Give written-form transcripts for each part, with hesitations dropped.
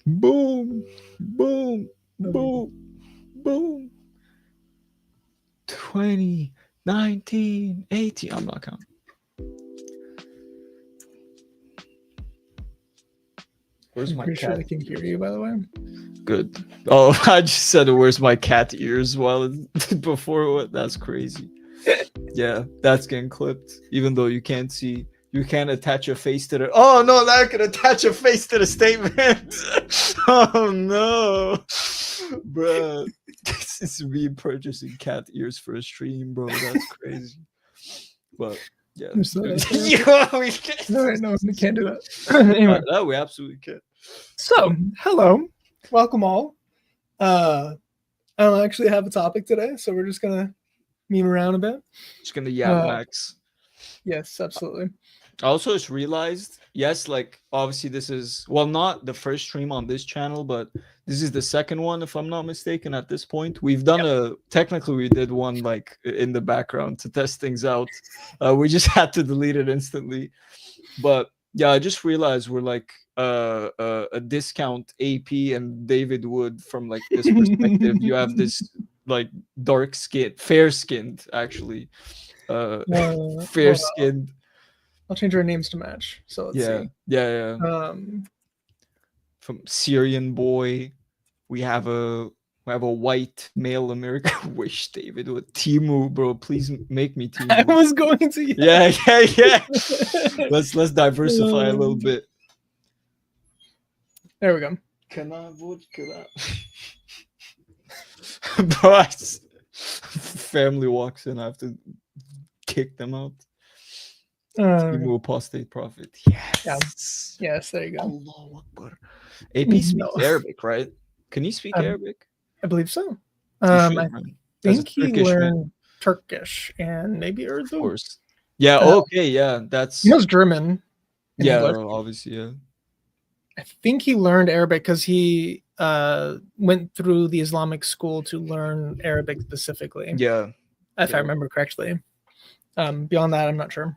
Boom, boom, boom, boom. 20, 19, 18. I'm not counting. Where's my pretty sure cat? they can hear you, by the way. Good. Oh, I just said, where's my cat ears while before what? That's crazy. Yeah, that's getting clipped. Even though you can't see, you can't attach a face to the. Oh no, now I can attach a face to the statement. Oh no, bro. This is me purchasing cat ears for a stream, bro. That's crazy. But yeah. No, we can't do that. Anyway, no, we absolutely can. So, hello, welcome all. I don't actually have a topic today, so we're just gonna meme around a bit. Just gonna Max. Yes, absolutely. I also just realized, yes, like obviously this is not the first stream on this channel, but this is the second one, if I'm not mistaken. At this point, we've done technically we did one like in the background to test things out. We just had to delete it instantly, but yeah, I just realized we're like a discount AP and David Wood from like this perspective. You have this like dark skin, fair skinned actually, fair skinned. I'll change our names to match. So let's see. Yeah. From Syrian boy, we have a white male American. Wish David would Timu, bro. Please make me Timu. I was going to. Yeah. Let's diversify a little bit. There we go. Bro, family walks in, I have to kick them out. Timu apostate prophet. Yes. Yeah. Yes, there you go. Allahu Akbar. AP speaks Arabic, right? Can he speak Arabic? I believe so. I think he learned Turkish and maybe Urdu. Of course. Yeah, okay, yeah. That's he knows German. Yeah, obviously, yeah. I think he learned Arabic because he went through the Islamic school to learn Arabic specifically. Yeah. If I remember correctly. Beyond that, I'm not sure.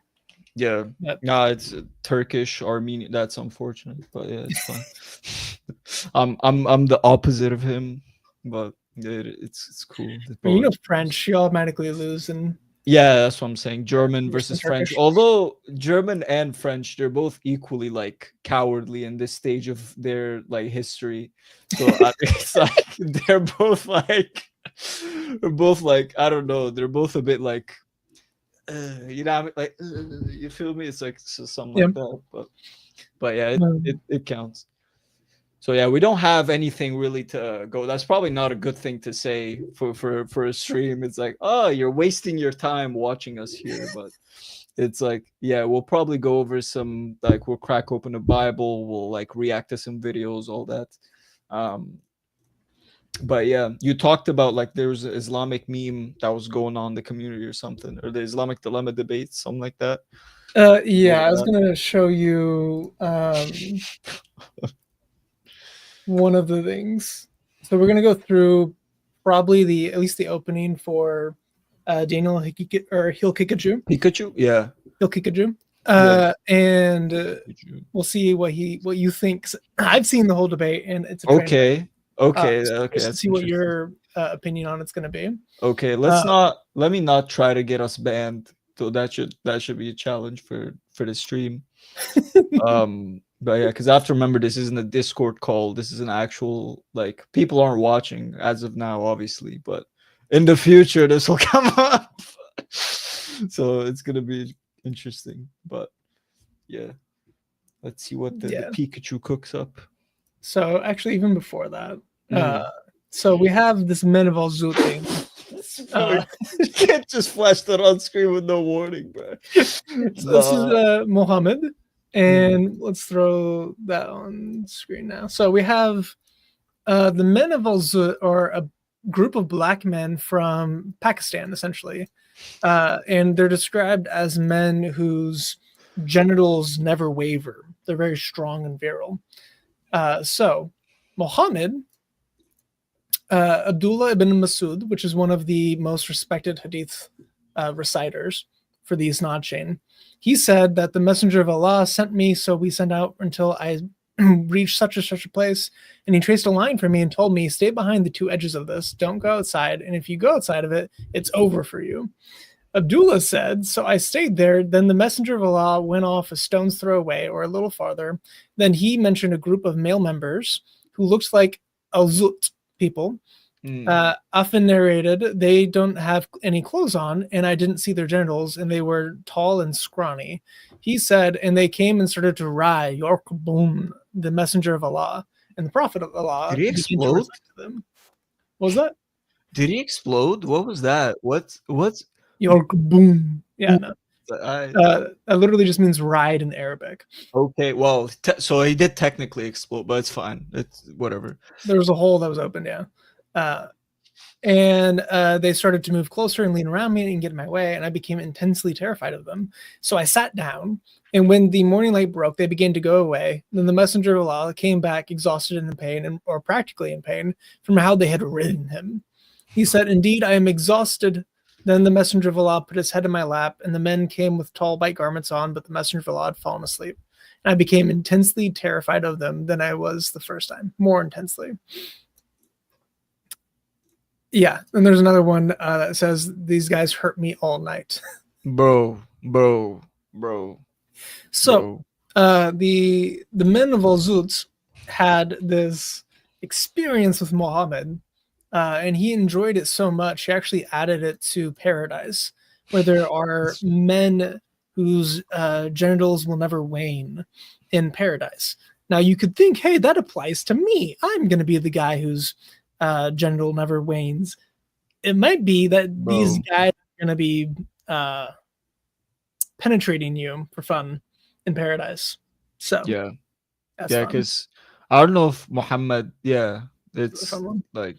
Yeah. No, it's Turkish, Armenian. That's unfortunate, but yeah, it's fine. I'm the opposite of him, but it's cool. You know French, you automatically lose, and yeah, that's what I'm saying. German versus French. Although German and French, they're both equally like cowardly in this stage of their like history. So it's like they're both like I don't know. They're both a bit like. You know, like you feel me? It's like something like that, but yeah, it counts. So yeah, we don't have anything really to go. That's probably not a good thing to say for a stream. It's like, oh, you're wasting your time watching us here, but it's like, yeah, we'll probably go over some like we'll crack open a Bible, we'll like react to some videos, all that. But yeah, you talked about like there was an Islamic meme that was going on in the community or something, or the Islamic dilemma debate, something like that. I was gonna show you one of the things. So we're gonna go through probably at least the opening for Daniel Haqiqatjou. Pikachu, yeah. Haqiqatjou. And we'll see what you think. I've seen the whole debate, and it's okay. Let's see what your opinion on it's going to be. Okay, let me not try to get us banned. So that should be a challenge for the stream. But yeah, because I have to remember this isn't a Discord call. This is an actual like people aren't watching as of now, obviously, but in the future this will come up. So it's gonna be interesting. But yeah, let's see what the Pikachu cooks up. So actually, even before that, so we have this Men of Al-Zut thing. You can't just flash that on screen with no warning, bro. This is Muhammad, and let's throw that on screen now. So we have the Men of Al-Zut, or a group of black men from Pakistan, essentially, and they're described as men whose genitals never waver. They're very strong and virile. So Muhammad, Abdullah ibn Masud, which is one of the most respected hadith reciters for the Isnad chain. He said that the messenger of Allah sent me, so we sent out until I reached such and such a place, and he traced a line for me and told me, stay behind the two edges of this, don't go outside, and if you go outside of it, it's over for you. Abdullah said, so I stayed there. Then the messenger of Allah went off a stone's throw away or a little farther. Then he mentioned a group of male members who looked like al-Zut people. Afin narrated, they don't have any clothes on, and I didn't see their genitals, and they were tall and scrawny. He said, and they came and started to rai, Yorkbun, the messenger of Allah, and the prophet of Allah. Did he explode? To them. What was that? Did he explode? What was that? What's Yorkbun? Yeah, no. That literally just means ride in Arabic. Okay, well, so he did technically explode, but it's fine. It's whatever. There was a hole that was open, yeah. And they started to move closer and lean around me and get in my way, and I became intensely terrified of them. So I sat down, and when the morning light broke, they began to go away. Then the messenger of Allah came back exhausted and in pain, or practically in pain, from how they had ridden him. He said, indeed, I am exhausted. Then the messenger of Allah put his head in my lap, and the men came with tall white garments on, but the messenger of Allah had fallen asleep. And I became intensely terrified of them than I was the first time, more intensely. Yeah, and there's another one that says, these guys hurt me all night. Bro. So the men of al-Zut had this experience with Muhammad, and he enjoyed it so much, he actually added it to paradise, where there are men whose genitals will never wane in paradise. Now, you could think, hey, that applies to me. I'm going to be the guy whose genital never wanes. It might be that these guys are going to be penetrating you for fun in paradise. So yeah, because I don't know if Muhammad, it's like,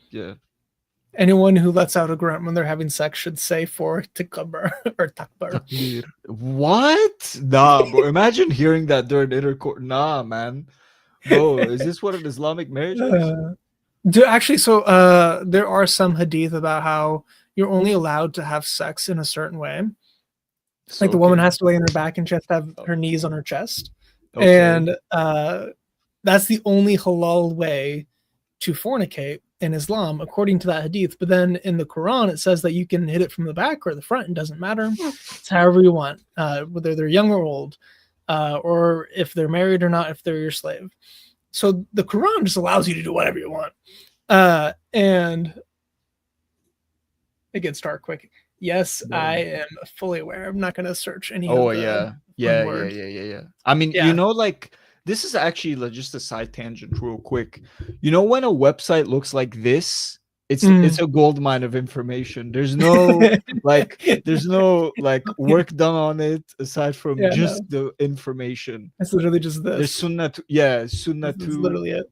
anyone who lets out a grunt when they're having sex should say for takbar or takbar. What? Nah, bro. Imagine hearing that during intercourse. Nah, man. Bro, is this what an Islamic marriage is? Actually, so there are some hadith about how you're only allowed to have sex in a certain way. So, like the woman has to lay on her back and she has to have her knees on her chest. And that's the only halal way to fornicate in Islam, according to that hadith. But then in the Quran, it says that you can hit it from the back or the front. It doesn't matter. It's however you want, whether they're young or old, or if they're married or not, if they're your slave. So the Quran just allows you to do whatever you want. And it gets dark quick. Yes, I am fully aware. I'm not going to search any. Yeah. I mean, you know, like, this is actually like just a side tangent real quick. You know, when a website looks like this, it's a gold mine of information. There's no there's no work done on it aside from the information. It's literally just this. There's sunnah That's literally it.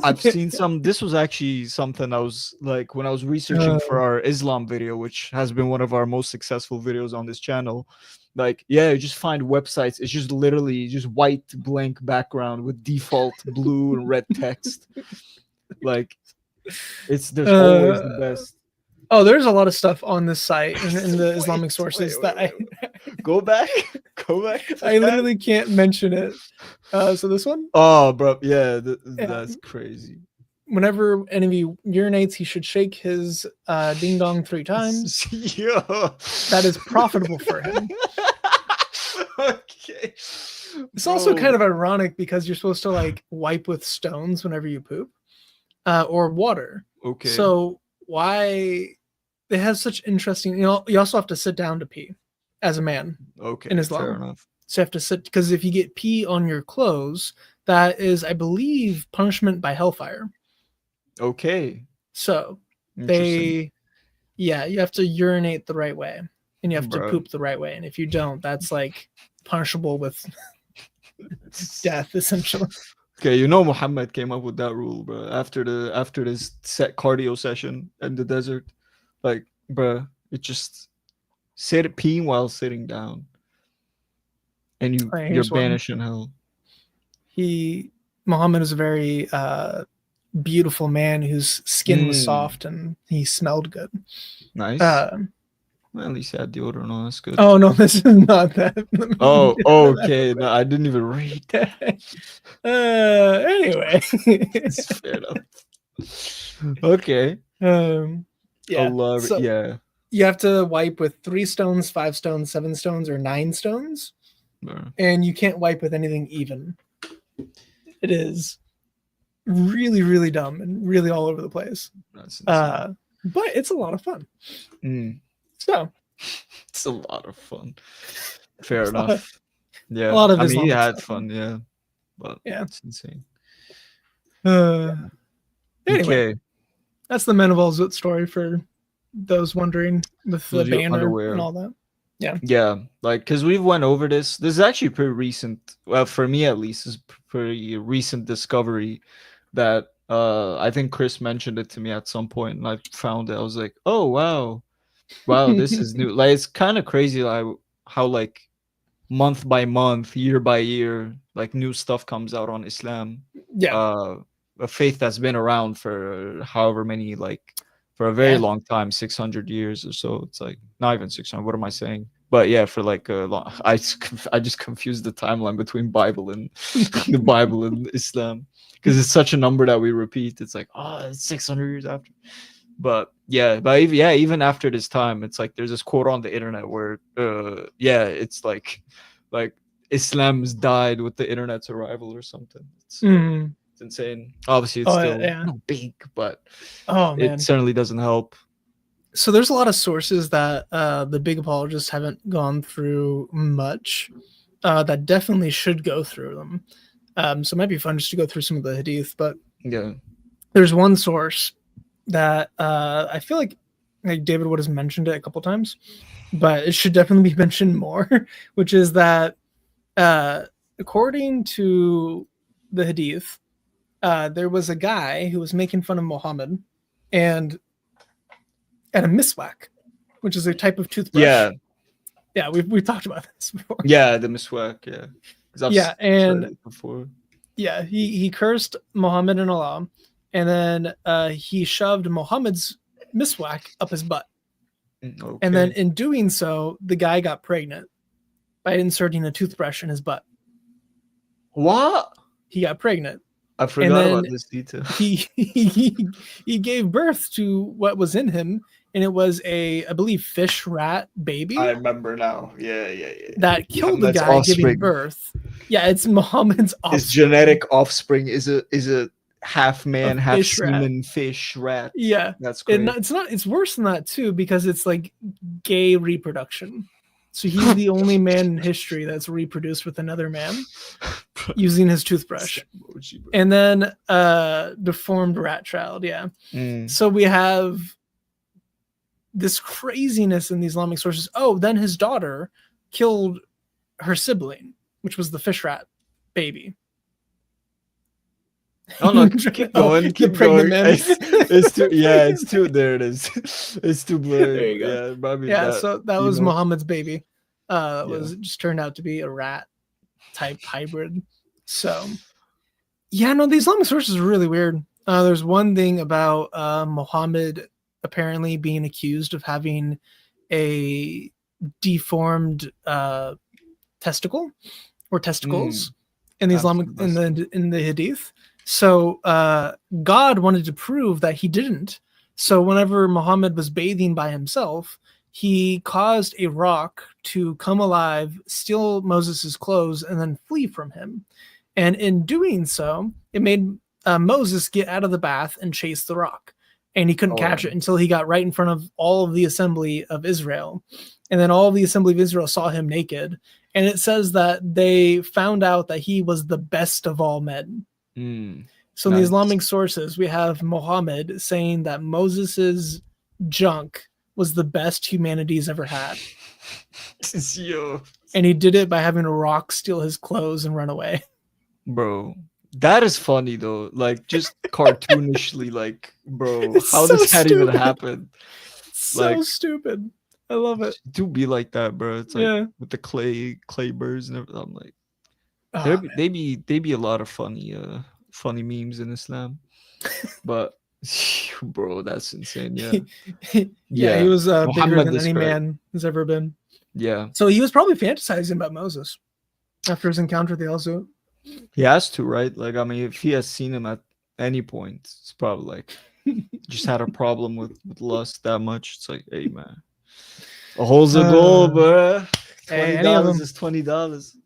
I've seen some. This was actually something I was like when I was researching for our Islam video, which has been one of our most successful videos on this channel. Like, you just find websites. It's just literally just white blank background with default blue and red text. Like, there's always the best. Oh, there's a lot of stuff on this site in the Islamic sources that I go back. I literally can't mention it. So this one? Oh, bro, that's crazy. Whenever any of you urinates, he should shake his ding dong 3 times. That is profitable for him. Okay. It's also kind of ironic because you're supposed to like wipe with stones whenever you poop, or water. Okay. So why they have such interesting? You also have to sit down to pee as a man. Okay. In Islam. Fair enough. So you have to sit, because if you get pee on your clothes, that is, I believe, punishment by hellfire. Okay. So you have to urinate the right way, and you have to poop the right way, and if you don't, that's like punishable with death, essentially. Okay, you know Muhammad came up with that rule, bro. After this set cardio session in the desert, like, bro, it just peeing while sitting down, and you're banished in hell. Muhammad was a very beautiful man whose skin was soft and he smelled good. Nice. Well, at least you had deodorant on. That's good. Oh no, this is not that. Oh, okay. No, I didn't even read that. Anyway. It's fair enough. Okay. Yeah. Allah. So Yeah. you have to wipe with 3 stones, 5 stones, 7 stones, or 9 stones, Bro. and you can't wipe with anything even. It is really, really dumb and really all over the place. That's insane. But it's a lot of fun. So It's a lot of fun. Fair enough. Yeah. a lot of I mean, he Islamic had stuff. fun. Yeah. But Yeah. it's insane. Anyway, Okay. that's the Men of Al-Zut story for those wondering with the Legit banner underwear. and all that. Yeah. Yeah, like because we've went over this. This is actually pretty recent. Well, for me at least, is pretty recent discovery that I think Chris mentioned it to me at some point, and I found it. I was like, oh wow, this is new. Like it's kind of crazy, like how like month by month, year by year, like new stuff comes out on Islam. Yeah. A faith that's been around for however many, like for a very long time, 600 years or so. It's like not even 600. What am I saying? But yeah, for like a long, I just confused the timeline between Bible and the Bible and Islam because it's such a number that we repeat. It's like, oh, it's 600 years after. But yeah, even after this time, it's like there's this quote on the internet where it's like Islam's died with the internet's arrival or something. It's insane. Obviously, it's still not big, but it certainly doesn't help. So there's a lot of sources that the big apologists haven't gone through much that definitely should go through them. So it might be fun just to go through some of the hadith, but yeah, there's one source that I feel like David would have mentioned it a couple times, but it should definitely be mentioned more, which is that according to the hadith, there was a guy who was making fun of Muhammad and a miswak, which is a type of toothbrush. Yeah, we've talked about this before. Yeah, the miswak. Yeah, and before. Yeah, he cursed Muhammad and Allah, and then he shoved Muhammad's miswak up his butt. Okay. And then in doing so, the guy got pregnant by inserting a toothbrush in his butt. What? He got pregnant. I forgot about this detail. He gave birth to what was in him, and it was I believe, fish rat baby. I remember now. Yeah. That killed the guy giving birth. Yeah, it's Muhammad's offspring. His genetic offspring is a half man, half semen fish rat. Yeah, that's great. It's worse than that too, because it's like gay reproduction. So he's the only man in history that's reproduced with another man using his toothbrush. And then deformed rat child, yeah. So we have this craziness in the Islamic sources. Oh, then his daughter killed her sibling, which was the fish rat baby. Oh no, keep going, keep going. It's too, it's too, there it is. It's too blurry. There you go. Yeah, so that was Muhammad's baby. Was just turned out to be a rat type hybrid. So the Islamic sources are really weird. There's one thing about Muhammad apparently being accused of having a deformed testicle or testicles in the Islamic in the Hadith. So God wanted to prove that he didn't. So whenever Muhammad was bathing by himself, he caused a rock to come alive, steal Moses' clothes, and then flee from him. And in doing so, it made Moses get out of the bath and chase the rock. And he couldn't catch it until he got right in front of all of the assembly of Israel. And then all of the assembly of Israel saw him naked. And it says that they found out that he was the best of all men. So in the Islamic sources, we have Muhammad saying that Moses's junk was the best humanity's ever had. And he did it by having a rock steal his clothes and run away. Bro, that is funny though. Like just cartoonishly, like, bro, how does that even happen? So stupid. I love it. Do be like that, bro. It's like with the clay birds and everything. I'm like, they be a lot of funny memes in Islam. But Bro, that's insane. Yeah. Yeah, he Yeah. was bigger Muhammad than is any correct. man has ever been. Yeah. So he was probably fantasizing about Moses after his encounter with the Elzot. He has to, right? Like, I mean, if he has seen him at any point, it's probably like just had a problem with lust that much. It's like, hey man, a hole's a goal, bruh. Hey, Twenty any of dollars them is $20.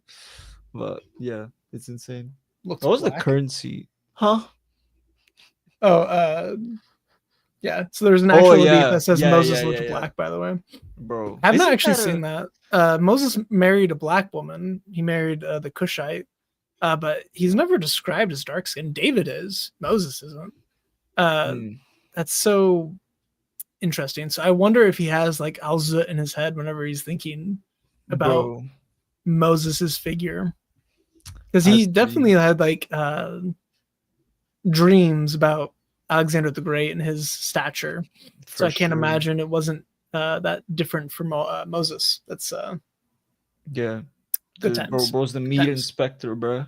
But yeah, it's insane. looks What was the black. currency? Huh? Oh, yeah. So there's an Oh actual hadith yeah, that says yeah, Moses yeah, yeah, looked yeah. black. By the way, Bro, I've not isn't actually that seen a that. Moses married a black woman. He married the Cushite, but he's never described as dark skinned. David is. Moses isn't. Hmm, That's so interesting. So I wonder if he has like Alzut in his head whenever he's thinking about bro? Moses's figure, because Has he to be definitely had like dreams about Alexander the Great and his stature. So for I can't sure. imagine it wasn't that different from Moses. That's Yeah, good the times. bro's the Good meat times. inspector, bro.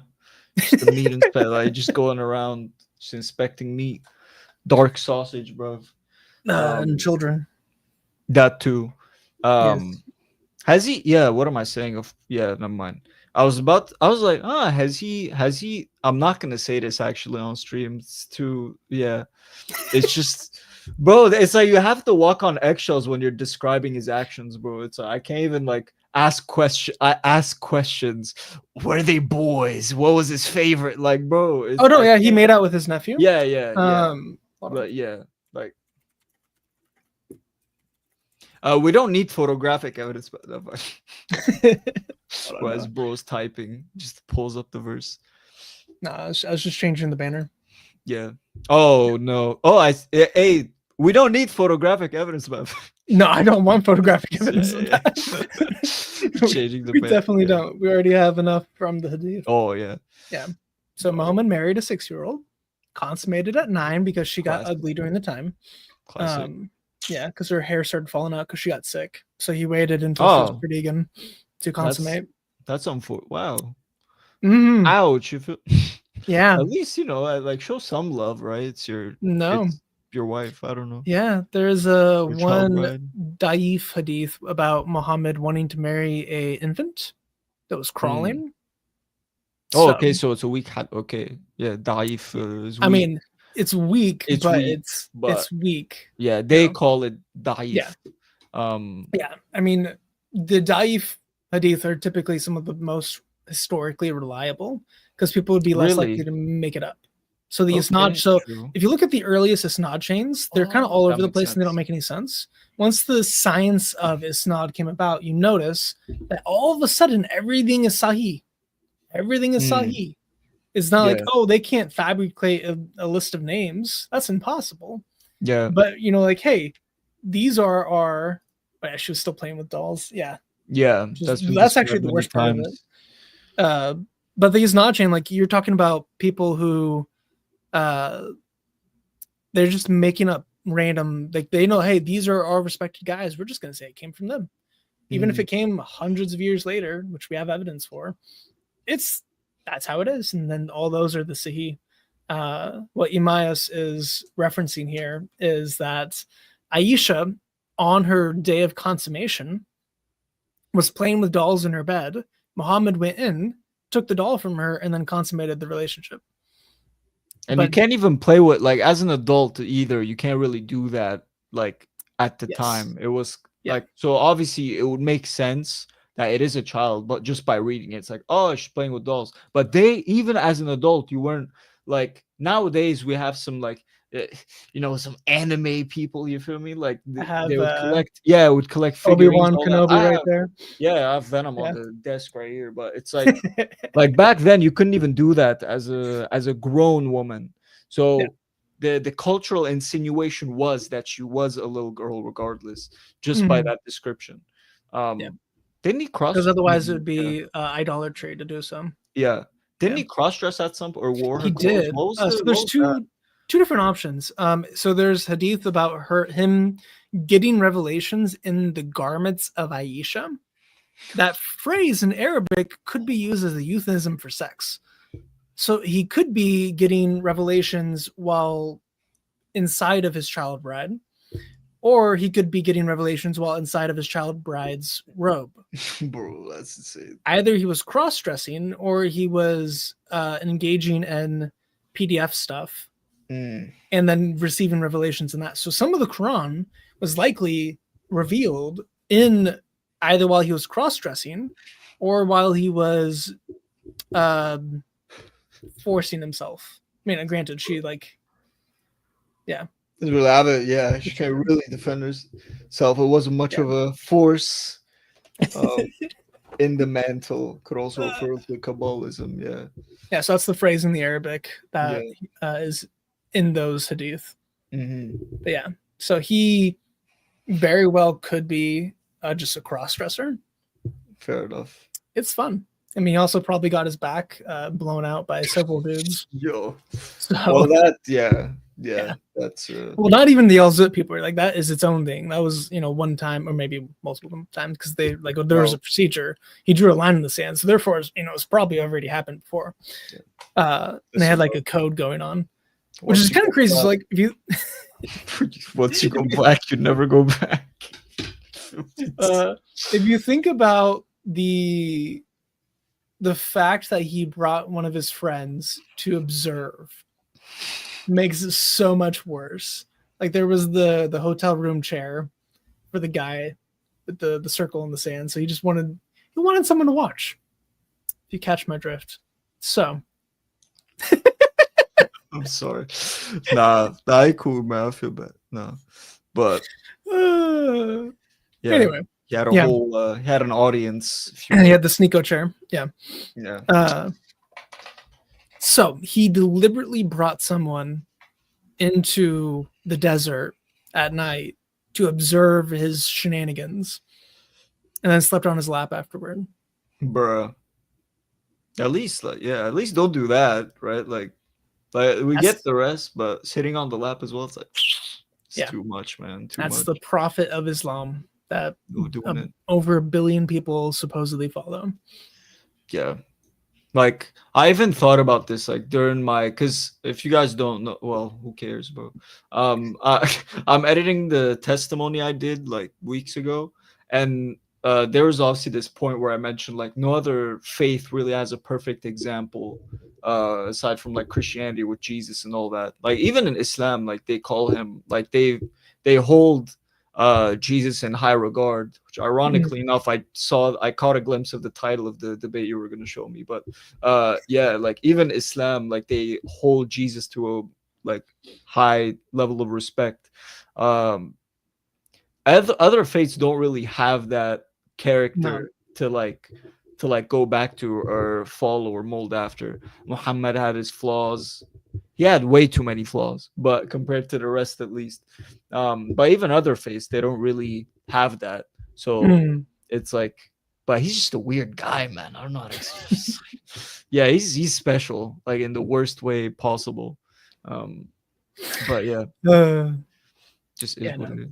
Just the meat inspector, like just going around just inspecting meat. Dark sausage, bro. And Um, children. that too. Yes. Um, has he? Yeah. What am I saying? Of yeah. Never mind. I was like, ah, has he? Has he? I'm not gonna say this actually on stream. It's too. Yeah. It's just, bro. It's like you have to walk on eggshells when you're describing his actions, bro. It's like, I can't even like ask question. I ask questions. Were they boys? What was his favorite? Like, bro. Oh no, I yeah, he can't. made out with his nephew. Yeah, yeah, yeah. Hold on. But yeah, like we don't need photographic evidence, but Hold on, well, as no. bro's typing, just pulls up the verse. No, I was just changing the banner. Yeah. Oh no. Oh, hey, we don't need photographic evidence, but No, I don't want photographic evidence of yeah, that. changing the We banner. definitely Yeah. don't. We already have enough from the hadith. Oh yeah. Yeah. So Oh, Muhammad married a 6-year-old, consummated at 9 because she got classic. ugly during the time. Classic. Yeah, because her hair started falling out because she got sick. So he waited until she was Oh, pretty again to consummate. that's unfortunate. Wow. Mm, Ouch. You feel. yeah. At least like show some love, right? No. It's your wife. I don't know. Yeah. There's a Your child one bride. daif hadith about Muhammad wanting to marry a infant that was Hmm. crawling. Oh, So okay. So it's a weak hat. Okay. Yeah. Daif is I weak. mean, it's weak, It's but weak, but it's weak. yeah, You they know? call it Yeah. daif. Yeah. I mean, the daif hadith are typically some of the most historically reliable because people would be less likely Really? to make it up. So the isnad, Okay. so True. if you look at the earliest isnad chains, they're kind of Oh, all that over the makes place and they don't sense. make any sense. Once the science of isnad came about, you notice that all of a sudden everything is sahih. Everything is Hmm. sahih. It's not like, Yeah. oh, they can't fabricate a list of names. That's impossible. Yeah. But like, hey, these are our. Wait, she was still playing with dolls. Yeah, Yeah. That's been that's actually described the many worst part of it. times. But these not chain, like you're talking about people who, they're just making up random. Like they know, hey, these are our respected guys. We're just gonna say it came from them, even if Hmm. it came hundreds of years later, which we have evidence for. That's how it is, and then all those are the Sahih. What Imayas is referencing here is that Aisha, on her day of consummation, was playing with dolls in her bed. Muhammad went in, took the doll from her, and then consummated the relationship. And you But can't even play with like as an adult either. You can't really do that like at the yes, time. It was yeah, like so obviously it would make sense that it is a child, but just by reading it, it's like, oh, she's playing with dolls. But they even as an adult, you weren't like nowadays we have some like uh, some anime people, you feel me? Like I they have would collect figurines, Obi-Wan all that. Kenobi right there. Yeah, I have Venom on Yeah. the desk right here, but it's like back then you couldn't even do that as a grown woman. Yeah. So the cultural insinuation was that she was a little girl regardless, just by Mhm. that description. Yeah. Didn't he Because cross otherwise it maybe would yeah, be idolatry to do so. yeah. Didn't Yeah. he cross dress at some or wore her He clothes? did. What was So what there's was that? two different options. So there's hadith about him getting revelations in the garments of Aisha. That phrase in Arabic could be used as a euphemism for sex. So he could be getting revelations while inside of his child bride, or he could be getting revelations while inside of his child bride's robe. Bro, that's insane. Either he was cross-dressing or he was engaging in PDF stuff and then receiving revelations in that. So some of the Quran was likely revealed in either while he was cross-dressing or while he was forcing himself. I mean, granted, she She can't really defend herself. It wasn't much of a force in the mantle. Could also refer to Kabbalism. Yeah, so that's the phrase in the Arabic that is in those hadith. But yeah, so he very well could be just a cross-dresser. Fair enough. It's fun. I mean, he also probably got his back blown out by several dudes. Yo. So, well, that's well, not even the Al-Zut people are like, that is its own thing. That was, one time or maybe multiple times, because they there was a procedure. He drew a line in the sand, so therefore, it's probably already happened before. And they had like a code going on, which is kind of crazy. So, like, if you once you go black, you never go back. If you think about the fact that he brought one of his friends to observe makes it so much worse. Like, there was the hotel room chair for the guy with the circle in the sand, so he wanted someone to watch, if you catch my drift. So I'm sorry. Nah, I cool, man. I feel bad. No, but anyway, he had a whole he had an audience, and he had the Sneeko chair. So he deliberately brought someone into the desert at night to observe his shenanigans, and then slept on his lap afterward. Bruh. At least don't do that, right? Like we get the rest, but sitting on the lap as well, it's like too much, man. That's much. The prophet of Islam that over 1 billion people supposedly follow. Yeah. Like, I even thought about this, like, during because if you guys don't know, well, who cares, bro? I'm editing the testimony I did like weeks ago, and there was obviously this point where I mentioned like no other faith really has a perfect example aside from like Christianity with Jesus and all that. Like, even in Islam, like, they call him, like, they hold Jesus in high regard, which ironically enough, I caught a glimpse of the title of the debate you were going to show me. But like, even Islam, like, they hold Jesus to a like high level of respect. Other faiths don't really have that character to go back to or follow or mold after. Muhammad had his flaws. He had way too many flaws, but compared to the rest, at least. But even other faiths, they don't really have that. So it's like, but he's just a weird guy, man. I don't know how to yeah, he's special, like, in the worst way possible. But yeah, just is what it is.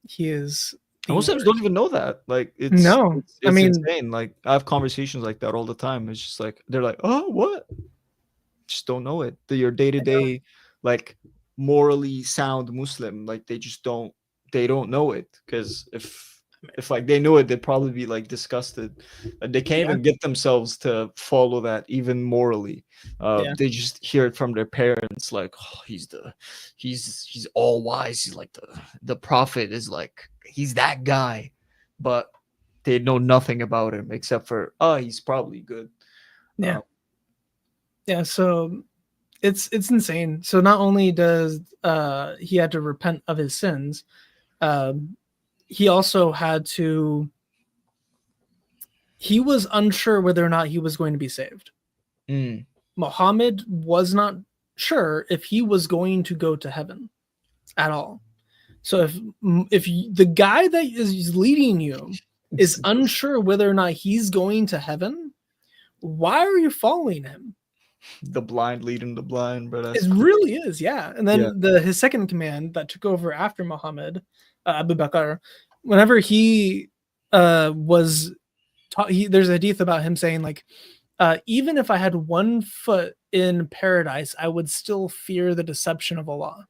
He is. Muslims don't even know that. Like, it's insane. Like, I have conversations like that all the time. It's just like, they're like, oh, what? Just don't know it. Your day-to-day, like, morally sound Muslim, like, they don't know it. Because if like they knew it, they'd probably be like disgusted. They can't even get themselves to follow that, even morally. They just hear it from their parents, like, oh, he's all wise. He's like the prophet is like, he's that guy, but they know nothing about him except for, he's probably good. So it's insane. So not only does he had to repent of his sins, he also had to. He was unsure whether or not he was going to be saved. Muhammad was not sure if he was going to go to heaven at all. So if the guy that is leading you is unsure whether or not he's going to heaven, why are you following him? The blind leading the blind, but it really is, yeah. And then his second command that took over after Muhammad, Abu Bakr, whenever he was taught, there's a hadith about him saying, like, even if I had 1 foot in paradise, I would still fear the deception of Allah.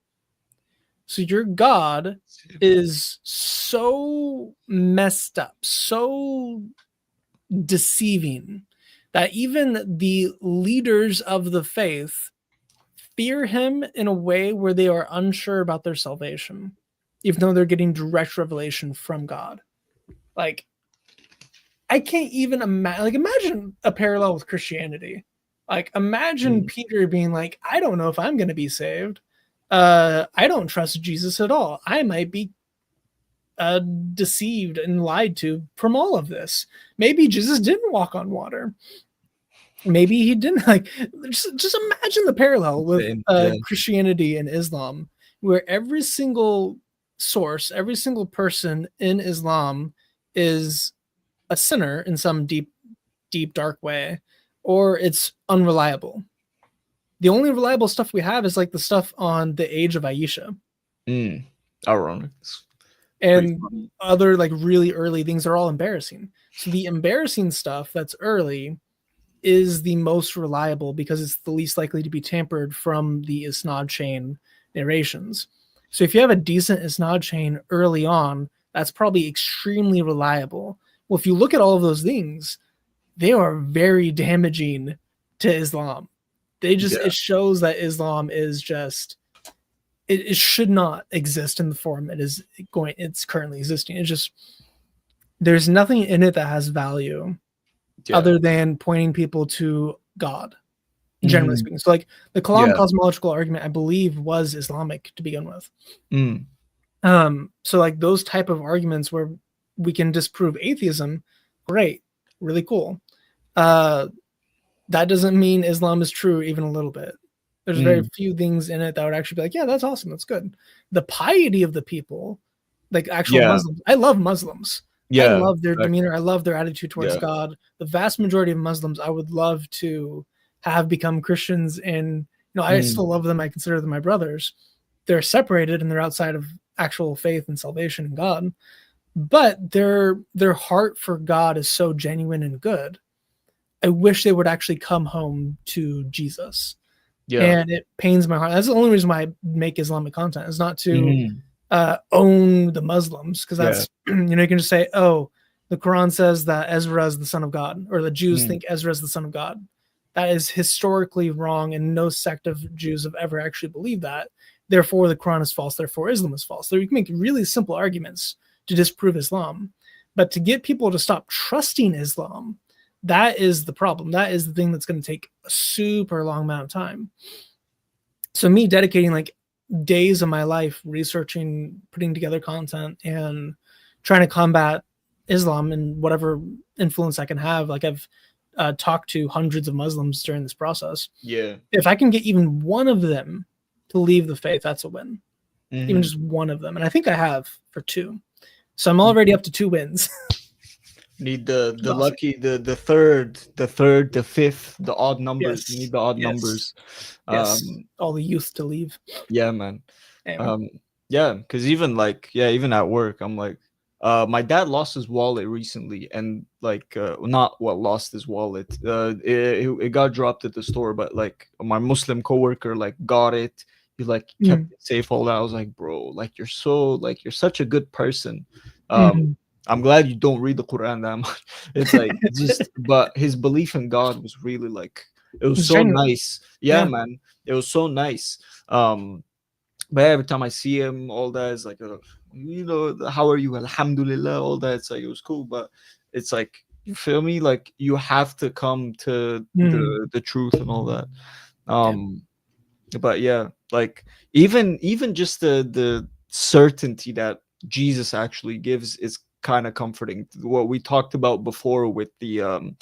So your God is so messed up, so deceiving, that even the leaders of the faith fear him in a way where they are unsure about their salvation, even though they're getting direct revelation from God. Like, I can't even imagine. Like, imagine a parallel with Christianity. Like, imagine Peter being like, "I don't know if I'm going to be saved. I don't trust Jesus at all. I might be deceived and lied to from all of this. Maybe Jesus didn't walk on water. Maybe he didn't." Like, just imagine the parallel with Christianity and Islam, where every single source, every single person in Islam is a sinner in some deep, dark way, or it's unreliable. The only reliable stuff we have is like the stuff on the age of Aisha. Ironic. And other like really early things are all embarrassing. So the embarrassing stuff that's early is the most reliable because it's the least likely to be tampered from the isnad chain narrations. So if you have a decent isnad chain early on, that's probably extremely reliable. Well, if you look at all of those things, they are very damaging to Islam. It shows that Islam is just, it should not exist in the form it's currently existing. It's just, there's nothing in it that has value other than pointing people to God, generally speaking. So like the Kalam cosmological argument, I believe, was Islamic to begin with. So like those type of arguments where we can disprove atheism, great, really cool. That doesn't mean Islam is true even a little bit. There's very few things in it that would actually be like, yeah, that's awesome, that's good. The piety of the people, like actual Muslims. I love Muslims. I love their demeanor. I love their attitude towards God. The vast majority of Muslims I would love to have become Christians, and I still love them. I consider them my brothers. They're separated and they're outside of actual faith and salvation in God, but their heart for God is so genuine and good. I wish they would actually come home to Jesus. And it pains my heart. That's the only reason why I make Islamic content, is not to own the Muslims, because that's you can just say, oh, the Quran says that Ezra is the son of God, or the Jews think Ezra is the son of God. That is historically wrong, and no sect of Jews have ever actually believed that. Therefore, the Quran is false. Therefore, Islam is false. So you can make really simple arguments to disprove Islam, but to get people to stop trusting Islam, that is the problem. That is the thing that's going to take a super long amount of time. So me dedicating like days of my life researching, putting together content, and trying to combat Islam and whatever influence I can have. Like I've talked to hundreds of Muslims during this process. If I can get even one of them to leave the faith, that's a win. Even just one of them. And I think I have for 2. So I'm already up to 2 wins. Need the awesome. Lucky, the third, the fifth, the odd numbers. Yes. You need the odd numbers. All the youth to leave. Yeah, man. Anyway. Because even even at work, I'm like, my dad lost his wallet recently, and like not what lost his wallet. It got dropped at the store, but like my Muslim coworker like got it. He like kept it safe, all that. I was like, bro, like you're such a good person. I'm glad you don't read the Quran that much. It's like but his belief in God was really like, it was so nice. Yeah, man, it was so nice. But every time I see him, all that is like, how are you? Alhamdulillah, all that. It's like, it was cool, but it's like, you feel me? Like you have to come to the truth and all that. But yeah, like even just the certainty that Jesus actually gives is kind of comforting. What we talked about before with the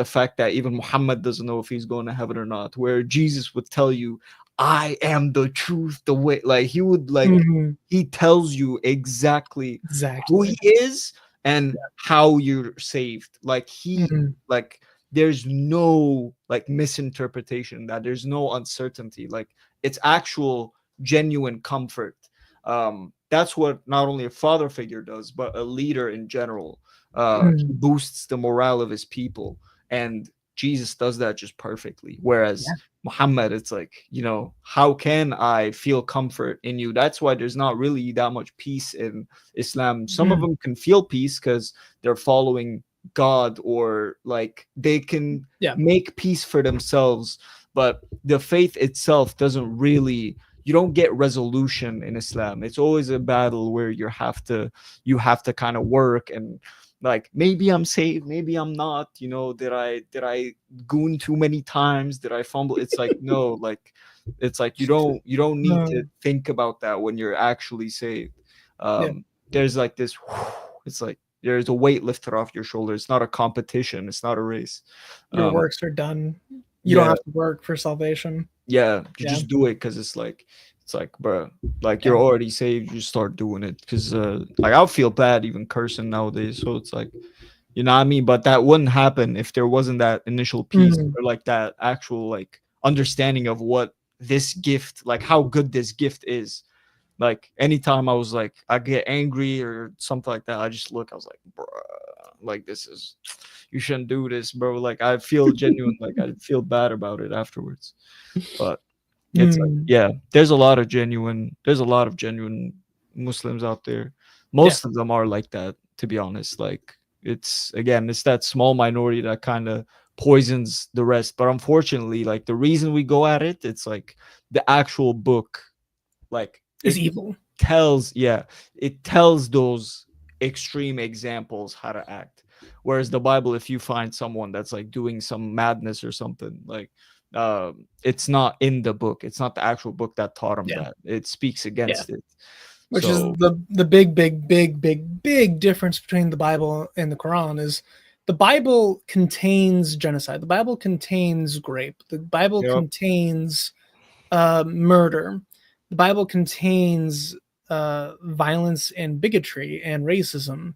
fact that even Muhammad doesn't know if he's going to heaven or not, where Jesus would tell you, I am the truth, the way. Like he would like he tells you exactly who he is and how you're saved. Like he like there's no like misinterpretation, that there's no uncertainty. Like it's actual genuine comfort. That's what not only a father figure does, but a leader in general. He boosts the morale of his people. And Jesus does that just perfectly. Whereas Yeah. Muhammad, it's like, you know, how can I feel comfort in you? That's why there's not really that much peace in Islam. Some of Mm. them can feel peace because they're following God, or like they can Yeah. make peace for themselves. But the faith itself doesn't really, you don't get resolution in Islam. It's always a battle where you have to kind of work, and like, maybe I'm saved, maybe I'm not, you know, did I goon too many times, did I fumble? It's like, no, like, it's like you don't need to Um, think about that when you're actually saved. yeah. There's like this, it's like there's a weight lifted off your shoulder. It's not a competition, it's not a race. Your um works are done. You don't yeah, have to work for salvation. yeah, you Yeah. just do it because it's like, bro, like, Yeah. you're already saved, you start doing it. Because like, I'll feel bad even cursing nowadays, so it's like, you know what I mean? But that wouldn't happen if there wasn't that initial piece, Mm. or like that actual like understanding of what this gift, like how good this gift is. Like, anytime I was like, I get angry or something like that, I just look, I was like, bro, like, this is, you shouldn't do this, bro. Like, I feel genuine, like I feel bad about it afterwards. But it's like, Mm. yeah, there's a lot of genuine Muslims out there. Yeah. Most of them are like that, to be honest. Like, it's, again, it's that small minority that kind of poisons the rest. But unfortunately, like, the reason we go at it, it's like the actual book, like, Is it evil. tells, yeah, it tells those extreme examples how to act. Whereas the Bible, if you find someone that's like doing some madness or something, like, it's not in the book, it's not the actual book that taught him Yeah. that, it speaks Yeah. against it. Which is So the big difference between the Bible and the Quran is the Bible contains genocide. The Bible contains rape. The Bible yep. contains murder. The Bible contains violence and bigotry and racism.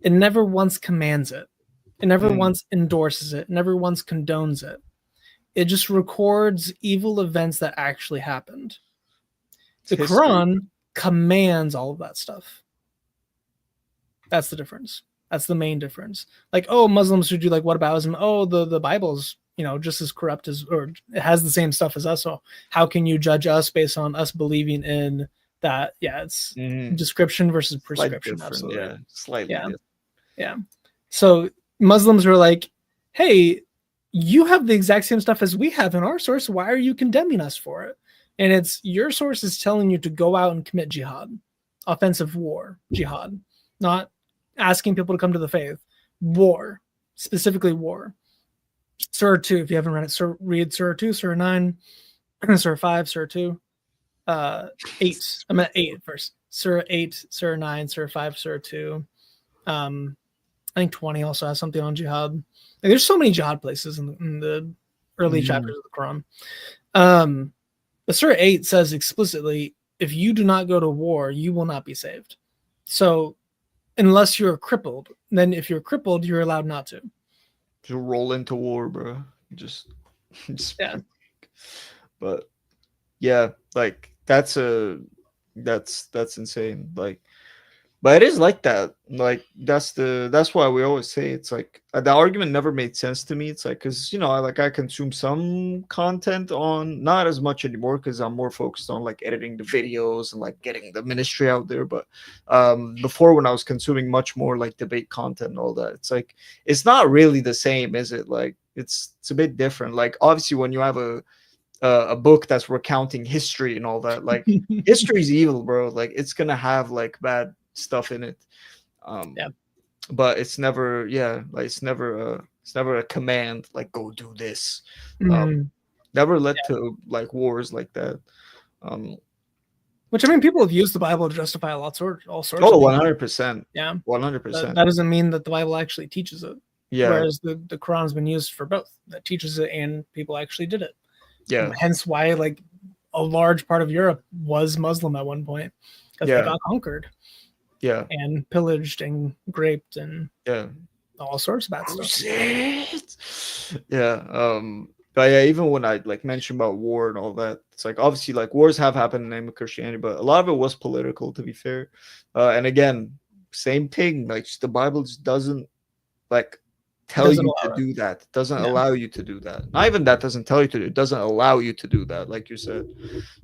It never once commands it. It never Mm, once endorses it. It never once condones it. It just records evil events that actually happened. it's The history. Quran commands all of that stuff. That's the difference. That's the main difference. Like, oh, Muslims should do like whataboutism. Oh, the Bible's, you know, just as corrupt as, or it has the same stuff as us. So how can you judge us based on us believing in that? Yeah, it's Mhm. description versus Slight prescription. different, Absolutely. yeah, slightly Yeah. different. Yeah. So Muslims were like, hey, you have the exact same stuff as we have in our source. Why are you condemning us for it? And it's your source is telling you to go out and commit jihad, offensive war, jihad, not asking people to come to the faith. War, specifically war. Surah 2, if you haven't read it, read Surah 2, Surah 9, Surah 5, Surah 2, 8. I'm at 8 first. Surah 8, Surah 9, Surah 5, Surah 2. I think 20 also has something on jihad. Like, there's so many jihad places in the early chapters of the Quran. But Surah 8 says explicitly, if you do not go to war, you will not be saved. So unless you're crippled, then if you're crippled, you're allowed not to. Just roll into war, bro. Just, just Yeah. But yeah, like, that's insane. Like, but it is like that. Like, that's why we always say, it's like, the argument never made sense to me. It's like, because, you know, I consume some content on, not as much anymore because I'm more focused on like editing the videos and like getting the ministry out there. But before, when I was consuming much more like debate content and all that, it's like, it's not really the same, is it? Like, it's a bit different. Like, obviously, when you have a book that's recounting history and all that, like, history's evil, bro. Like, it's gonna have like bad stuff in it. Yeah. But it's never, yeah, like, it's never a command, like, go do this. Mm. Never led to like wars like that. um Which, I mean, people have used the Bible to justify all sorts of oh, things. 100%. Yeah. 100%. That doesn't mean that the Bible actually teaches it. Yeah, Whereas the Quran's been used for both. That teaches it and people actually did it. yeah, Hence why like a large part of Europe was Muslim at one point, because they yeah, got conquered yeah, and pillaged and raped and yeah. all sorts of bad stuff. Crusades. Yeah. But yeah, even when I like mentioned about war and all that, it's like, obviously, like, wars have happened in the name of Christianity, but a lot of it was political, to be fair. And again, same thing. Like, just the Bible just doesn't, like, tell Doesn't you to allow it. do that. It doesn't Yeah. allow you to do that. Not even that doesn't tell you to do it. It doesn't allow you to do that, like you said.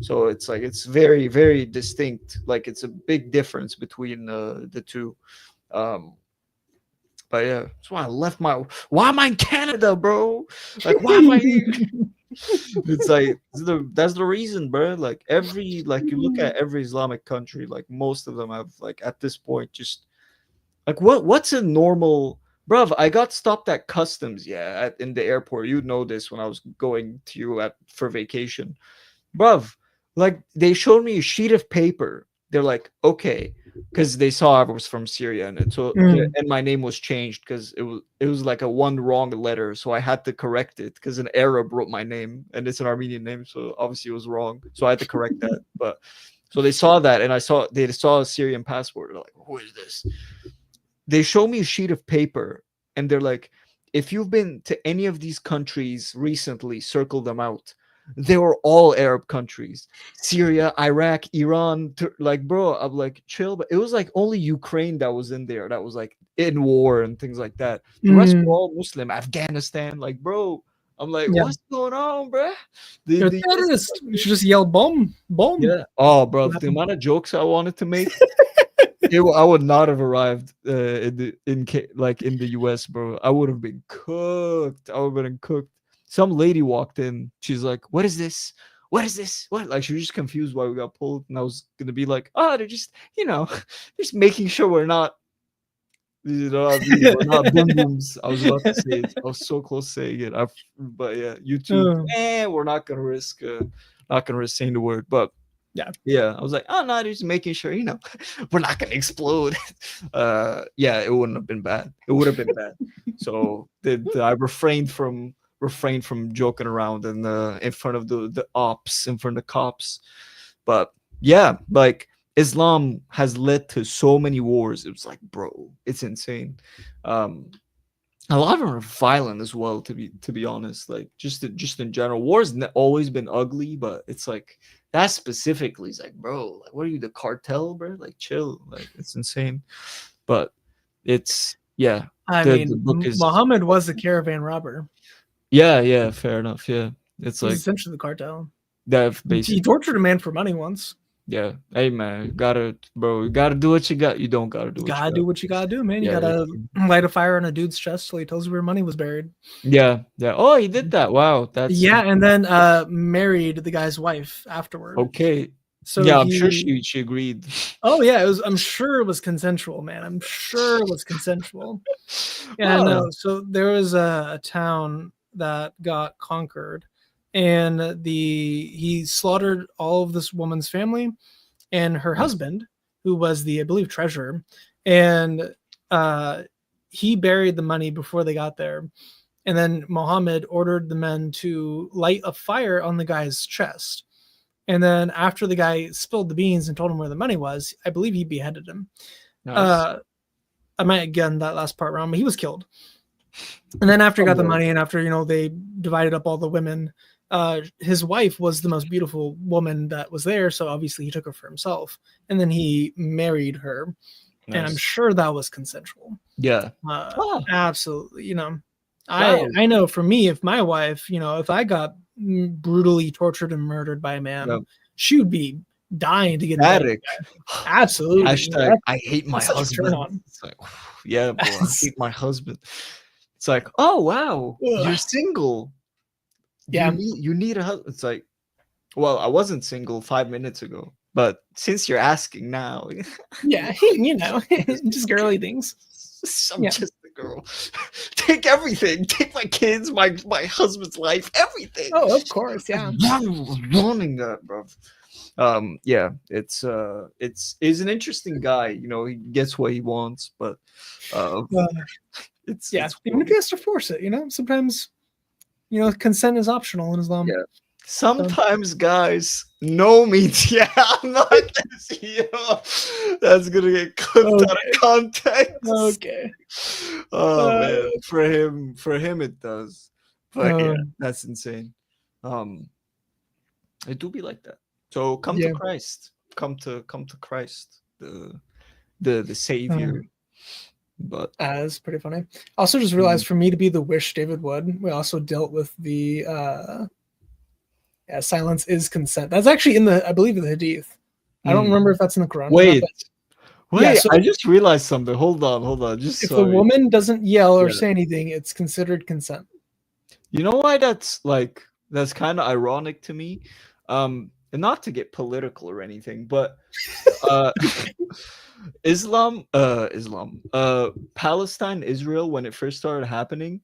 So it's like it's very, very distinct. Like it's a big difference between the two. Um, but yeah, that's why I left my. Why am I in Canada, bro? Like, why am I here? It's like that's the reason, bro. Like every like you look at every Islamic country, like most of them have like at this point just like what's a normal bruv, I got stopped at customs, yeah, in the airport. You know this when I was going to you at for vacation. Bruv, like they showed me a sheet of paper. They're like, okay, because they saw I was from Syria, and Mm. and my name was changed because it was like a one wrong letter, so I had to correct it because an Arab wrote my name and it's an Armenian name, so obviously it was wrong. So I had to correct that. But so they saw that, and they saw a Syrian passport. They're like, who is this? They show me a sheet of paper and they're like, if you've been to any of these countries recently, circle them out. They were all Arab countries: Syria, Iraq, Iran. Like, bro, I'm like, chill. But it was like only Ukraine that was in there, that was like in war and things like that. The rest were Mm. all Muslim. Afghanistan, like, bro, I'm like, Yeah. what's going on, bro? The, You're a the US terrorist. You should just yell bomb, bomb. yeah. Oh, bro, What the happened? amount of jokes I wanted to make, I would not have arrived like in the US, bro. I would have been cooked. I would have been cooked. Some lady walked in. She's like, "What is this? What is this? What?" Like she was just confused why we got pulled, and I was gonna be like, "Oh, they're just just making sure we're not, what I mean, we're not boom booms." I was about to say it. I was so close saying it. But yeah, YouTube. Oh, We're not gonna risk saying the word, but yeah. yeah, I was like, oh no, just making sure, we're not gonna explode. Yeah, it wouldn't have been bad. It would have been bad. So I refrained from joking around in front of the ops, in front of the cops. But yeah, like Islam has led to so many wars. It was like, bro, it's insane. Um, a lot of them are violent as well. To be honest, like just in general, war's always been ugly, but it's like that specifically is like, bro, like what are you, the cartel, bro? Like chill, like it's insane. But it's yeah, I the mean, book is Muhammad was a caravan robber. yeah, fair enough. Yeah, it's He's like essentially the cartel. that He basically. tortured a man for money once. Yeah, hey man, you gotta do what you got. You don't gotta do You what you gotta got. do what you gotta do, man. You Yeah, gotta light a fire on a dude's chest till he tells you where money was buried. yeah. Oh, he did that. Wow, that's Yeah, and then married the guy's wife afterward. okay. So Yeah, I'm sure he she agreed. Oh yeah, I'm sure it was consensual, man. I'm sure it was consensual. Yeah, Oh, no. So there was a town that got conquered, and he slaughtered all of this woman's family and her nice. husband, who was the I believe treasurer, and uh, he buried the money before they got there. And then Muhammad ordered the men to light a fire on the guy's chest. And then after the guy spilled the beans and told him where the money was, I believe he beheaded him. Nice. Uh, I might have gotten that last part wrong, but he was killed. And then after he got the Somewhere. money and after they divided up all the women, his wife was the most beautiful woman that was there, so obviously he took her for himself. And then he married her, and I'm Nice. sure that was consensual. Yeah. Oh, Absolutely, wow. I know for me, if my wife, if I got brutally tortured and murdered by a Yeah. man, she would be dying to get in bed with Static. the guy. Absolutely, Hashtag I hate my that's such a turn husband. on. It's like, yeah, bro, I hate my husband. It's like, oh wow, you're Ugh. single. Yeah, You need a husband. It's like, well, I wasn't single 5 minutes ago, but since you're asking now, yeah, just just girly things. I'm Yeah. just a girl. Take everything. Take my kids, my husband's life, everything. Oh, of course, yeah. Wanting that, bro. Yeah, he's an interesting guy. He gets what he wants, but uh, Uh, it's yeah, it's even if he has to force it, sometimes consent is optional in Islam. yeah. So, Sometimes, guys, no means yeah. I'm not gonna see that's gonna get clipped out of okay, context. okay. Oh Uh, man, for him it does, but yeah, uh, that's insane. Um, it do be like that. So come to yeah. Christ. Come to Christ, the Uh, Savior. But That's pretty funny. Also, just realized for me to be the wish David would, we also dealt with the silence is consent. That's actually in the, I believe, in the Hadith. I don't remember if that's in the Quran. Wait, Yeah, so I just realized something. Hold on. Just if sorry. the woman doesn't yell or say anything, it's considered consent. You know why that's kind of ironic to me? And not to get political or anything, but Palestine, Israel, when it first started happening,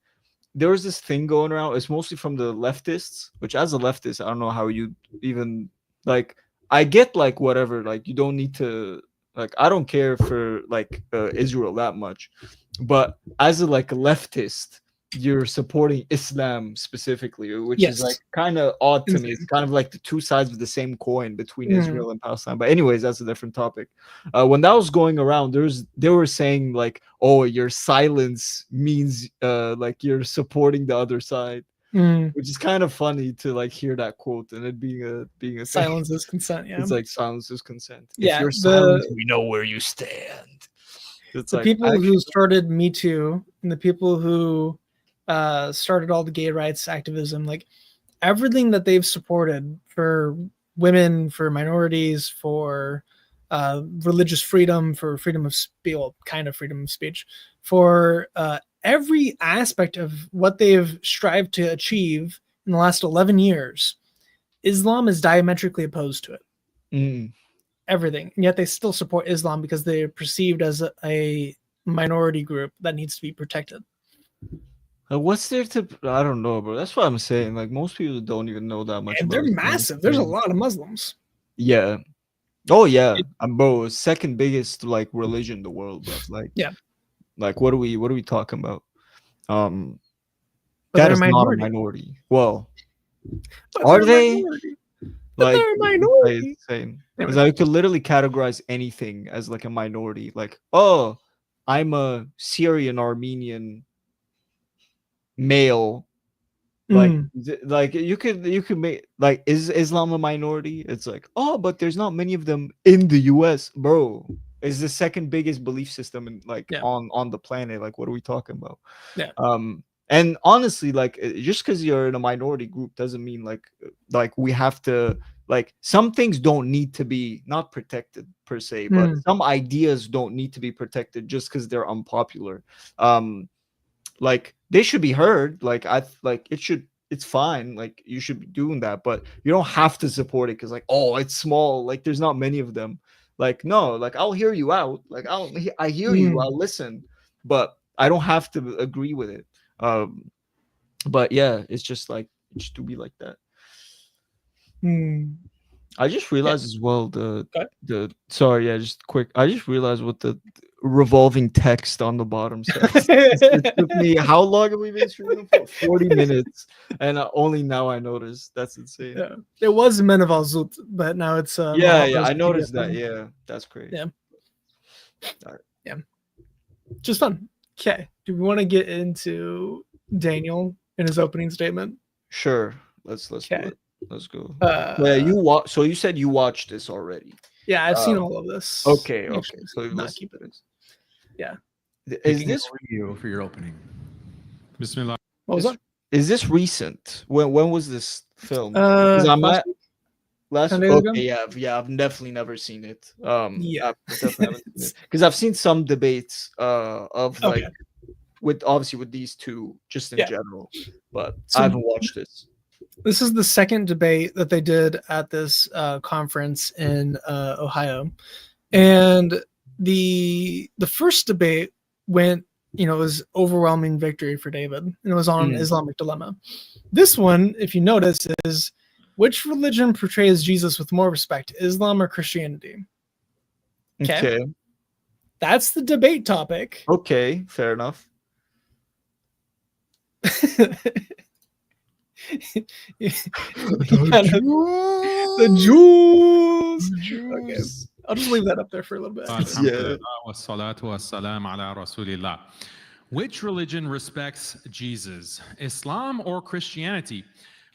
there was this thing going around. It's mostly from the leftists, which as a leftist, I don't know how you even like. I get like whatever, like you don't need to like. I don't care for like Israel that much, but as a like a leftist, you're supporting Islam specifically, which is like kind of odd to me. It's kind of like the two sides of the same coin between Israel and Palestine. But anyways, that's a different topic. When that was going around, they were saying like, "Oh, your silence means like you're supporting the other side," which is kind of funny to like hear that quote and it being a silence is consent. Yeah, it's like silence is consent. Yeah, if you're silent, we know where you stand. It's the like, people who started Me Too and the people who started all the gay rights activism, like everything that they've supported for women, for minorities, for religious freedom, for freedom of speech, well, kind of freedom of speech, for every aspect of what they've strived to achieve in the last 11 years, Islam is diametrically opposed to it. Everything, and yet they still support Islam because they're perceived as a minority group that needs to be protected. What's there to? I don't know, bro. That's what I'm saying. Like most people don't even know that much. And they're massive. There's a lot of Muslims. Yeah. Oh yeah, bro. Second biggest like religion in the world, bro. Like Like what are we talking about? That is not a minority. Well, are they? Like they're a minority. Because I could literally categorize anything as like a minority. Like, oh, I'm a Syrian Armenian male. Like you could make like, is Islam a minority? It's like, oh, but there's not many of them in the US, bro. It's the second biggest belief system in like on the planet. Like, what are we talking about? And honestly, like just because you're in a minority group doesn't mean like we have to, like, some things don't need to be not protected per se, but some ideas don't need to be protected just because they're unpopular. Like they should be heard. Like it's fine. Like you should be doing that, but you don't have to support it because like, oh, it's small. Like there's not many of them. Like, no, like I'll hear you out. Like I hear you. I'll listen, but I don't have to agree with it. But yeah, it's just like it should be like that. I just realized as well just quick. I just realized what the revolving text on the bottom says. It took me, how long have we been streaming for? 40 minutes, and only now I noticed. That's insane. Yeah, it was Men of Al-Zut, but now it's I noticed that. Yeah, that's great. Yeah. All right. Yeah, just fun. Okay, do we want to get into Daniel in his opening statement? Sure. Let's do it. Let's go. Yeah, so you said you watched this already. Yeah, I've seen all of this. Okay. So let's keep it. Yeah. Is this you for your opening? Bismillah. What was that? Is this recent? When was this film? Last okay, yeah. I've definitely never seen it. Because I've seen some debates of like with these two just in general, but I haven't watched this. This is the second debate that they did at this conference in Ohio, and the first debate went, it was overwhelming victory for David, and it was on Islamic dilemma. This one, if you notice, is which religion portrays Jesus with more respect, Islam or Christianity? Okay. That's the debate topic. Okay, fair enough. The Jews. Okay. I'll just leave that up there for a little bit. Which religion respects Jesus, Islam or Christianity?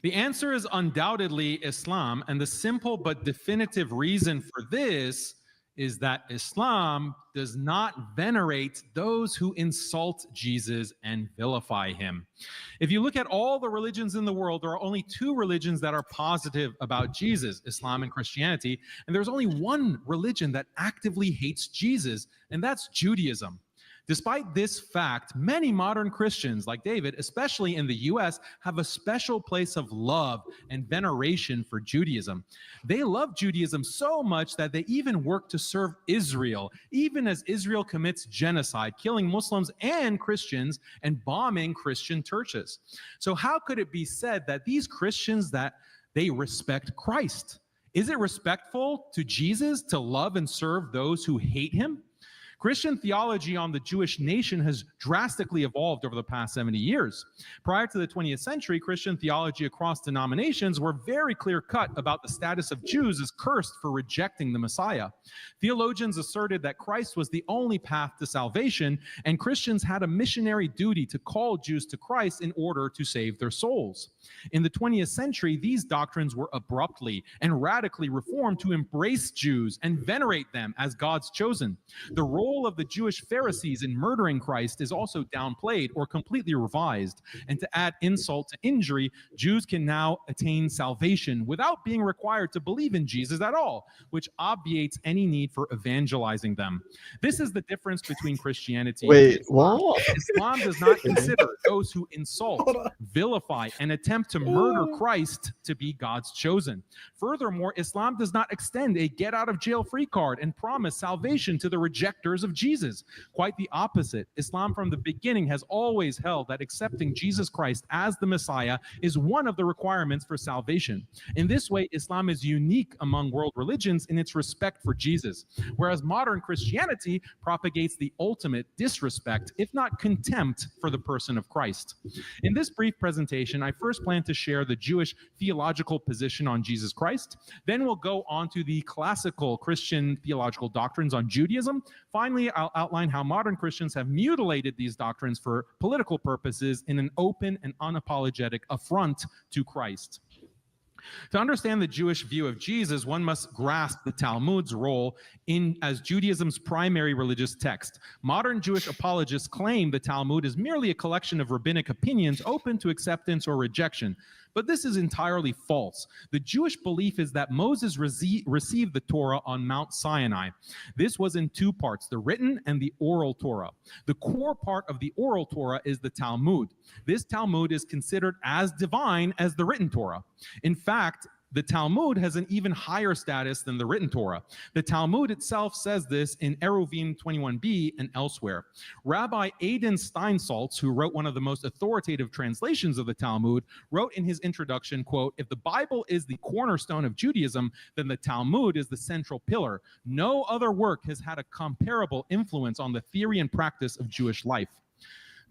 The answer is undoubtedly Islam, and the simple but definitive reason for this is that Islam does not venerate those who insult Jesus and vilify him. If you look at all the religions in the world, there are only two religions that are positive about Jesus, Islam and Christianity, and there's only one religion that actively hates Jesus, and that's Judaism. Despite this fact, many modern Christians like David, especially in the US, have a special place of love and veneration for Judaism. They love Judaism so much that they even work to serve Israel, even as Israel commits genocide, killing Muslims and Christians and bombing Christian churches. So how could it be said that these Christians, that they respect Christ? Is it respectful to Jesus to love and serve those who hate him? Christian theology on the Jewish nation has drastically evolved over the past 70 years. Prior to the 20th century, Christian theology across denominations were very clear-cut about the status of Jews as cursed for rejecting the Messiah. Theologians asserted that Christ was the only path to salvation, and Christians had a missionary duty to call Jews to Christ in order to save their souls. In the 20th century, these doctrines were abruptly and radically reformed to embrace Jews and venerate them as God's chosen. The role of the Jewish Pharisees in murdering Christ is also downplayed or completely revised. And to add insult to injury, Jews can now attain salvation without being required to believe in Jesus at all, which obviates any need for evangelizing them. This is the difference between Christianity and Islam. What? Islam does not consider those who insult, vilify, and attempt to murder Christ to be God's chosen. Furthermore, Islam does not extend a get-out-of-jail-free card and promise salvation to the rejectors of Jesus. Quite the opposite. Islam from the beginning has always held that accepting Jesus Christ as the Messiah is one of the requirements for salvation. In this way, Islam is unique among world religions in its respect for Jesus, whereas modern Christianity propagates the ultimate disrespect, if not contempt, for the person of Christ. In this brief presentation, I first plan to share the Jewish theological position on Jesus Christ. Then we'll go on to the classical Christian theological doctrines on Judaism. Finally, I'll outline how modern Christians have mutilated these doctrines for political purposes in an open and unapologetic affront to Christ. To understand the Jewish view of Jesus, one must grasp the Talmud's role as Judaism's primary religious text. Modern Jewish apologists claim the Talmud is merely a collection of rabbinic opinions open to acceptance or rejection. But this is entirely false. The Jewish belief is that Moses received the Torah on Mount Sinai. This was in two parts, the written and the oral Torah. The core part of the oral Torah is the Talmud. This Talmud is considered as divine as the written Torah. In fact, the Talmud has an even higher status than the written Torah. The Talmud itself says this in Eruvin 21b and elsewhere. Rabbi Aidan Steinsaltz, who wrote one of the most authoritative translations of the Talmud, wrote in his introduction, quote, "If the Bible is the cornerstone of Judaism, then the Talmud is the central pillar. No other work has had a comparable influence on the theory and practice of Jewish life."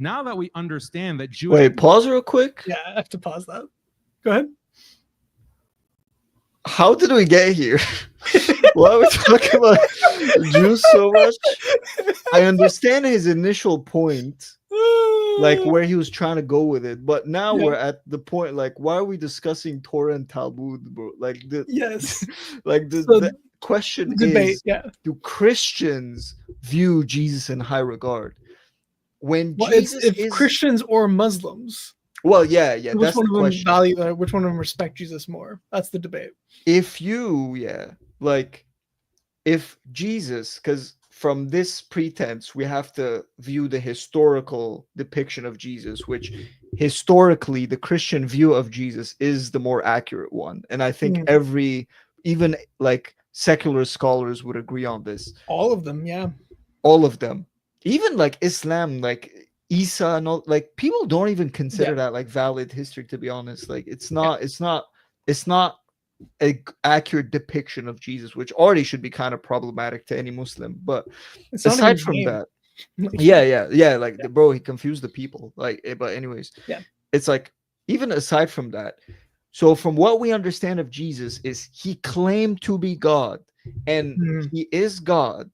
Now that we understand that Jewish... Wait, pause real quick. Yeah, I have to pause that. Go ahead. How did we get here? Why are we talking about Jews so much? I understand his initial point, like where he was trying to go with it, but now we're at the point, like, why are we discussing Torah and Talmud, bro? Like the the question debate, is, do Christians view Jesus in high regard? When if Christians or Muslims. Well, yeah, which that's one the of them question. value? Which one of them respect Jesus more? That's the debate. If Jesus, because from this pretense, we have to view the historical depiction of Jesus, which historically the Christian view of Jesus is the more accurate one. And I think even like secular scholars would agree on this. All of them, yeah. All of them. Even like Islam, like Isa and all, like people don't even consider that like valid history, to be honest. Like it's not a accurate depiction of Jesus, which already should be kind of problematic to any Muslim. But aside from that, bro, he confused the people. Like, but anyways, it's like, even aside from that, so from what we understand of Jesus is he claimed to be God, and he is God.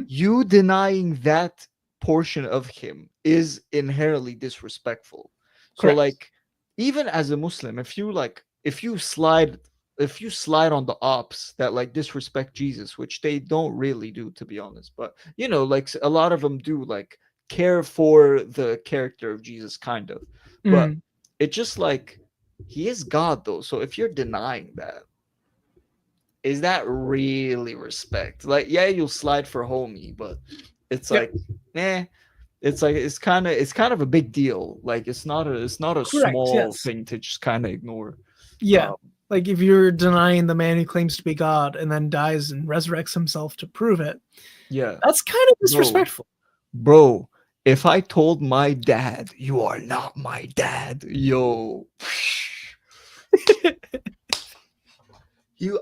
You denying that portion of him is inherently disrespectful. So like, even as a Muslim, if you slide if you slide on the ops that like disrespect Jesus, which they don't really do, to be honest, but you know, like a lot of them do like care for the character of Jesus, kind of. But Mm. it's just like he is God though. So if you're denying that, is that really respect? Like, yeah, you'll slide for homie, but it's Yep. like, eh, it's kind of a big deal. Like it's not a Correct, small yes. thing to just kind of ignore. Yeah. Um, Like if you're denying the man who claims to be God and then dies and resurrects himself to prove it, yeah, that's kind of bro, disrespectful. bro. If I told my dad, "You are not my dad," yo,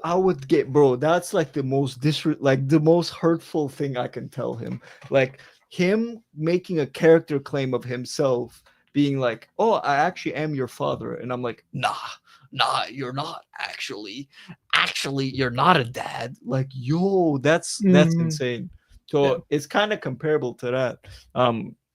I would get, bro. That's like the most like the most hurtful thing I can tell him. Like him making a character claim of himself, being like, "Oh, I actually am your father," and I'm like, "Nah, you're not actually. Actually, you're not a dad." Like, yo, that's Mm, insane. yeah. So it's kind of comparable to that.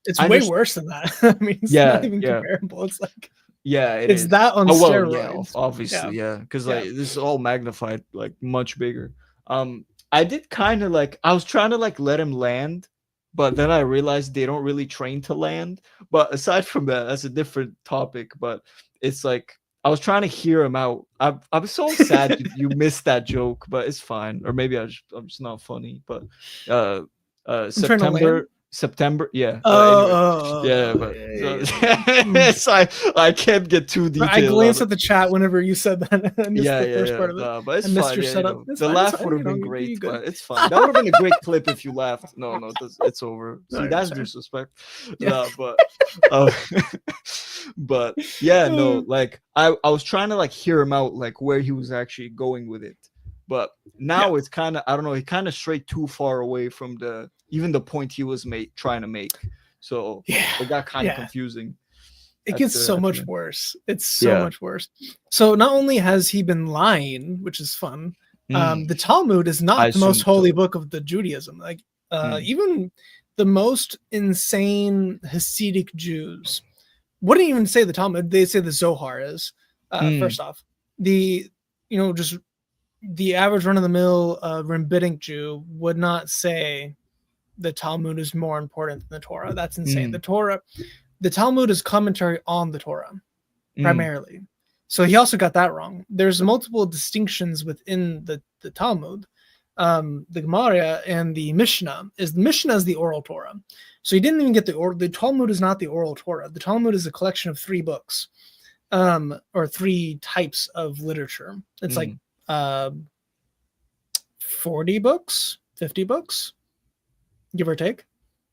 It's I way understand. worse than that. I mean, it's not Yeah, even yeah. comparable. It's like Yeah, it it's is. that on Oh well, yeah, steroids. Yeah. obviously, yeah, because Yeah. like this is all magnified, like much bigger. I did kind of like I was trying to like let him land, but then I realized they don't really train to land. But aside from that, that's a different topic. But it's like I was trying to hear him out. I'm so sad you missed that joke, but it's fine. Or maybe I'm just not funny. But uh, I'm trying to land. September, yeah. But anyway. Yeah, Oh, but yeah, so, yeah. Mm. it's I can't get too I detailed on glanced it. at the chat whenever you said that. I missed Yeah, the yeah, first yeah. part of it. No, but I it's missed fine. your Yeah, setup. It's the fine. It's laugh fine. would have You know, been you great, good. but it's fine. That would have been a great clip if you laughed. No, it's over. No, See, you're that's sorry. disrespect. Yeah. No, uh, but yeah, no, like I was trying to like hear him out, like where he was actually going with it. But now it's kind of, I don't know, he kind of strayed too far away from even the point he was trying to make. So Yeah. it got kind of Yeah. confusing. It gets so at the much end. worse. It's so Yeah. much worse. So not only has he been lying, which is fun, the Talmud is I not the most assume holy so. book of the Judaism. Like Mm. even the most insane Hasidic Jews wouldn't even say the Talmud. They say the Zohar is. First off, just the average run-of-the-mill rabbinic Jew would not say the Talmud is more important than the Torah. That's insane. The Talmud is commentary on the Torah primarily. So he also got that wrong. There's multiple distinctions within the Talmud. The Gemara and the Mishnah is the oral Torah. So he didn't even get the Talmud is not the oral Torah. The Talmud is a collection of 3 books, or 3 types of literature. It's like 40 books, 50 books, give or take.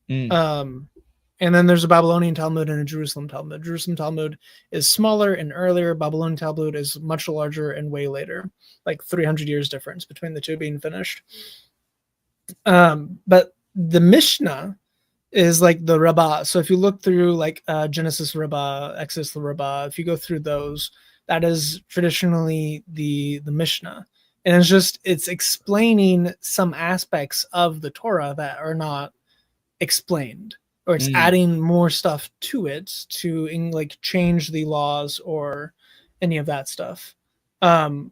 And then there's a Babylonian Talmud and a Jerusalem Talmud. Jerusalem Talmud is smaller and earlier. Babylonian Talmud is much larger and way later, like 300 years difference between the two being finished. But the Mishnah is like the Rabbah. So if you look through like Genesis Rabbah, Exodus Rabbah, if you go through those, that is traditionally the Mishnah. And it's explaining some aspects of the Torah that are not explained, or it's adding more stuff to it to like change the laws or any of that stuff. So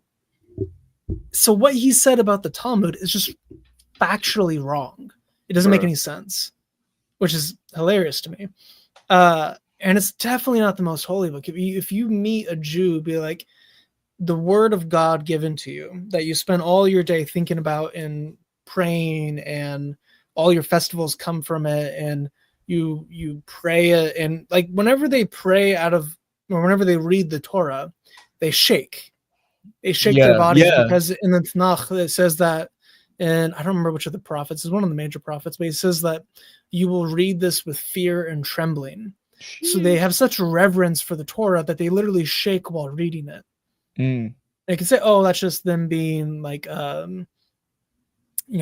what he said about the Talmud is just factually wrong. It doesn't make any sense, which is hilarious to me. And it's definitely not the most holy book. If you meet a Jew, be like, the word of God given to you that you spend all your day thinking about and praying, and all your festivals come from it, and you pray it, and like whenever they pray or whenever they read the Torah, they shake their bodies, because in the Tanakh it says that, and I don't remember which of the prophets, is one of the major prophets, but he says that you will read this with fear and trembling. So they have such reverence for the Torah that they literally shake while reading it. They can say, oh, that's just them being like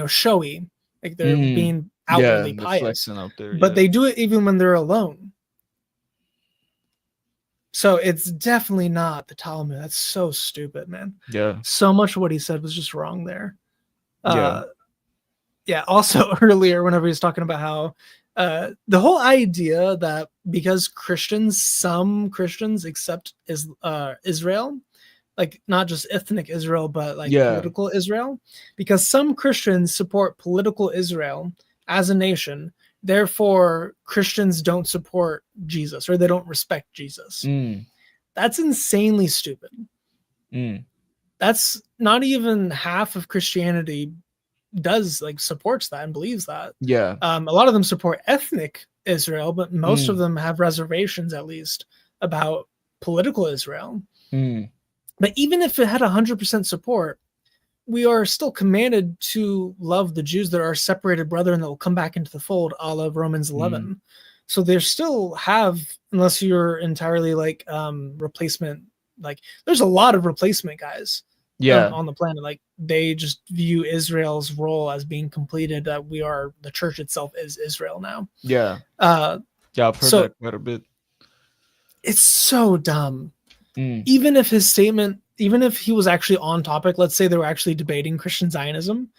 showy, like they're being outwardly pious, out there, but they do it even when they're alone. So it's definitely not the Talmud. That's so stupid, man. Yeah. So much of what he said was just wrong there. Yeah. Also earlier, whenever he was talking about how the whole idea that because some Christians accept Israel, like not just ethnic Israel, but like Yeah. political Israel, because some Christians support political Israel as a nation. Therefore, Christians don't support Jesus, or they don't respect Jesus. Mm. That's insanely stupid. Mm. That's not even half of Christianity does like supports that and believes that. Yeah. A lot of them support ethnic Israel, but most Mm. of them have reservations, at least, about political Israel. Mm. But even if it had 100% support, we are still commanded to love the Jews that are separated brethren that will come back into the fold, a la Romans 11. So they still have, unless you're entirely like replacement, like there's a lot of replacement guys Yeah. on the planet. Like they just view Israel's role as being completed. That the church itself is Israel now. Yeah. Uh, Yeah, I've heard so that quite a bit. it's so dumb. Mm. Even if his statement, even if he was actually on topic, let's say they were actually debating Christian Zionism,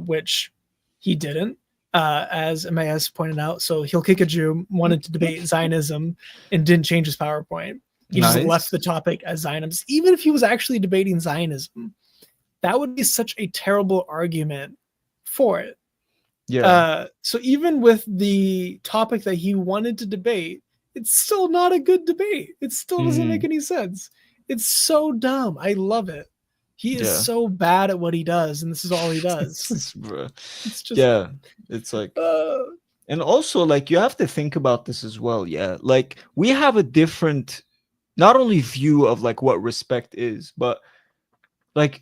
which he didn't, as Emmaus pointed out. So Haqiqatjou wanted to debate Zionism and didn't change his PowerPoint. He just left the topic as Zionism. Even if he was actually debating Zionism, that would be such a terrible argument for it. Yeah. So even with the topic that he wanted to debate, it's still not a good debate. It still doesn't make any sense. It's so dumb. I love it. He is so bad at what he does, and this is all he does. It's just it's like and also like you have to think about this as well. Yeah, like we have a different not only view of like what respect is, but like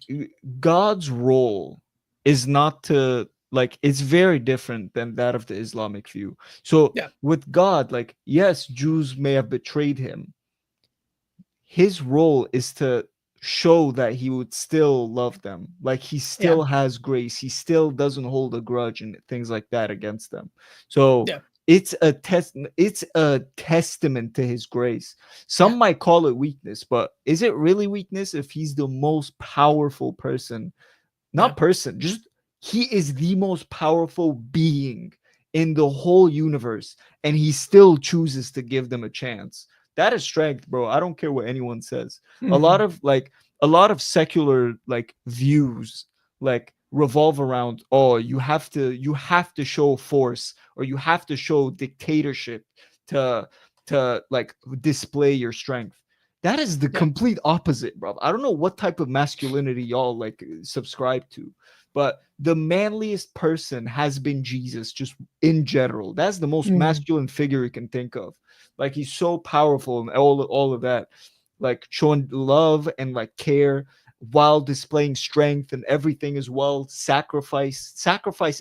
God's role is not to like it's very different than that of the Islamic view. So with God, like yes, Jews may have betrayed him. His role is to show that he would still love them. Like he still has grace. He still doesn't hold a grudge and things like that against them. So it's a testament to his grace. Some might call it weakness, but is it really weakness if he's the most powerful person? Not person, just he is the most powerful being in the whole universe, and he still chooses to give them a chance. That is strength, bro. I don't care what anyone says. A lot of secular like views like revolve around, oh, you have to show force, or you have to show dictatorship to like display your strength. That is the complete opposite, bro. I don't know what type of masculinity y'all like subscribe to, but the manliest person has been Jesus just in general. That's the most masculine figure you can think of. Like he's so powerful and all of that, like showing love and like care while displaying strength and everything as well. Sacrifice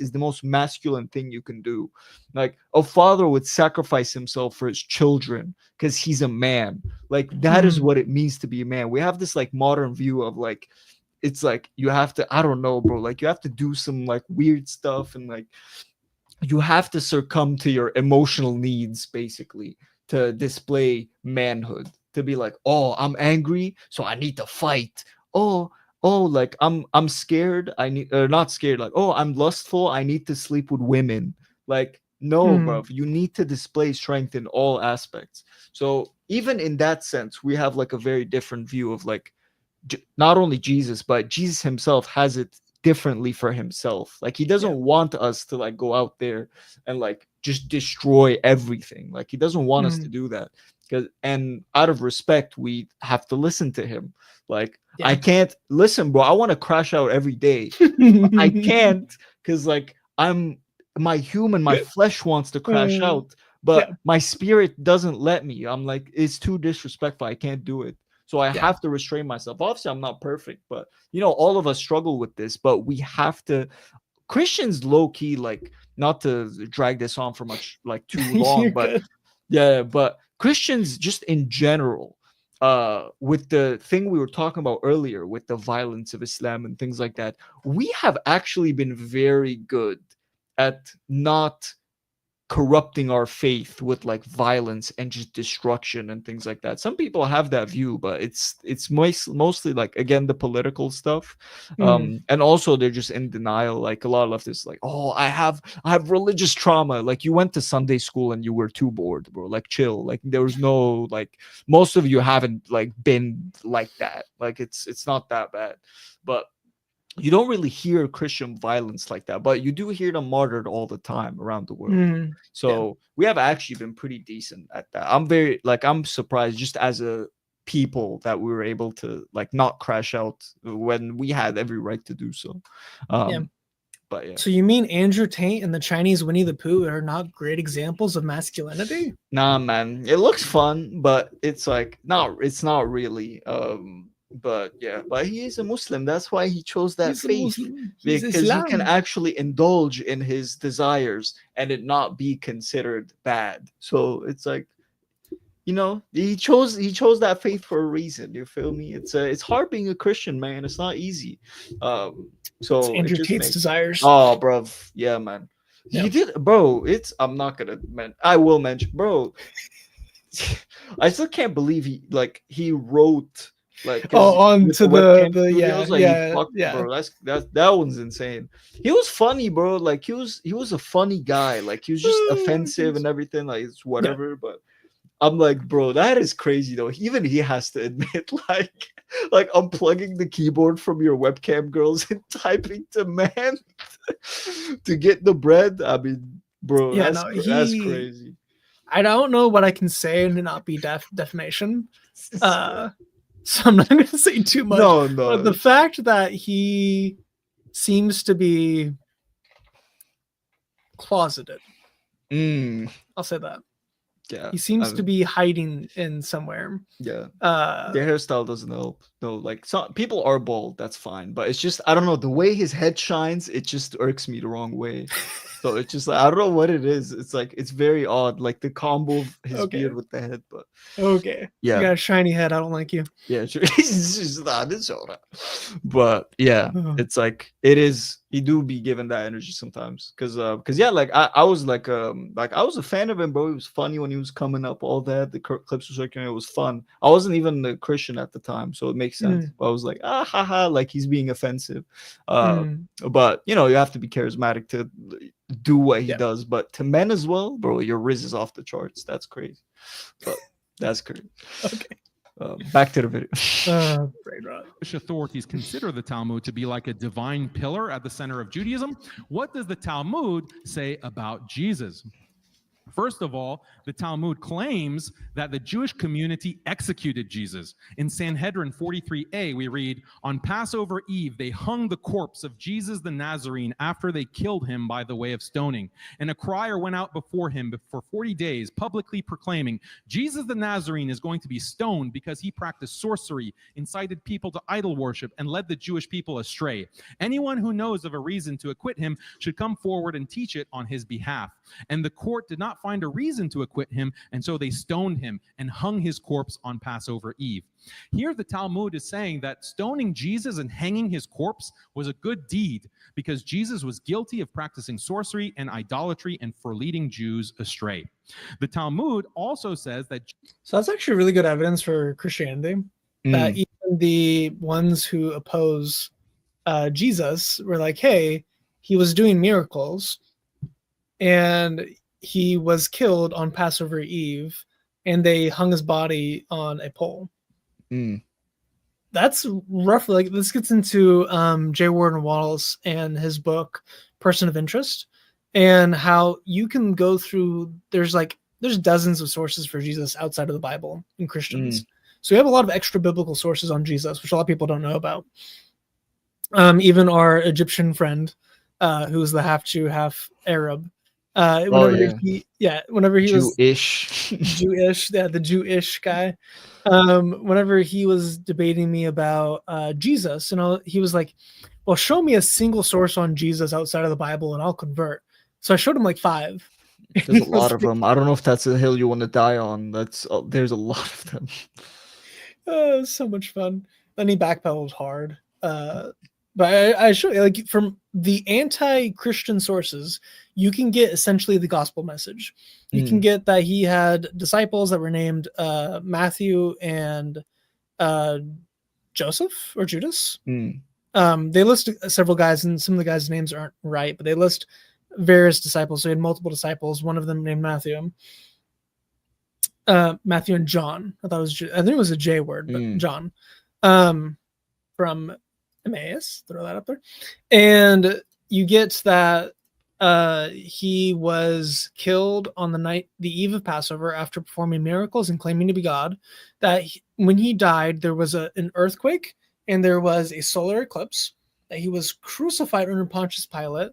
is the most masculine thing you can do. Like a father would sacrifice himself for his children because he's a man. Like that is what it means to be a man. We have this like modern view of like it's like you have to, I don't know, bro, like you have to do some like weird stuff and like you have to succumb to your emotional needs basically to display manhood, to be like, oh, I'm angry, so I need to fight. Oh, like I'm scared, I need, or not scared, like, oh, I'm lustful, I need to sleep with women. Like no, bro, you need to display strength in all aspects. So even in that sense, we have like a very different view of like not only Jesus, but Jesus himself has it differently for himself. Like he doesn't want us to like go out there and like just destroy everything. Like he doesn't want us to do that. And out of respect, we have to listen to him. Like I can't listen, bro. I want to crash out every day. I can't, because like my flesh wants to crash out, but my spirit doesn't let me. I'm like, it's too disrespectful. I can't do it. So I have to restrain myself. Obviously, I'm not perfect, but you know, all of us struggle with this, but we have to. Christians low key, like, not to drag this on for much like too long, but but Christians just in general, with the thing we were talking about earlier, with the violence of Islam and things like that, we have actually been very good at not corrupting our faith with like violence and just destruction and things like that. Some people have that view, but it's mostly like, again, the political stuff. And also they're just in denial. Like a lot of leftists like, oh, I have religious trauma. Like, you went to Sunday school and you were too bored, bro. Like, chill. Like, there was no, like, most of you haven't like been like that. Like, it's not that bad. But you don't really hear Christian violence like that, but you do hear them martyred all the time around the world. So we have actually been pretty decent at that. I'm surprised just as a people that we were able to like not crash out when we had every right to do so. But yeah. So you mean Andrew Tate and the Chinese Winnie the Pooh are not great examples of masculinity? Nah, man. It looks fun, but it's like, it's not really. But yeah, but he is a Muslim. That's why he chose that faith, because he can actually indulge in his desires and it not be considered bad. So it's like, you know, he chose that faith for a reason. You feel me? It's hard being a Christian, man. It's not easy. So it's Andrew Tate's desires. Oh, bro, yeah, man. Yep. He did, bro. I'm not gonna I will mention, bro. I still can't believe he wrote. Like, onto the videos, bro, that one's insane. He was funny, bro. Like, he was a funny guy. Like, he was just offensive and everything. Like, it's whatever. But I'm like, bro, that is crazy though. Even he has to admit, like unplugging the keyboard from your webcam, girls, and typing to man to get the bread. I mean, bro, that's crazy. I don't know what I can say and not be defamation. So I'm not going to say too much. No. But the fact that he seems to be closeted. I'll say that. Yeah. He seems to be hiding in somewhere. Yeah. Their hairstyle doesn't help. No, like, some people are bald. That's fine. But it's just, I don't know. The way his head shines, it just irks me the wrong way. So it's just like, I don't know what it is. It's like, it's very odd. Like the combo of his beard with the head. But yeah, you got a shiny head. I don't like you. Yeah, sure. But yeah, it's like, it is. He do be given that energy sometimes, because yeah, like I was like I was a fan of him, bro. He was funny when he was coming up, all that. The clips were circulating. It was fun. I wasn't even a Christian at the time, so it makes sense. But I was like, haha, like he's being offensive. But you know, you have to be charismatic to do what he does. But to men as well, bro, your riz is off the charts. That's crazy. But that's crazy. Okay. Back to the video. Jewish authorities consider the Talmud to be like a divine pillar at the center of Judaism. What does the Talmud say about Jesus? First of all, the Talmud claims that the Jewish community executed Jesus. In Sanhedrin 43a, we read, on Passover Eve, they hung the corpse of Jesus the Nazarene after they killed him by the way of stoning. And a crier went out before him for 40 days, publicly proclaiming, Jesus the Nazarene is going to be stoned because he practiced sorcery, incited people to idol worship, and led the Jewish people astray. Anyone who knows of a reason to acquit him should come forward and teach it on his behalf. And the court did not find a reason to acquit him, and so they stoned him and hung his corpse on Passover Eve. Here the Talmud is saying that stoning Jesus and hanging his corpse was a good deed because Jesus was guilty of practicing sorcery and idolatry and for leading Jews astray. The Talmud also says that... So that's actually really good evidence for Christianity, that even the ones who oppose Jesus were like, hey, he was doing miracles, and he was killed on Passover Eve, and they hung his body on a pole. That's roughly, like, this gets into J. Warden Wallace and his book Person of Interest, and how you can go through, there's dozens of sources for Jesus outside of the Bible in Christians. So we have a lot of extra biblical sources on Jesus, which a lot of people don't know about. Even our Egyptian friend, who's the half Jew, half Arab, whenever he was Jewish, the Jewish guy, whenever he was debating me about Jesus, he was like, well, show me a single source on Jesus outside of the Bible and I'll convert. So I showed him like 5. There's a lot of them. I don't know if that's a hill you want to die on. There's a lot of them. It was so much fun. Then he backpedaled hard. But I show you, like, from the anti-Christian sources, you can get essentially the gospel message. You can get that he had disciples that were named Matthew and Joseph or Judas. They list several guys, and some of the guys' names aren't right, but they list various disciples. So he had multiple disciples. One of them named Matthew. Matthew and John. I think it was a J word, but John. From Emmaus, throw that up there. And you get that he was killed on the eve of Passover after performing miracles and claiming to be God. That when he died, there was an earthquake and there was a solar eclipse. That he was crucified under Pontius Pilate.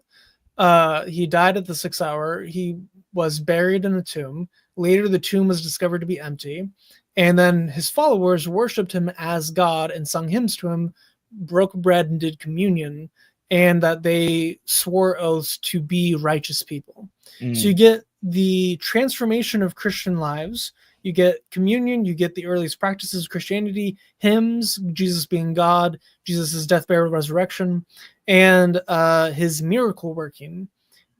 He died at the 6th hour. He was buried in a tomb. Later, the tomb was discovered to be empty. And then his followers worshipped him as God and sung hymns to him, broke bread and did communion, and that they swore oaths to be righteous people. So you get the transformation of Christian lives. You get communion. You get the earliest practices of Christianity, hymns, Jesus being God, Jesus' death, burial, resurrection, and his miracle working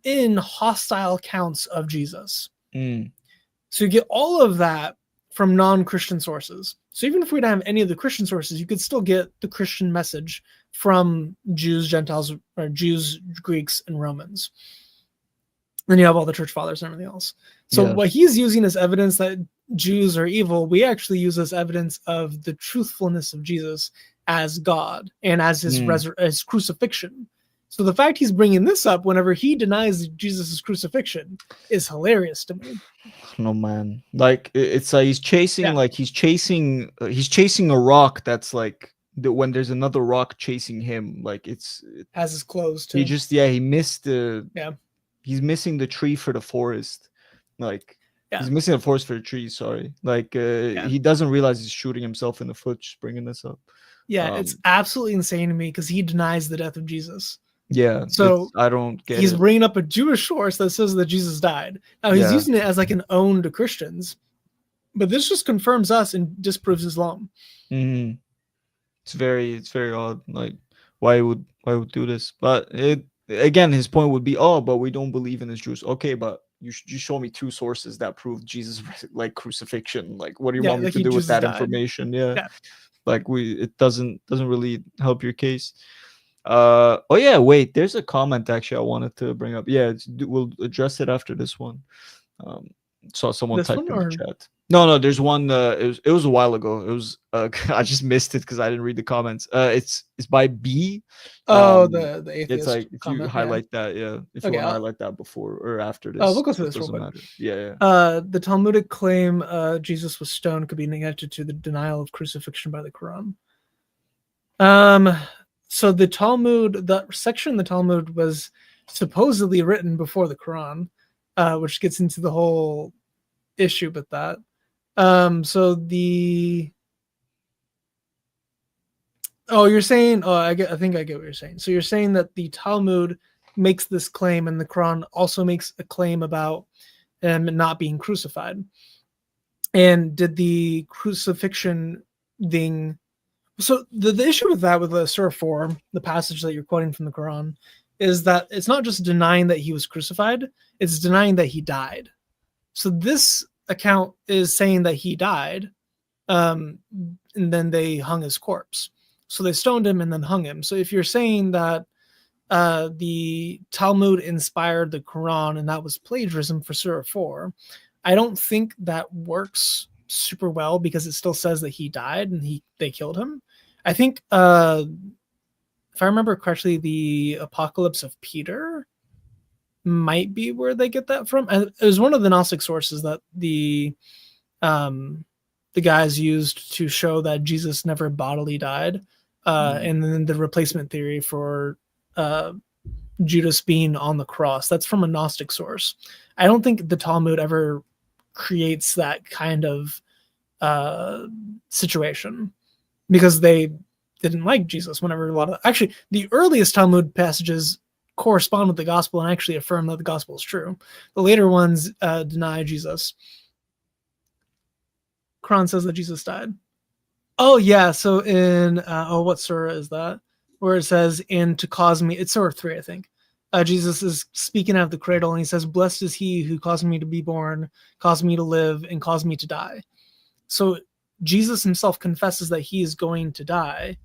in hostile accounts of Jesus. So you get all of that from non-Christian sources. So even if we don't have any of the Christian sources, you could still get the Christian message from Jews, Gentiles, or Jews, Greeks, and Romans. Then you have all the church fathers and everything else. So what he's using as evidence that Jews are evil, we actually use as evidence of the truthfulness of Jesus as God and as his crucifixion. So the fact he's bringing this up whenever he denies Jesus' crucifixion is hilarious to me. No, man. Like, it's like he's chasing he's chasing a rock that's like when there's another rock chasing him. Like it has his clothes too. He missed he's missing the tree for the forest. Like he's missing the forest for the tree. Sorry. Like he doesn't realize he's shooting himself in the foot just bringing this up. Yeah, it's absolutely insane to me because he denies the death of Jesus. Yeah, so I don't get he's it. bringing up a Jewish source that says that Jesus died. Now he's using it as like an own to Christians, but this just confirms us and disproves Islam. It's very odd. Like why would do this? But again, his point would be, oh, but we don't believe in his Jews. Okay, but you show me 2 sources that prove Jesus like crucifixion. Like what do you want me to do with that information? Like it doesn't really help your case. Oh yeah, wait, there's a comment actually I wanted to bring up. We'll address it after this one. Saw someone type in the chat. No, there's one. It was a while ago. It was I just missed it because I didn't read the comments. It's by B. The atheist. It's like if you highlight that, if you want to highlight that before or after this. We'll go through this real quick. The Talmudic claim Jesus was stoned could be connected to the denial of crucifixion by the Quran. So the Talmud, the section in the Talmud was supposedly written before the Quran, which gets into the whole issue with that. You're saying, I think I get what you're saying. So you're saying that the Talmud makes this claim and the Quran also makes a claim about him not being crucified. And did the crucifixion thing... So the issue with that, with the Surah 4, the passage that you're quoting from the Quran, is that it's not just denying that he was crucified, it's denying that he died. So this account is saying that he died, and then they hung his corpse. So they stoned him and then hung him. So if you're saying that the Talmud inspired the Quran and that was plagiarism for Surah 4, I don't think that works super well because it still says that he died and they killed him. I think if I remember correctly, the Apocalypse of Peter might be where they get that from. And it was one of the Gnostic sources that the guys used to show that Jesus never bodily died, and then the replacement theory for Judas being on the cross. That's from a Gnostic source. I don't think the Talmud ever creates that kind of situation because they didn't like Jesus. Whenever actually the earliest Talmud passages correspond with the gospel and actually affirm that the gospel is true. The later ones deny Jesus. Quran says that Jesus died. Oh yeah, so in what surah is that? where it says, "And to cause me," it's Surah 3, I think. Jesus is speaking out of the cradle, and he says, "Blessed is he who caused me to be born, caused me to live, and caused me to die." So Jesus himself confesses that he is going to die.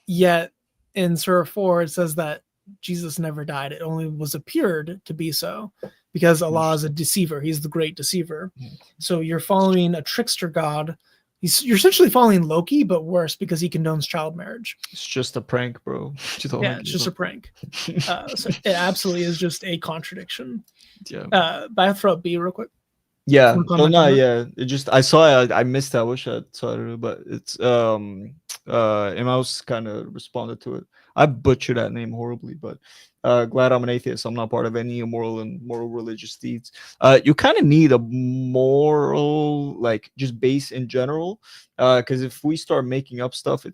Yet in Surah 4, it says that Jesus never died. It only was appeared to be so, because Allah is a deceiver. He's the great deceiver. So you're following a trickster god. You're essentially following Loki, but worse, because he condones child marriage. It's just a prank, bro. Yeah, it's just a prank. So it absolutely is just a contradiction. Yeah. But I throw up B real quick. Yeah. One So comment no, on that? yeah. It just I saw it. I missed it. I wish I saw it, but it's Emmaus kind of responded to it. I butchered that name horribly, but glad I'm an atheist. I'm not part of any immoral and moral religious deeds. You kind of need a moral, like, just base in general, because if we start making up stuff,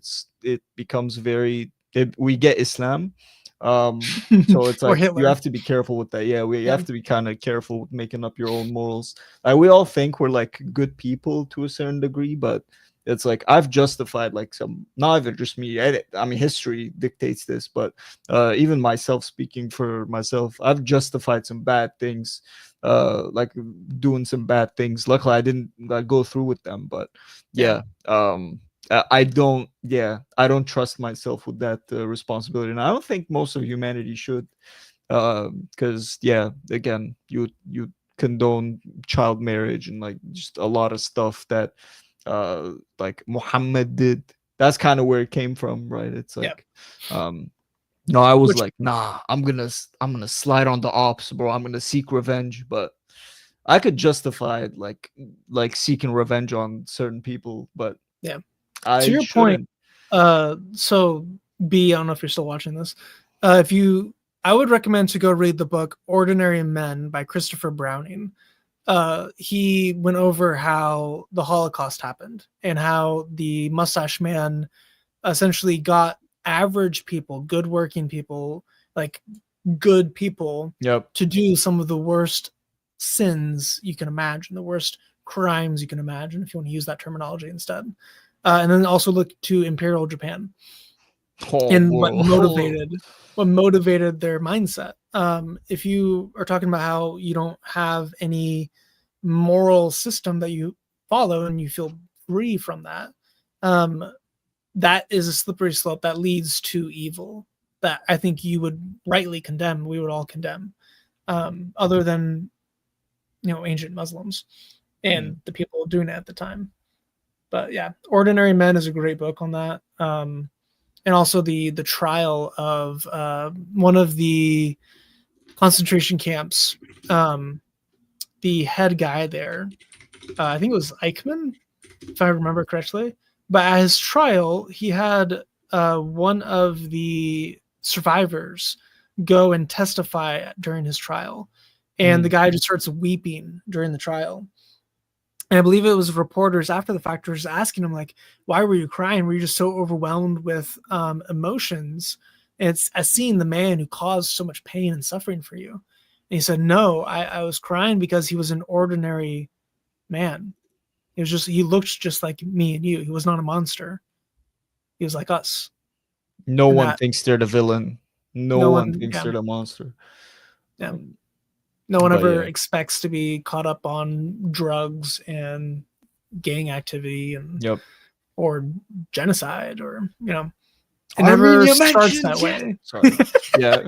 it becomes very we get Islam. So it's Or like you Hitler. have to be careful with that. Yeah, you Yeah. have to be kind of careful with making up your own morals. Like, we all think we're like good people to a certain degree, but it's like I've justified like some, not even just me. I mean, history dictates this, but even myself, speaking for myself, I've justified some bad things, like doing some bad things. Luckily, I didn't go through with them, but yeah. I don't, I don't trust myself with that responsibility, and I don't think most of humanity should, because again, you condone child marriage and like just a lot of stuff that like Muhammad did. That's kind of where it came from, right? It's like no, I was like, nah, I'm gonna slide on the ops, bro. I'm gonna seek revenge, but I could justify it, like seeking revenge on certain people, but yeah. I To your shouldn't. point, so B, I don't know if you're still watching this. I would recommend to go read the book Ordinary Men by Christopher Browning. He went over how the Holocaust happened and how the mustache man essentially got average people, good working people, like good people, to do some of the worst sins you can imagine, the worst crimes you can imagine, if you want to use that terminology instead. And then also look to Imperial Japan and what motivated their mindset. If you are talking about how you don't have any moral system that you follow and you feel free from that, that is a slippery slope that leads to evil that I think you would rightly condemn. We would all condemn, other than ancient Muslims and the people doing it at the time. But yeah, Ordinary Men is a great book on that. And also the trial of one of the concentration camps. The head guy there, I think it was Eichmann, if I remember correctly. But at his trial, he had one of the survivors go and testify during his trial. And the guy just starts weeping during the trial. And I believe it was reporters after the fact were just asking him, like, why were you crying? Were you just so overwhelmed with emotions? And it's as seeing the man who caused so much pain and suffering for you. And he said, no, I was crying because he was an ordinary man. He looked just like me and you. He was not a monster. He was like us. No one thinks they're the villain. No one thinks they're the monster. Yeah. No one ever expects to be caught up on drugs and gang activity and or genocide, or it never starts that way. Sorry. Yeah.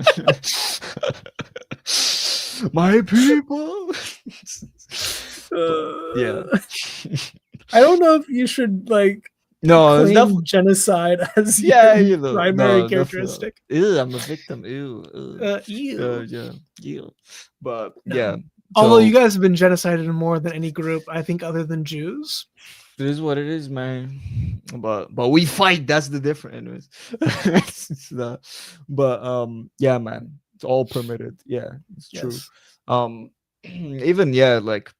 My people. I don't know if you should no, claim genocide as your primary characteristic. Ew, I'm a victim. Ew. But although you guys have been genocided in more than any group, I think, other than Jews. It is what it is, man. But we fight. That's the difference. But yeah, man. It's all permitted. Yeah, it's true. Even like,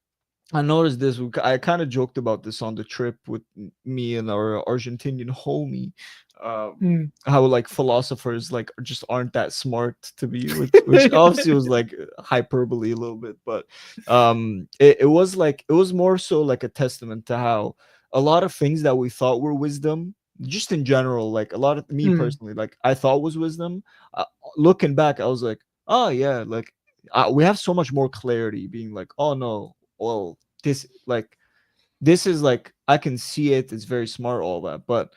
I noticed this. I kind of joked about this on the trip with me and our Argentinian homie. How like philosophers like just aren't that smart to be, which obviously was like hyperbole a little bit, but it was more so like a testament to how a lot of things that we thought were wisdom just in general, like a lot of me Mm. personally, like I thought was wisdom. Looking back, I was like, oh yeah, like we have so much more clarity. Being like, oh no, well this is like I can see it. It's very smart, all that, but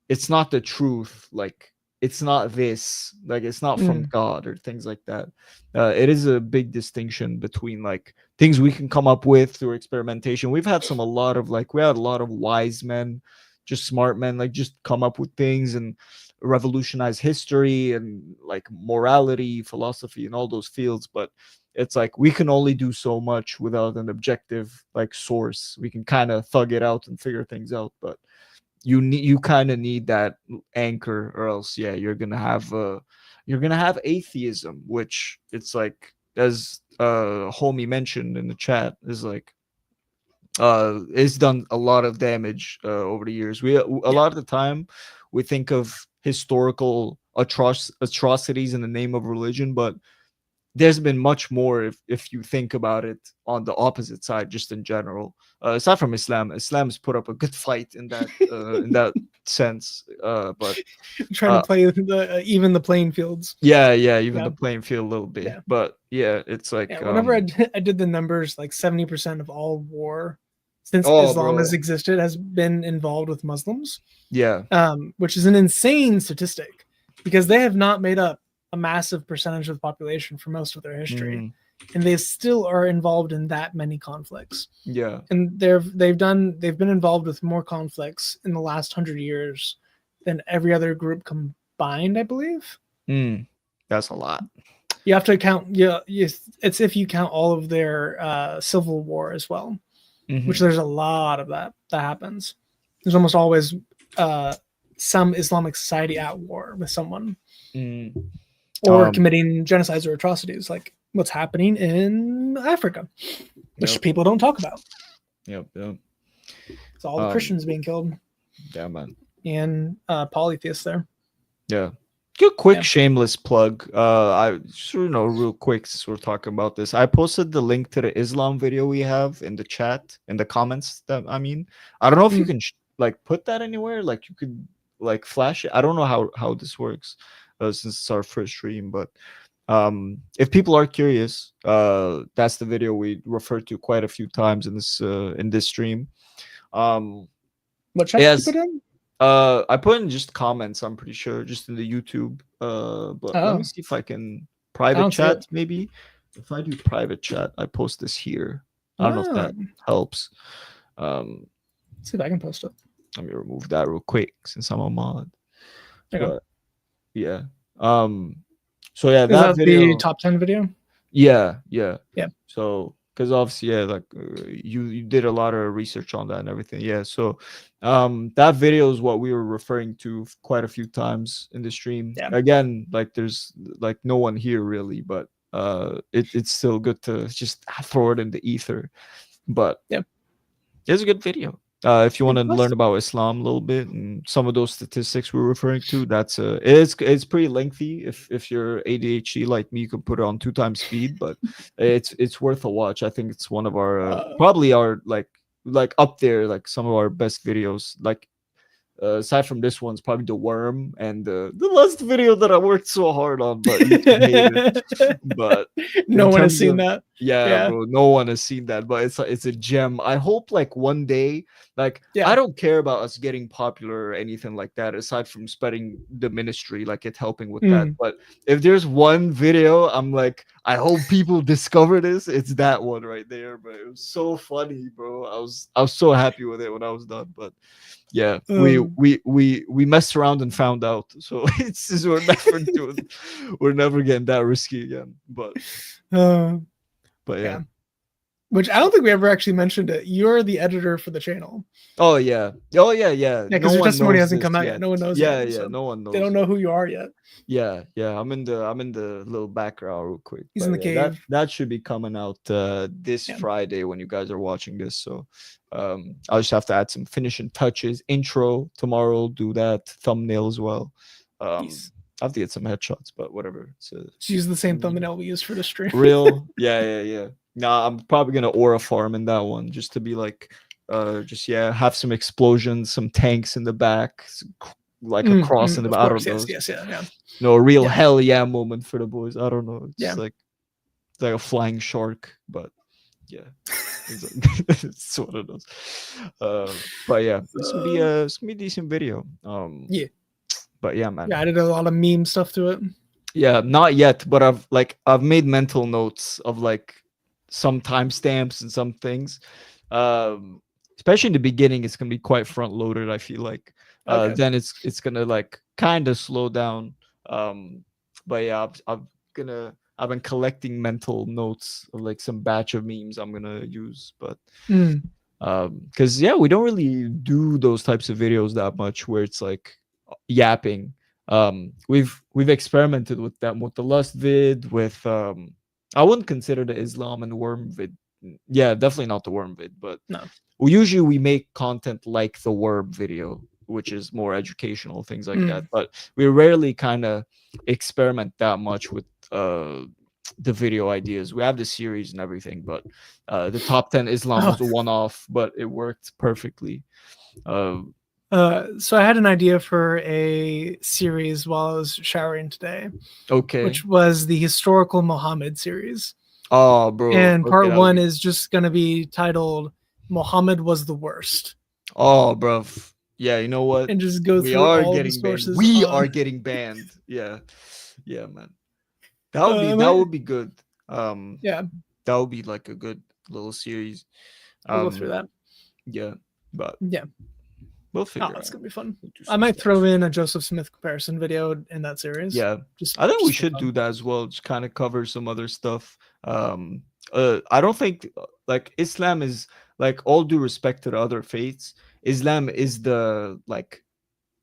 it's not the truth. Like it's not this. Like it's not from Mm. God or things like that. It is a big distinction between like things we can come up with through experimentation. We've had a lot of like we had a lot of wise men, just smart men, like just come up with things and revolutionize history and like morality, philosophy, and all those fields. But it's like we can only do so much without an objective like source. We can kind of thug it out and figure things out, but you kind of need that anchor, or else yeah, you're gonna have atheism, which it's like as homie mentioned in the chat is like it's done a lot of damage over the years. A lot of the time we think of historical atrocities in the name of religion, but there's been much more if you think about it on the opposite side, just in general. Aside from Islam's put up a good fight in that sense. But Trying to play even the playing fields. yeah, even Yeah. the playing field a little bit. Yeah. But yeah, it's like whenever I did the numbers, like 70% of all war since Oh, Islam bro. has existed has been involved with Muslims. yeah, Which is an insane statistic because they have not made up a massive percentage of the population for most of their history, and they still are involved in that many conflicts. yeah, And they've been involved with more conflicts in the last 100 years than every other group combined, I believe. that's a lot. You have to count, it's if you count all of their civil war as well, which there's a lot of that happens. There's almost always some Islamic society at war with someone or committing genocides or atrocities, like what's happening in Africa, which people don't talk about. Yep. It's all the Christians being killed. Yeah, man. And polytheists there. Yeah. Good quick shameless plug. I real quick, since we're talking about this, I posted the link to the Islam video we have in the chat, in the comments. I don't know if you can like put that anywhere. Like you could like flash it. I don't know how this works since it's our first stream, but if people are curious, that's the video we referred to quite a few times in this stream. What chat did you put in? I put in just comments, I'm pretty sure, just in the YouTube. But let me see if I can private chat, maybe. If I do private chat, I post this here. I don't know if that helps. Let's see if I can post it. Let me remove that real quick since I'm a mod. There you go. Yeah. So yeah, that video, the top 10 video. Yeah. So because obviously, like you did a lot of research on that and everything. Yeah. So that video is what we were referring to quite a few times in the stream. Yeah. Again, like there's like no one here really, but it's still good to just throw it in the ether. But it's a good video. If you want to learn about Islam a little bit and some of those statistics we're referring to, that's it's pretty lengthy. If you're ADHD like me, you can put it on 2 times speed, but it's worth a watch. I think it's one of our probably our like up there, like some of our best videos. Like aside from this one's probably the worm and the last video that I worked so hard on, but you can hate it. But no one has seen that. Yeah, bro, no one has seen that, but it's a gem. I hope like one day, like I don't care about us getting popular or anything like that, aside from spreading the ministry, like it helping with that. But if there's one video, I'm like, I hope people discover this. It's that one right there, bro. It was so funny, bro. I was so happy with it when I was done. But yeah, we messed around and found out. So we're never getting that risky again. But yeah. Which I don't think we ever actually mentioned it. You're the editor for the channel. Oh yeah. Yeah, because your testimony hasn't come out yet. No one knows yet. Yeah, so no one knows. They don't know who you are yet. Yeah. I'm in the little background real quick. He's in the cave. That should be coming out this Friday when you guys are watching this. So I'll just have to add some finishing touches. Intro tomorrow, do that. Thumbnail as well. I have to get some headshots, but whatever. Just use the same thumbnail we used for the stream. Real? Yeah. Nah, I'm probably gonna aura farm in that one just to be like just have some explosions, some tanks in the back, like a cross in the back. I don't know. Yes, yeah. No, a real hell yeah moment for the boys. I don't know. It's Yeah. like a flying shark, but yeah, it's one of those. But yeah, it's gonna be a decent video. Yeah. But yeah, man. Yeah, I did a lot of meme stuff to it. Yeah, not yet, but I've made mental notes of like some timestamps and some things. Especially in the beginning, it's gonna be quite front loaded. I feel like. Then it's gonna like kind of slow down. But yeah, I've been collecting mental notes of like some batch of memes I'm gonna use, but because we don't really do those types of videos that much where it's like yapping. We've experimented with that with the lust vid, with I wouldn't consider the Islam and worm vid. Yeah, definitely not the worm vid, but no. We make content like the worm video, which is more educational, things like that. But we rarely kind of experiment that much with the video ideas. We have the series and everything, but the top 10 Islam was a one-off, but it worked perfectly. So I had an idea for a series while I was showering today. Okay. Which was the historical Muhammad series. Oh, bro. And part 1 is just going to be titled "Muhammad was the worst." Oh, bro. Yeah, you know what? And just go through all the sources. We are getting banned. Yeah, man. That would be good. Yeah, that would be like a good little series. We'll go through that. Yeah, but yeah, we'll figure. It's gonna be fun. I might throw in a Joseph Smith comparison video in that series. Yeah, I think we should do that as well. Just kind of cover some other stuff. I don't think like Islam is like, all due respect to the other faiths, Islam is the like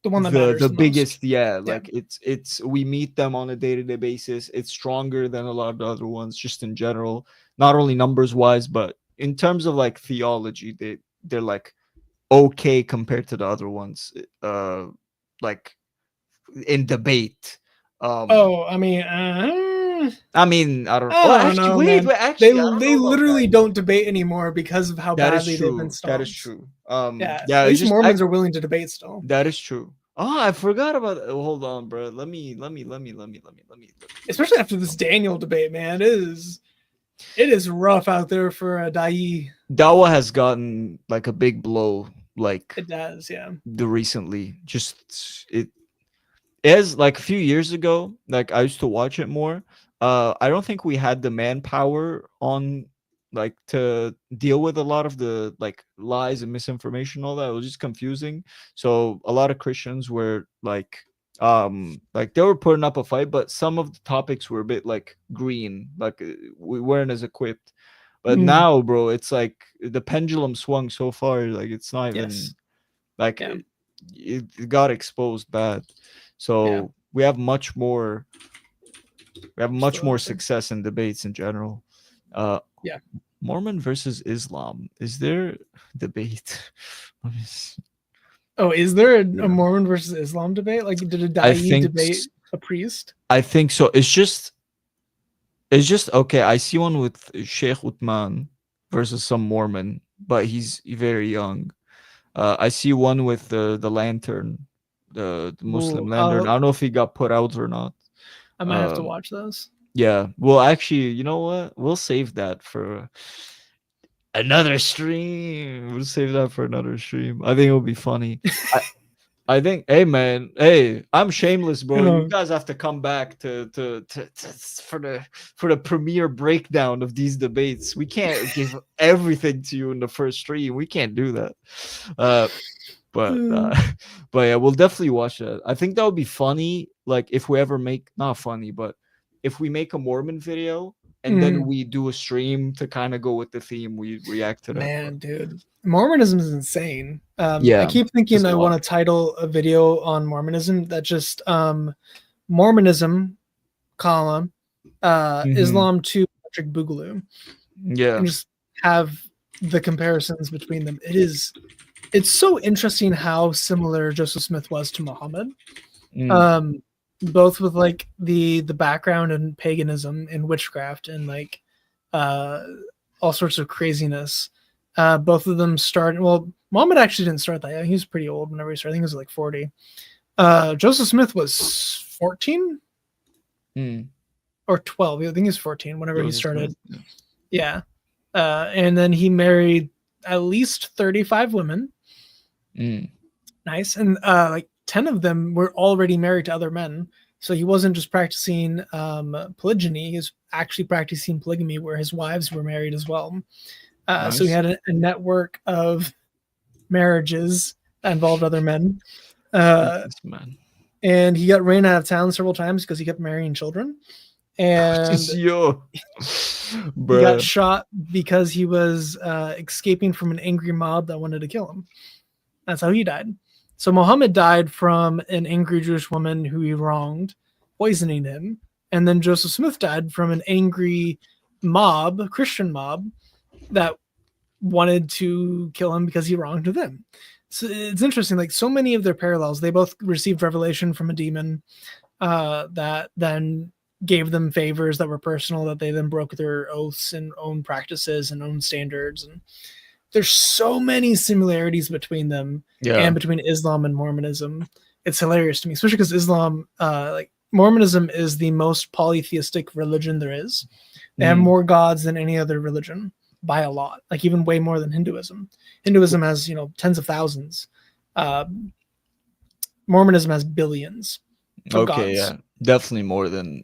the one that matters the biggest. Like it's we meet them on a day-to-day basis. It's stronger than a lot of the other ones just in general, not only numbers wise, but in terms of like theology, they're like okay compared to the other ones, like in debate. I mean, I don't know. Wait, actually, they literally don't debate anymore because of how badly they've been stomped. That is true. At least Mormons are willing to debate still. That is true. Oh, I forgot about it. Hold on, bro. Let me. Especially after this Daniel debate, man, it is rough out there for a Dai. Dawa has gotten like a big blow. Like it does, yeah. Recently, just it is like a few years ago. Like I used to watch it more. I don't think we had the manpower on like to deal with a lot of the like lies and misinformation, all that. It was just confusing. So a lot of Christians were like they were putting up a fight, but some of the topics were a bit like green, like we weren't as equipped. But now, bro, it's like the pendulum swung so far, like it's not even like it got exposed bad. So we have much more success in debates in general. Mormon versus Islam. Is there debate? Oh, is there a Mormon versus Islam debate? Like, did a Dai debate a priest? I think so. It's just okay. I see one with Sheikh Uthman versus some Mormon, but he's very young. I see one with the lantern, the Muslim lantern. I don't know if he got put out or not. I might have to watch those. Yeah. Well, actually, you know what? We'll save that for another stream. I think it'll be funny. I think, hey man, I'm shameless, bro. You guys have to come back to for the premiere breakdown of these debates. We can't give everything to you in the first stream. We can't do that. But yeah, we'll definitely watch that. I think that would be funny. Like if we ever make, not funny, but if we make a Mormon video and then we do a stream to kind of go with the theme, we react to that. Man, dude, Mormonism is insane. I keep thinking I want to title a video on Mormonism that just Mormonism, Islam to Electric Boogaloo. Yeah, and just have the comparisons between them. It's so interesting how similar Joseph Smith was to Muhammad. Both with like the background in paganism and witchcraft and like all sorts of craziness. Both of them started. Well, Muhammad actually didn't start that. He was pretty old whenever he started. I think he was like 40. Joseph Smith was 14 or 12. I think he was 14 whenever he started. Smith, yeah. And then he married at least 35 women. Nice. And like 10 of them were already married to other men. So he wasn't just practicing polygyny. He was actually practicing polygamy where his wives were married as well. Nice. So he had a network of marriages that involved other men. And he got ran out of town several times because he kept marrying children. And he got shot because he was escaping from an angry mob that wanted to kill him. That's how he died. So Muhammad died from an angry Jewish woman who he wronged, poisoning him. And then Joseph Smith died from an angry mob, Christian mob, that wanted to kill him because he wronged them. So it's interesting, like so many of their parallels. They both received revelation from a demon that then gave them favors that were personal, that they then broke their oaths and own practices and own standards. And there's so many similarities between them and between Islam and Mormonism. It's hilarious to me, especially because Islam, like Mormonism is the most polytheistic religion there is. They have more gods than any other religion by a lot, like even way more than Hinduism. Hinduism has, tens of thousands. Mormonism has billions of gods. Yeah. Definitely more than,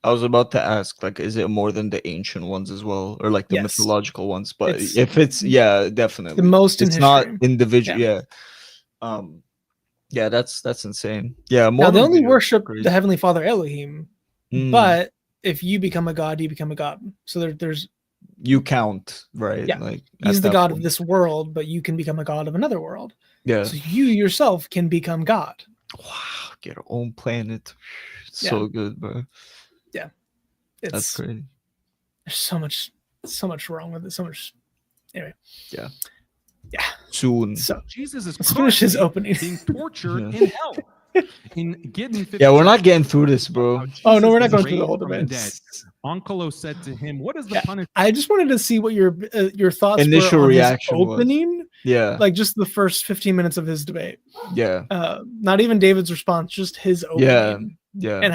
I was about to ask, like, is it more than the ancient ones as well, or like the mythological ones? But if it's definitely the most. It's not individual. That's insane. Yeah, now they only worship the Heavenly Father Elohim, but if you become a god, you become a god. So there's you count, right? Yeah, like he's the god of this world, but you can become a god of another world. Yeah, so you yourself can become God. Wow, get your own planet. So good, bro. Yeah, that's crazy. There's so much wrong with it. So much. Anyway. Yeah. Soon. So Jesus is finish his opening. Being tortured in hell. We're not getting through this, bro. Oh no, we're not going through the whole debate. Onkelos said to him, "What is the punishment?" I just wanted to see what your thoughts initial were on reaction his opening. Was. Like just the first 15 minutes of his debate. Yeah. Not even David's response, just his opening. Yeah. And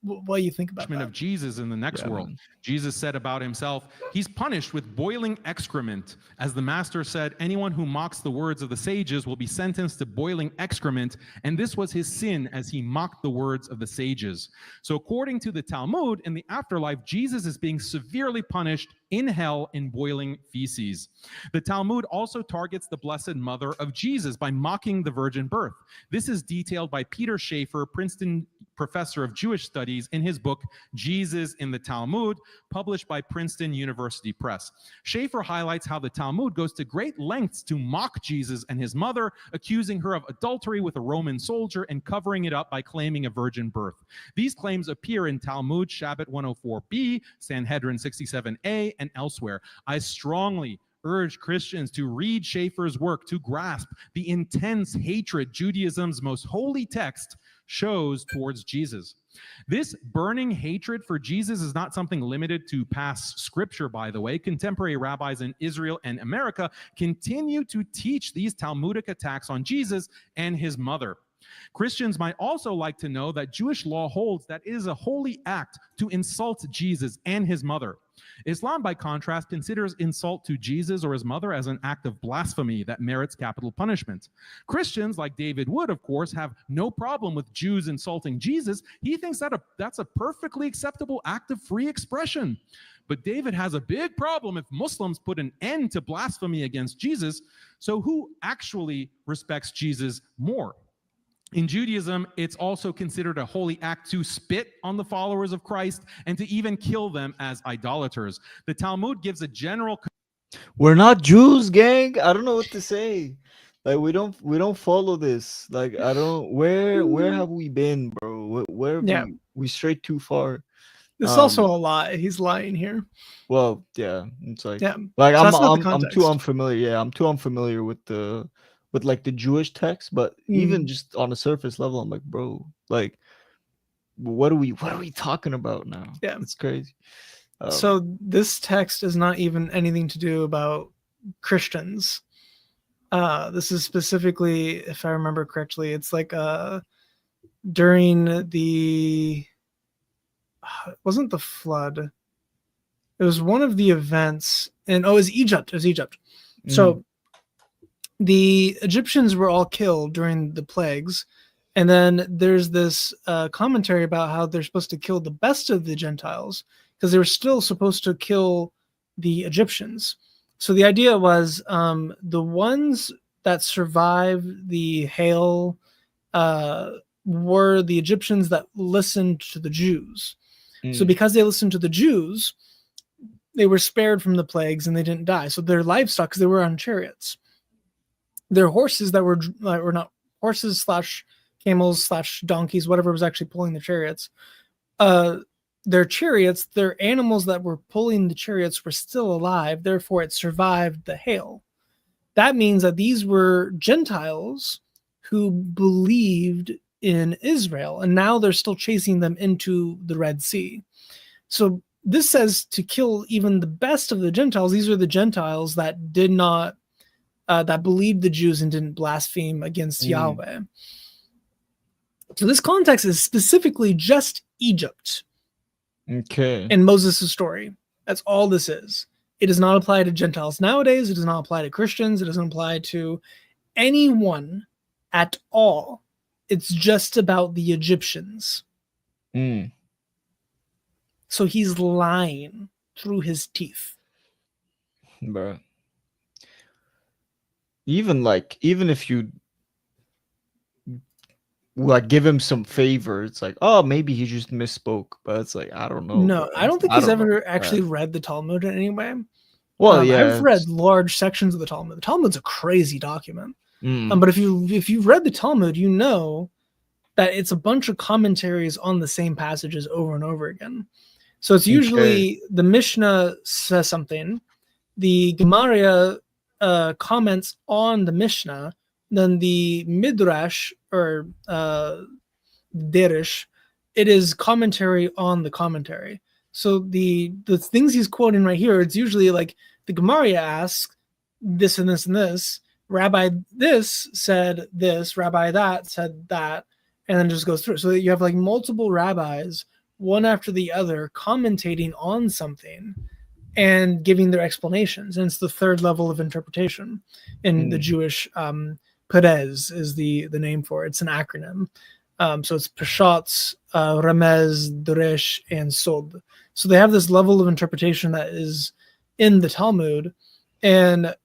what you think about that? Of Jesus in the next world. Jesus said about himself, he's punished with boiling excrement. As the master said, anyone who mocks the words of the sages will be sentenced to boiling excrement. And this was his sin as he mocked the words of the sages. So according to the Talmud, in the afterlife, Jesus is being severely punished in hell in boiling feces. The Talmud also targets the Blessed Mother of Jesus by mocking the virgin birth. This is detailed by Peter Schaeffer, Princeton professor of Jewish studies, in his book, Jesus in the Talmud, published by Princeton University Press. Schaeffer highlights how the Talmud goes to great lengths to mock Jesus and his mother, accusing her of adultery with a Roman soldier and covering it up by claiming a virgin birth. These claims appear in Talmud Shabbat 104b, Sanhedrin 67a, and elsewhere. I strongly urge Christians to read Schaeffer's work to grasp the intense hatred Judaism's most holy text shows towards Jesus. This burning hatred for Jesus is not something limited to past scripture, by the way. Contemporary rabbis in Israel and America continue to teach these Talmudic attacks on Jesus and his mother. Christians might also like to know that Jewish law holds that it is a holy act to insult Jesus and his mother. Islam, by contrast, considers insult to Jesus or his mother as an act of blasphemy that merits capital punishment. Christians, like David Wood, of course, have no problem with Jews insulting Jesus. He thinks that that's a perfectly acceptable act of free expression. But David has a big problem if Muslims put an end to blasphemy against Jesus. So who actually respects Jesus more? In Judaism, it's also considered a holy act to spit on the followers of Christ and to even kill them as idolaters. The Talmud gives a general... We're not Jews, gang. I don't know what to say. Like we don't follow this. Like I don't. Where have we been, bro? Where have we strayed too far? This is also a lie. He's lying here. Well, yeah, it's like so I'm too unfamiliar. Yeah, I'm too unfamiliar with like the Jewish text, but even just on a surface level, I'm like, bro, like, what are we talking about now? Yeah, it's crazy. So this text is not even anything to do about Christians. This is specifically, if I remember correctly, it's like during the it wasn't the flood. It was one of the events, and it was Egypt. It was Egypt. So the Egyptians were all killed during the plagues, and then there's this commentary about how they're supposed to kill the best of the Gentiles because they were still supposed to kill the Egyptians. So the idea was the ones that survived the hail were the Egyptians that listened to the Jews. So because they listened to the Jews, they were spared from the plagues and they didn't die. So their livestock, because they were on chariots, their horses that were not horses / camels / donkeys, whatever was actually pulling the chariots, their chariots, their animals that were pulling the chariots were still alive. Therefore, it survived the hail. That means that these were Gentiles who believed in Israel, and now they're still chasing them into the Red Sea. So this says to kill even the best of the Gentiles. These are the Gentiles that did not, that believed the Jews and didn't blaspheme against Yahweh. So this context is specifically just Egypt. Okay. In Moses' story. That's all this is. It does not apply to Gentiles nowadays. It does not apply to Christians. It doesn't apply to anyone at all. It's just about the Egyptians. So he's lying through his teeth. Bro. Even if you like give him some favor, it's like, oh, maybe he just misspoke, but it's like, I don't know. No, bro. I don't think he's ever actually read the Talmud in any way. Well, yeah, I've read large sections of the Talmud. The Talmud's a crazy document. But if you've read the Talmud, you know that it's a bunch of commentaries on the same passages over and over again. So it's usually the Mishnah says something, the Gemara comments on the Mishnah, then the Midrash or Derish, it is commentary on the commentary. So the things he's quoting right here, it's usually like the Gemara asks this and this and this, Rabbi this said this, Rabbi that said that, and then just goes through. So you have like multiple rabbis, one after the other, commentating on something and giving their explanations. And it's the third level of interpretation in the Jewish Perez is the name for it. It's an acronym. So it's Peshatz, Remez, Deresh, and Sod. So they have this level of interpretation that is in the Talmud, and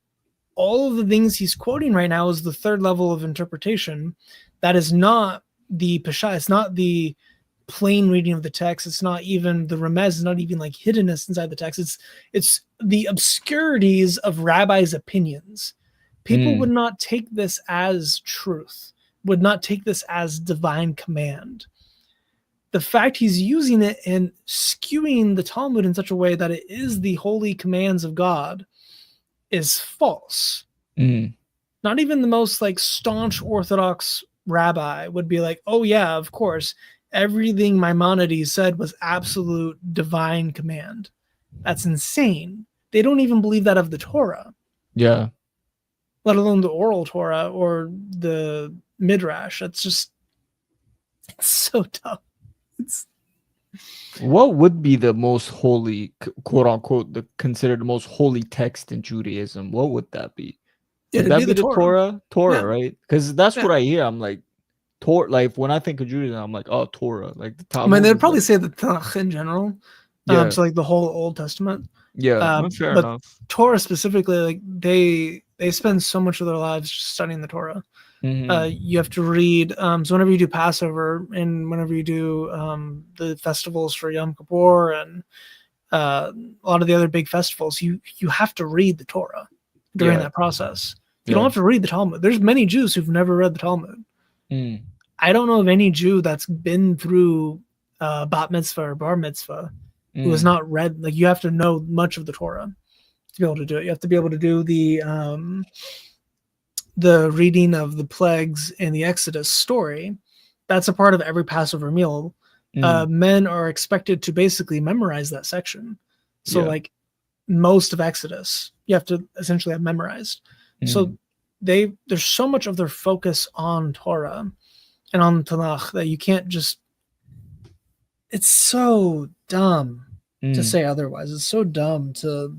all of the things he's quoting right now is the third level of interpretation. That is not the Peshat. It's not the plain reading of the text. It's not even the Remez. It's not even like hiddenness inside the text. It's the obscurities of rabbis' opinions. People would not take this as truth, would not take this as divine command. The fact he's using it and skewing the Talmud in such a way that it is the holy commands of God is false. Not even the most like staunch Orthodox rabbi would be like, oh yeah, of course, everything Maimonides said was absolute divine command. That's insane. They don't even believe that of the Torah. Yeah. Let alone the oral Torah or the Midrash. That's just, it's so dumb. What would be the most holy, quote unquote, considered the most holy text in Judaism? What would that be? Would that be the Torah? Torah, right? Because that's what I hear. I'm like, Torah. Like when I think of Judaism, I'm like, oh, Torah. Like the Talmud. I mean, they'd probably say the Tanakh in general. So like the whole Old Testament. Yeah, fair but enough. Torah specifically, like they spend so much of their lives studying the Torah. You have to read. So whenever you do Passover and whenever you do the festivals for Yom Kippur and a lot of the other big festivals, you have to read the Torah during that process. You don't have to read the Talmud. There's many Jews who've never read the Talmud. I don't know of any Jew that's been through bat mitzvah or bar mitzvah who has not read. Like you have to know much of the Torah to be able to do it. You have to be able to do the reading of the plagues and the Exodus story. That's a part of every Passover meal. Men are expected to basically memorize that section. So like most of Exodus. You have to essentially have memorized. So there's so much of their focus on Torah and on Tanakh that you can't just. It's so dumb to say otherwise. It's so dumb to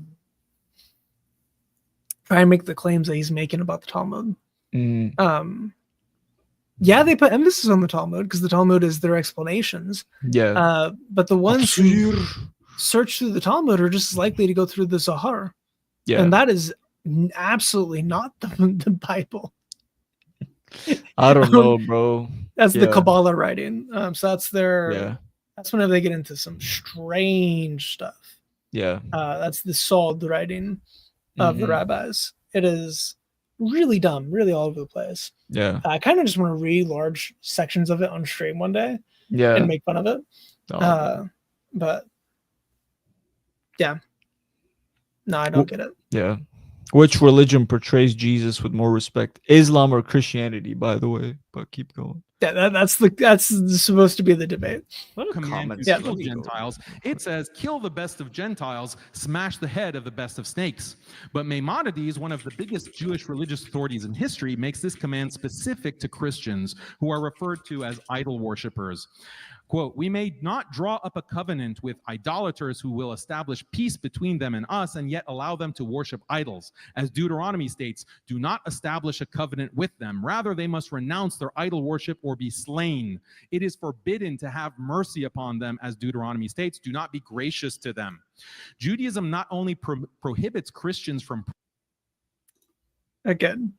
try and make the claims that he's making about the Talmud. Yeah, they put emphasis on the Talmud because the Talmud is their explanations. Yeah. But the ones who search through the Talmud are just as likely to go through the Zohar. Yeah. And that is absolutely not the Bible. I don't know, bro. That's the Kabbalah writing. So that's their. Yeah. That's whenever they get into some strange stuff. Yeah. That's the Sod writing of the rabbis. It is really dumb, really all over the place. Yeah. I kind of just want to read large sections of it on stream one day. Yeah. And make fun of it. But yeah. No, I don't get it. Yeah. Which religion portrays Jesus with more respect? Islam or Christianity, by the way. But keep going. Yeah, that's supposed to be the debate. What a command to kill Gentiles. It says, kill the best of Gentiles, smash the head of the best of snakes. But Maimonides, one of the biggest Jewish religious authorities in history, makes this command specific to Christians who are referred to as idol worshippers. Quote, we may not draw up a covenant with idolaters who will establish peace between them and us and yet allow them to worship idols. As Deuteronomy states, do not establish a covenant with them. Rather, they must renounce their idol worship or be slain. It is forbidden to have mercy upon them, as Deuteronomy states. Do not be gracious to them. Judaism not only prohibits Christians from... Again,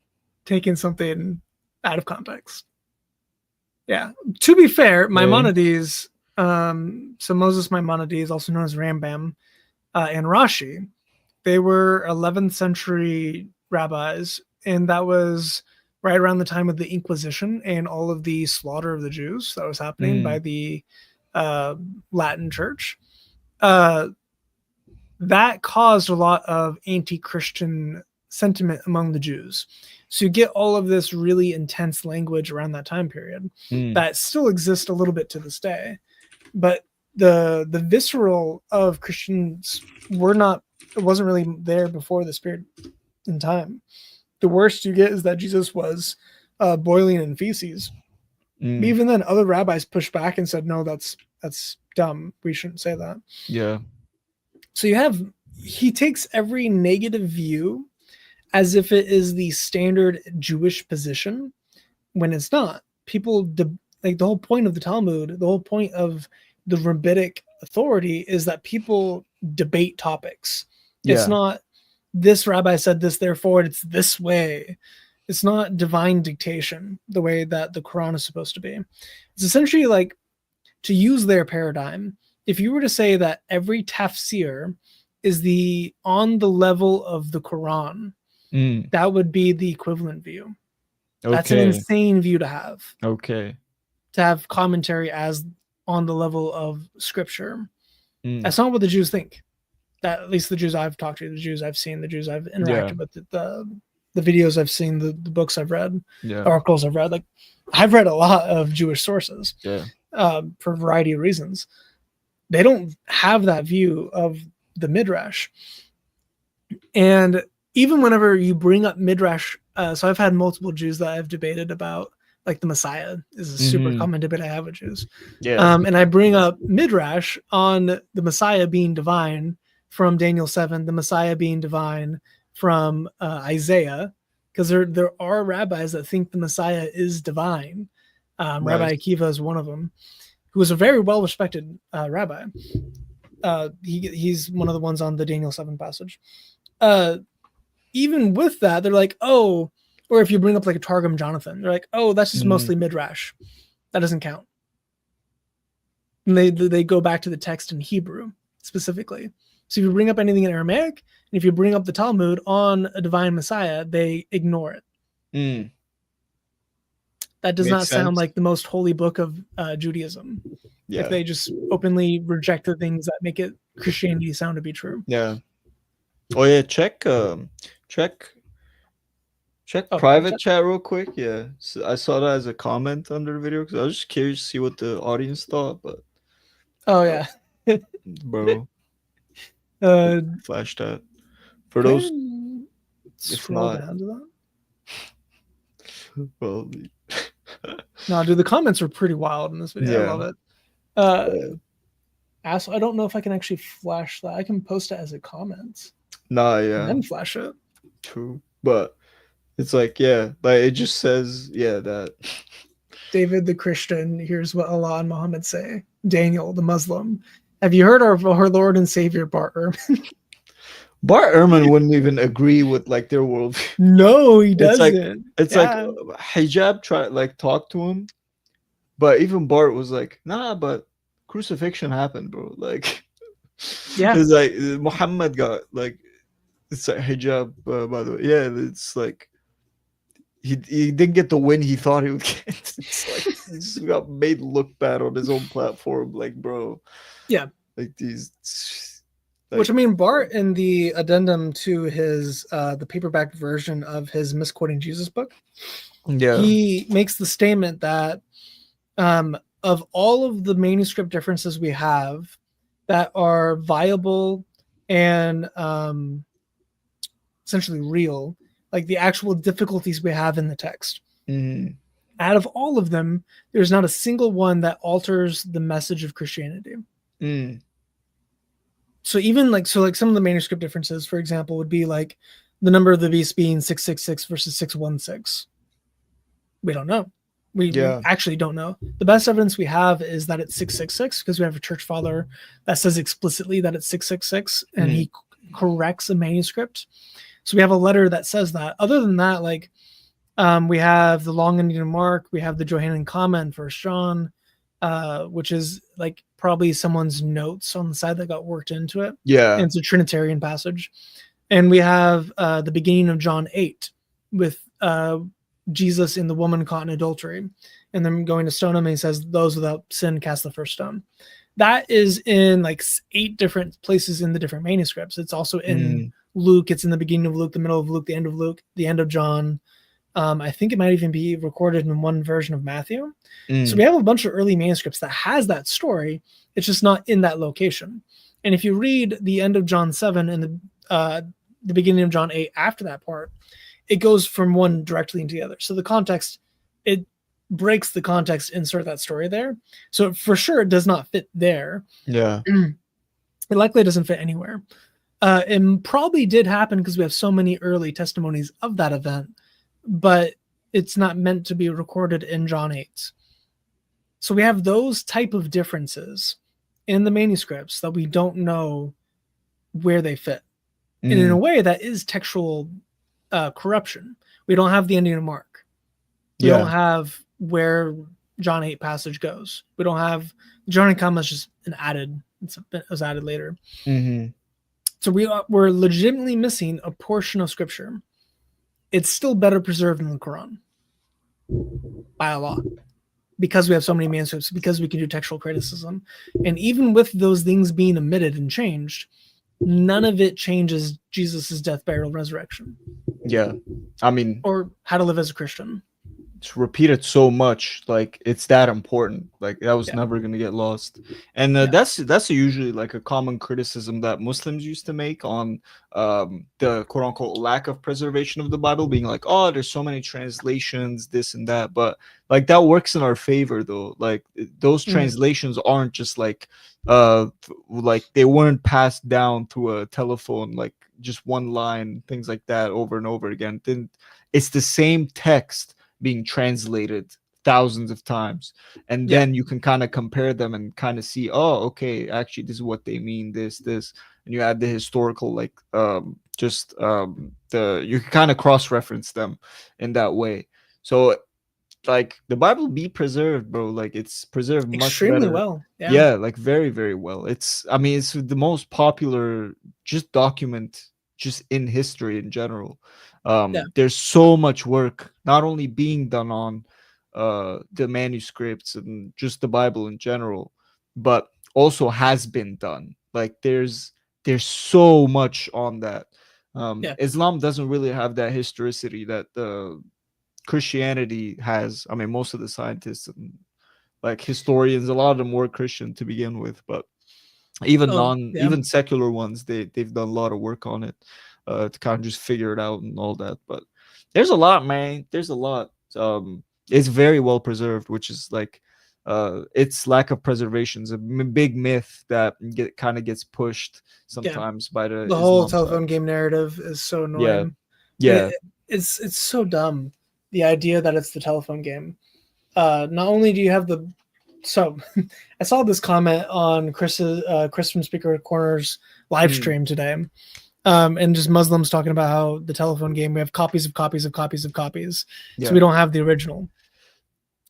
taking something out of context. Yeah. To be fair, Maimonides, so Moses Maimonides, also known as Rambam, and Rashi, they were 11th century rabbis, and that was right around the time of the Inquisition and all of the slaughter of the Jews that was happening by the Latin Church. That caused a lot of anti-Christian sentiment among the Jews. So you get all of this really intense language around that time period that still exists a little bit to this day. But the visceral of Christians it wasn't really there before this period in time. The worst you get is that Jesus was boiling in feces. Even then, other rabbis pushed back and said, no, that's dumb. We shouldn't say that. Yeah. So he takes every negative view as if it is the standard Jewish position when it's not. People, the whole point of the Talmud, the whole point of the rabbinic authority is that people debate topics. Yeah. It's not, this rabbi said this, therefore it's this way. It's not divine dictation the way that the Quran is supposed to be. It's essentially like, to use their paradigm, if you were to say that every tafsir is on the level of the Quran, that would be the equivalent view. Okay. That's an insane view to have. Okay. To have commentary as on the level of scripture. That's not what the Jews think. That, at least the Jews I've talked to, the Jews I've seen, the Jews I've interacted with, the videos I've seen, the books I've read, articles I've read. Like, I've read a lot of Jewish sources for a variety of reasons. They don't have that view of the Midrash. And even whenever you bring up Midrash, so I've had multiple Jews that I've debated about, like the Messiah is a super common debate I have with Jews. Yeah. And I bring up Midrash on the Messiah being divine from Daniel 7, the Messiah being divine from Isaiah, because there are rabbis that think the Messiah is divine. Rabbi Akiva is one of them, who is a very well-respected rabbi. He's one of the ones on the Daniel 7 passage. Even with that, they're like, oh, or if you bring up like a Targum Jonathan, they're like, oh, that's just mostly Midrash. That doesn't count. And they go back to the text in Hebrew specifically. So if you bring up anything in Aramaic, and if you bring up the Talmud on a divine Messiah, they ignore it. That does not sound like the most holy book of Judaism. Yeah. If they just openly reject the things that make it Christianity sound to be true. Yeah. Oh yeah, check private chat real quick. Yeah, so I saw that as a comment under the video because I was just curious to see what the audience thought. But oh yeah, bro, Flash that for Can those. I If scroll not, down to that? well, No, dude, the comments are pretty wild in this video. I Yeah. love it. yeah. I don't know if I can actually flash that. I can post it as a comment Nah, and yeah, then flash it. true. But it's like, yeah, like it just says, yeah, that. David the Christian, here's what Allah and Muhammad say. Daniel the Muslim, have you heard of our Lord and Savior Bart Ehrman? Bart Ehrman wouldn't even agree with like their worldview. No, he It's like doesn't. it's like hijab try like talk to him, but even Bart was like, nah, but crucifixion happened, bro. Like, Yeah. it's like Muhammad got like it's like hijab. By the way, yeah, it's like he didn't get the win he thought he would get. It's like he just got made look bad on his own platform. Like, bro, Yeah. like these. Which I mean, Bart in the addendum to his the paperback version of his Misquoting Jesus book, Yeah, he makes the statement that of all of the manuscript differences we have that are viable and essentially real, like the actual difficulties we have in the text, out of all of them, there's not a single one that alters the message of Christianity. So even like some of the manuscript differences, for example, would be like the number of the beast being 666 versus 616. We don't know. We actually don't know. The best evidence we have is that it's 666 because we have a church father that says explicitly that it's 666 and he corrects a manuscript. So we have a letter that says that. Other than that, like we have the long Indian mark, we have the Johannine comma in 1 John, which is like probably someone's notes on the side that got worked into it. Yeah. And it's a Trinitarian passage. And we have the beginning of John 8 with Jesus and the woman caught in adultery. And then going to stone him, and he says, those without sin cast the first stone. That is in like 8 different places in the different manuscripts. It's also in Luke. It's in the beginning of Luke, the middle of Luke, the end of Luke, the end of John. I think it might even be recorded in one version of Matthew. So we have a bunch of early manuscripts that has that story. It's just not in that location. And if you read the end of John 7 and the beginning of John 8 after that part, it goes from one directly into the other. So the context, it breaks the context, insert that story there. So for sure, it does not fit there. Yeah. It likely doesn't fit anywhere. It probably did happen because we have so many early testimonies of that event, but it's not meant to be recorded in John 8. So we have those type of differences in the manuscripts that we don't know where they fit. And in a way that is textual corruption. We don't have the ending of Mark. We don't have where John 8 passage goes. We don't have John comma is just it was added later. So we're legitimately missing a portion of scripture. It's still better preserved than the Quran by a lot because we have so many manuscripts, because we can do textual criticism. And even with those things being omitted and changed, none of it changes Jesus's death, burial, resurrection. Yeah. I mean, or how to live as a Christian. It's repeated so much, like it's that important. Like that was never gonna get lost. And that's usually like a common criticism that Muslims used to make on the quote unquote lack of preservation of the Bible, being like, oh, there's so many translations, this and that. But like that works in our favor though. Like those translations aren't just like they weren't passed down through a telephone, like just one line, things like that over and over again. Then it's the same text being translated thousands of times, and then you can kind of compare them and kind of see, oh, okay, actually this is what they mean, this, and you add the historical, like you can kind of cross-reference them in that way. So like the Bible be preserved, bro. Like it's preserved much extremely better. well. Yeah, like very, very well. It's the most popular just document just in history in general. There's so much work not only being done on the manuscripts and just the Bible in general, but also has been done. Like there's so much on that. Islam doesn't really have that historicity that Christianity has. I mean, most of the scientists and like historians, a lot of them were Christian to begin with, but even secular ones, they've done a lot of work on it to kind of just figure it out and all that. But there's a lot, man. There's a lot. It's very well preserved, which is like its lack of preservation is a big myth that kind of gets pushed sometimes by the whole Islam telephone side. game narrative is so annoying. Yeah. It's so dumb. The idea that it's the telephone game. Not only do you have so I saw this comment on Chris from Speaker Corner's live stream today. And just Muslims talking about how the telephone game, we have copies of copies of copies of copies. Yeah. So we don't have the original.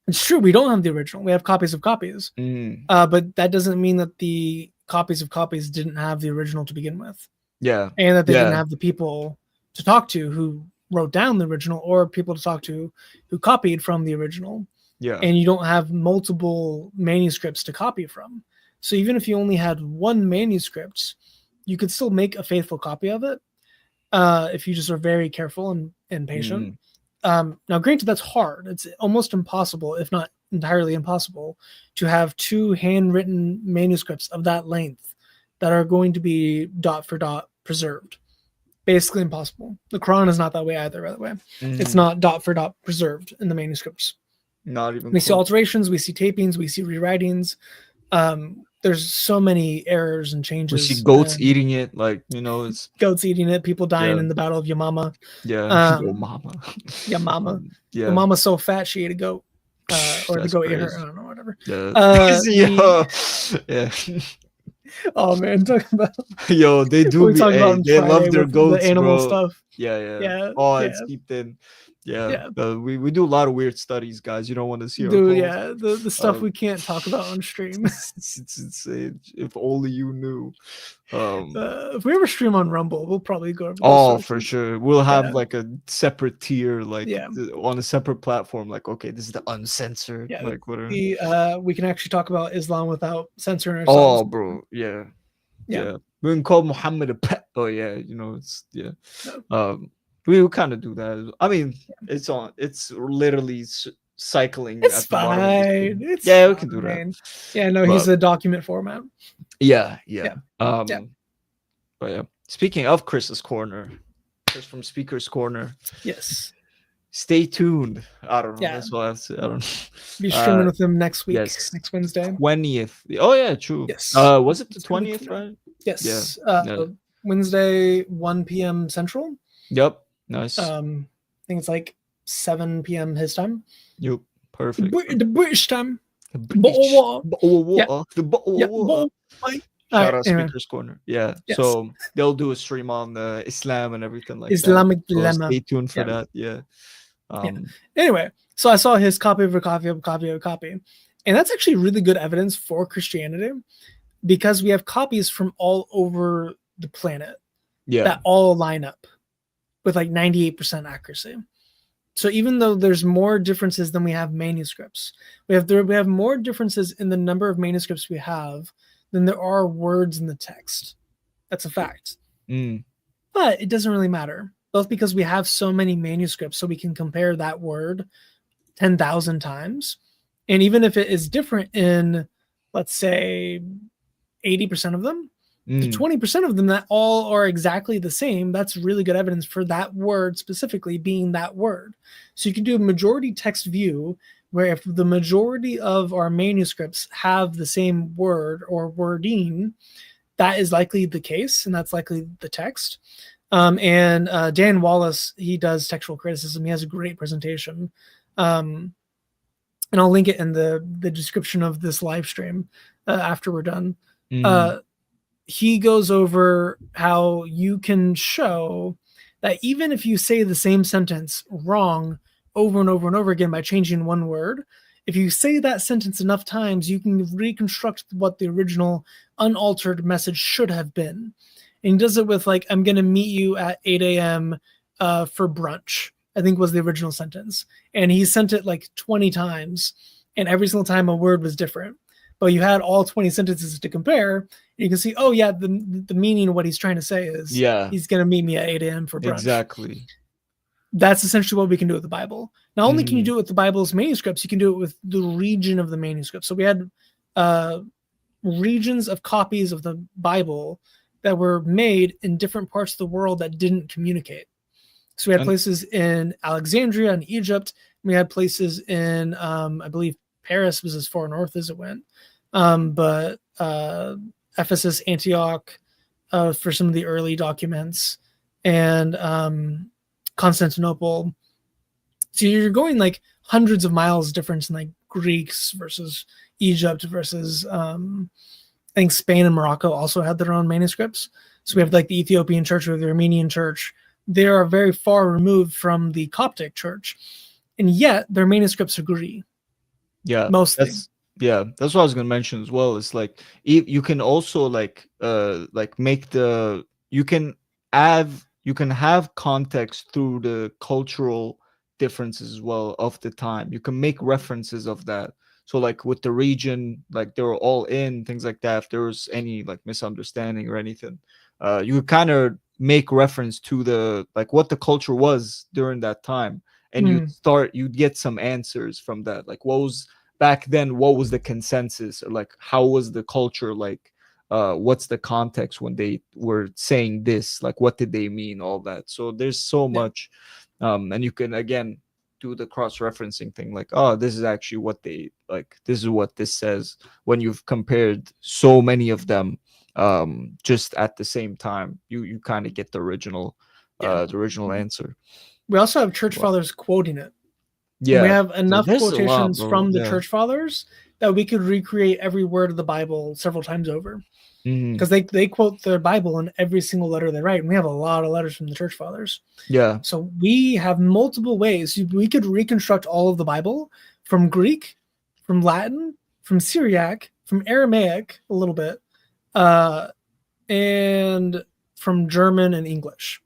It's true, we don't have the original. We have copies of copies. But that doesn't mean that the copies of copies didn't have the original to begin with. Yeah. And that they didn't have the people to talk to who wrote down the original, or people to talk to who copied from the original. Yeah. And you don't have multiple manuscripts to copy from. So even if you only had one manuscript, you could still make a faithful copy of it if you just are very careful and patient. Now, granted, that's hard. It's almost impossible, if not entirely impossible, to have two handwritten manuscripts of that length that are going to be dot for dot preserved. Basically impossible. The Quran is not that way either, by the way. It's not dot for dot preserved in the manuscripts. Not even. We see alterations, we see tapings, we see rewritings. There's so many errors and changes. We see goats eating it, like, it's goats eating it, people dying in the Battle of Yamama. Yeah, Yamama. Yamama. Yeah, the mama's so fat she ate a goat, or the goat ate her. I don't know, whatever. Yeah. Oh man, talking about they do. They love their goats, the animal bro. stuff. Yeah. Oh, it's steeped in. Yeah. We do a lot of weird studies, guys. You don't want to see. Dude, the stuff we can't talk about on stream. It's insane. If only you knew. If we ever stream on Rumble, we'll probably go. For sure. We'll have like a separate tier, like on a separate platform. Like, okay, this is the uncensored. Yeah, like whatever. We can actually talk about Islam without censoring ourselves. Oh, bro, yeah. We can call Muhammad a pet. Oh yeah, it's we kind of do that. I mean, it's literally cycling. It's fine. We can do that. Yeah, no, he's a document format. Yeah. But yeah. Speaking of Chris's Corner, Chris from Speaker's Corner. Yes. Stay tuned. I don't know. That's what I have to say. I don't know. Be streaming with him next week. Yes. Next Wednesday. 20th. Oh yeah, true. Yes. Was it the 20th, right? Yes. Wednesday, 1 p.m. Central. Yep. Nice. I think it's like 7 p.m. his time. Yep. Perfect. The British time. Shout out Speaker's Corner. Yeah. Yes. So they'll do a stream on Islam and everything like Islamic that. dilemma. So stay tuned for that. Yeah. Anyway, so I saw his copy of a copy of a copy of a copy. And that's actually really good evidence for Christianity, because we have copies from all over the planet that all line up with like 98% accuracy. So even though there's more differences than we have manuscripts, we have more differences in the number of manuscripts we have than there are words in the text. That's a fact. But it doesn't really matter, both because we have so many manuscripts, so we can compare that word 10,000 times. And even if it is different in, let's say, 80% of them, the 20% of them that all are exactly the same, that's really good evidence for that word specifically being that word. So you can do a majority text view, where if the majority of our manuscripts have the same word or wording, that is likely the case, and that's likely the text. And Dan Wallace, he does textual criticism. He has a great presentation. And I'll link it in the description of this live stream after we're done. He goes over how you can show that even if you say the same sentence wrong over and over and over again by changing one word, if you say that sentence enough times, you can reconstruct what the original unaltered message should have been. And he does it with like, I'm going to meet you at 8 a.m. For brunch, I think was the original sentence. And he sent it like 20 times, and every single time a word was different. But you had all 20 sentences to compare, and you can see, oh yeah, the meaning of what he's trying to say is, he's going to meet me at 8 a.m. for brunch. Exactly. That's essentially what we can do with the Bible. Not only can you do it with the Bible's manuscripts, you can do it with the region of the manuscript. So we had regions of copies of the Bible that were made in different parts of the world that didn't communicate. So we had places in Alexandria and Egypt. We had places in, I believe Paris was as far north as it went, but Ephesus, Antioch, for some of the early documents, and Constantinople. So you're going like hundreds of miles difference in like Greeks versus Egypt versus I think Spain and Morocco also had their own manuscripts. So we have like the Ethiopian church or the Armenian church. They are very far removed from the Coptic church, and yet their manuscripts agree. Yeah, mostly. That's what I was gonna mention as well. It's like you can also like make the you can have context through the cultural differences as well of the time. You can make references of that. So like with the region, like they were all in things like that. If there was any like misunderstanding or anything, you could kind of make reference to the like what the culture was during that time, and you'd get some answers from that. Like what was back then, what was the consensus, or like how was the culture, like what's the context when they were saying this, like what did they mean, all that. So there's so much, and you can again do the cross-referencing thing, like, oh, this is actually what they like, this is what this says, when you've compared so many of them just at the same time, you kind of get the original answer. We also have church fathers quoting it. Yeah, we have enough there's quotations a lot, from the church fathers that we could recreate every word of the Bible several times over, because they quote their Bible in every single letter they write, and we have a lot of letters from the church fathers. Yeah, so we have multiple ways we could reconstruct all of the Bible, from Greek, from Latin, from Syriac, from Aramaic a little bit, and from German and English,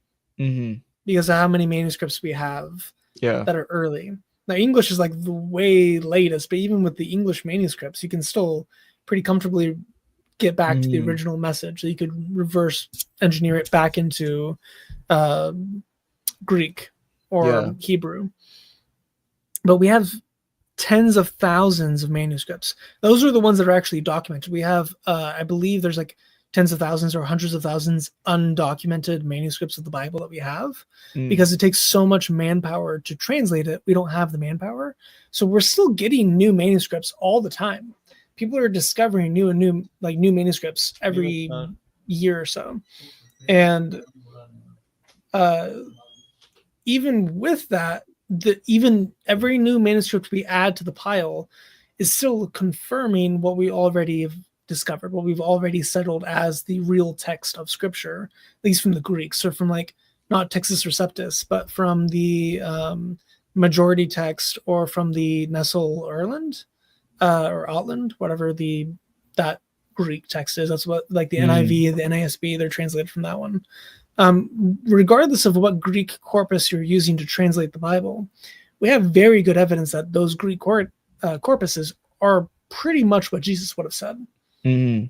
because of how many manuscripts we have that are early. Now, English is like the way latest, but even with the English manuscripts, you can still pretty comfortably get back to the original message. So you could reverse engineer it back into Greek or Hebrew. But we have tens of thousands of manuscripts. Those are the ones that are actually documented. We have, I believe there's like tens of thousands or hundreds of thousands undocumented manuscripts of the Bible that we have, because it takes so much manpower to translate it. We don't have the manpower. So we're still getting new manuscripts all the time. People are discovering new manuscripts every year or so. And even with that, even every new manuscript we add to the pile is still confirming what we already have discovered, what we've already settled as the real text of Scripture, at least from the Greeks, or from like not Textus Receptus, but from the majority text, or from the Nestle Erland or Outland, whatever that Greek text is. That's what, like the NIV, the NASB, they're translated from that one. Regardless of what Greek corpus you're using to translate the Bible, we have very good evidence that those Greek corpuses are pretty much what Jesus would have said. And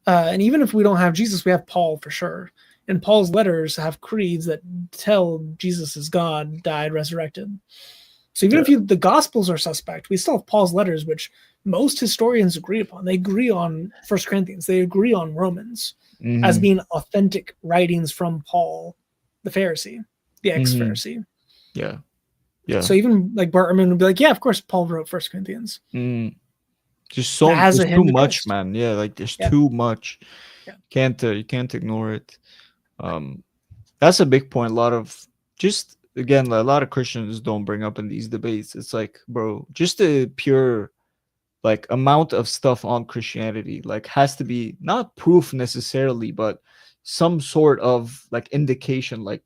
even if we don't have Jesus, we have Paul for sure. And Paul's letters have creeds that tell Jesus is God, died, resurrected. So even if the Gospels are suspect, we still have Paul's letters, which most historians agree upon. They agree on 1 Corinthians. They agree on Romans as being authentic writings from Paul, the Pharisee, the ex-Pharisee. Yeah. So even like Bartman would be like, yeah, of course Paul wrote 1 Corinthians. Just there's too much, man. Yeah, like there's too much. You can't ignore it. That's a big point. A lot of Christians don't bring up in these debates. It's like, bro, just the pure like amount of stuff on Christianity like has to be not proof necessarily, but some sort of like indication, like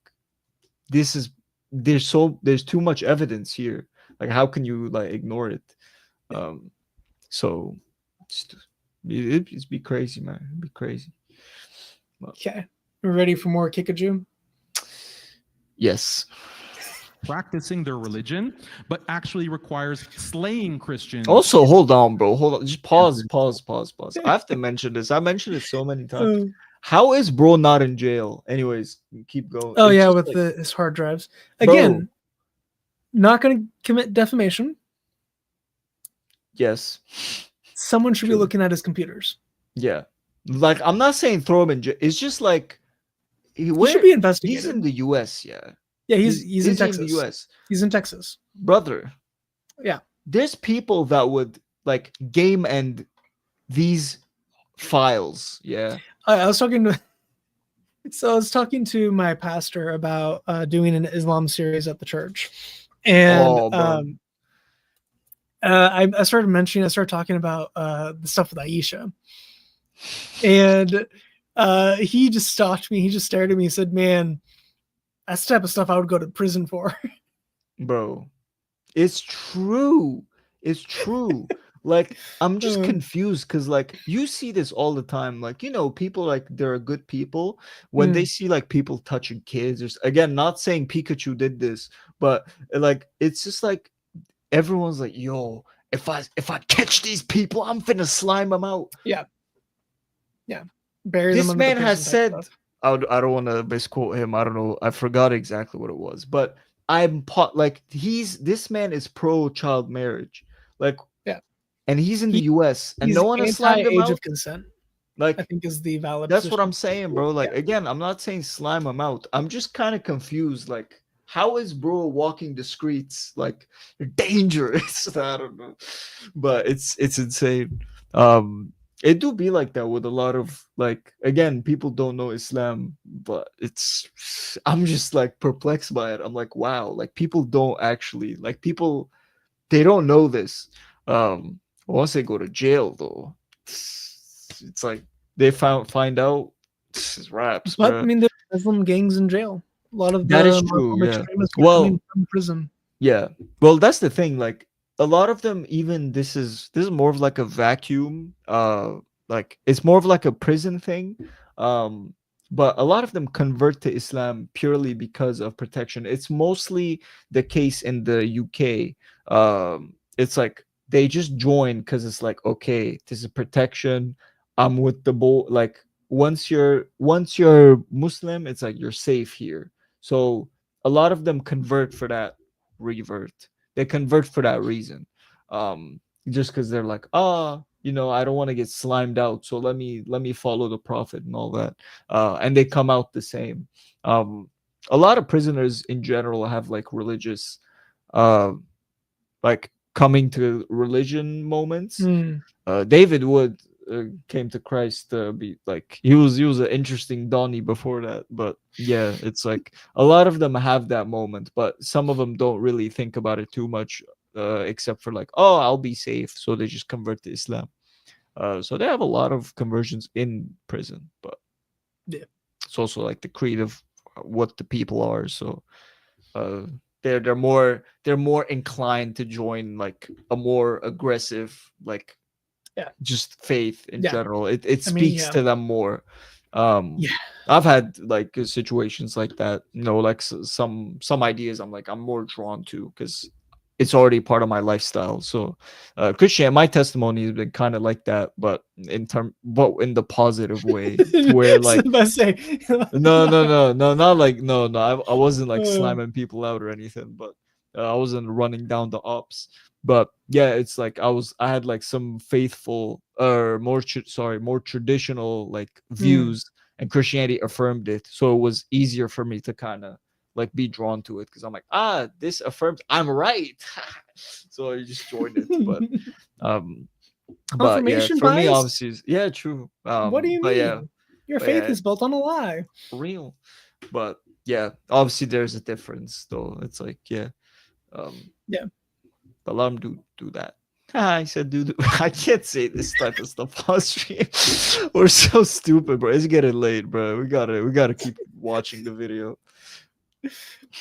there's too much evidence here. Like how can you like ignore it? So it'd be crazy, man. It'd be crazy. Okay, we're ready for more Haqiqatjou? Yes. Practicing their religion, but actually requires slaying Christians. Also, hold on, bro. Hold on. Just pause. I have to mention this. I mentioned it so many times. How is bro not in jail? Anyways, keep going. Oh, yeah, with his hard drives. Again, bro, not going to commit defamation. Yes. someone should be True. looking at his computers. Yeah. Like, I'm not saying throw him in jail. It's just like He should be he's investigated. in the US, yeah. Yeah, he's in Is he Texas. in the US. He's in Texas. Brother. Yeah. There's people that would like game end these files, yeah. I was talking to my pastor about doing an Islam series at the church, and I started talking about the stuff with Aisha, and he just stopped me. He just stared at me and said, "Man, that's the type of stuff I would go to prison for." Bro, it's true. It's true. Like, I'm just confused because, like, you see this all the time. Like, you know, people, like, there are good people when they see, like, people touching kids. Or, again, not saying Pikachu did this, but, like, it's just like everyone's like, yo, if I catch these people, I'm finna slime them out. Yeah. Bury This them. man has said, I don't want to misquote him. I don't know. I forgot exactly what it was, but this man is pro child marriage. Like, and he's in the US, and no one has slimed him out. Of consent, like, I think is the valid. That's what I'm saying, bro. Like, again, I'm not saying slime him out. I'm just kind of confused. Like, how is bro walking the streets like dangerous? I don't know, but it's insane. It do be like that with a lot of, like, again, people don't know Islam, but I'm just like perplexed by it. I'm like, wow, like people don't actually like people, they don't know this. Once they go to jail, though, it's like they find out it's raps. But bruh. I mean, there's Muslim gangs in jail. A lot of That is the true. Muslim Yeah. extremists are Well, coming from prison. Yeah. Well, that's the thing. Like, a lot of them, even this is more of like a vacuum. Like, it's more of like a prison thing. But a lot of them convert to Islam purely because of protection. It's mostly the case in the UK. It's like they just join because it's like, okay, this is protection. I'm with the like, once you're Muslim, it's like you're safe here. So a lot of them convert for that revert. They convert for that reason. Just because they're like, you know, I don't want to get slimed out, so let me follow the prophet and all that. And they come out the same. A lot of prisoners in general have like religious, like coming to religion moments. David Wood came to Christ to be like, he was an interesting Donnie before that, but yeah, it's like a lot of them have that moment, but some of them don't really think about it too much, except for like, oh, I'll be safe, so they just convert to Islam. So they have a lot of conversions in prison, but yeah, it's also like the creed of what the people are. So they're more inclined to join like a more aggressive, like, just faith in general. It speaks to them more. I've had like situations like that, you know, like some ideas I'm more drawn to because it's already part of my lifestyle. So Christian, my testimony has been kind of like that, but in the positive way, where like no, not like no, I wasn't like slamming people out or anything, but I wasn't running down the ops. But yeah, it's like I had like some faithful or more traditional like views, and Christianity affirmed it, so it was easier for me to kind of like be drawn to it because I'm like, this affirms I'm right. So I just joined it. But yeah, for me, obviously, yeah, true. What do you mean? Yeah, your faith is built on a lie. Real. But yeah, obviously there's a difference though. It's like, yeah. Yeah. But let them do that. I said, dude, I can't say this type of stuff on stream. We're so stupid, bro. It's getting late, bro. We gotta keep watching the video.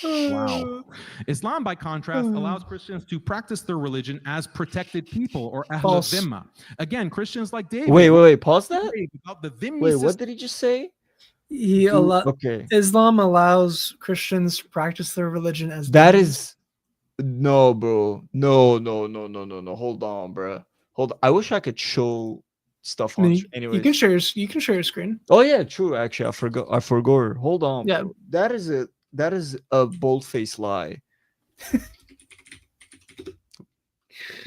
Wow. Islam, by contrast, allows Christians to practice their religion as protected people, or Ahl al-Dhimma. Again, Christians like David. Wait, pause that. Wait, what did he just say? Islam allows Christians to practice their religion as that is. No, bro. No. Hold on, bro. Hold on. I wish I could show stuff on. Anyway, you can share your screen. Oh yeah, true. Actually, I forgot. Hold on. Yeah, bro. That is a bold-faced lie.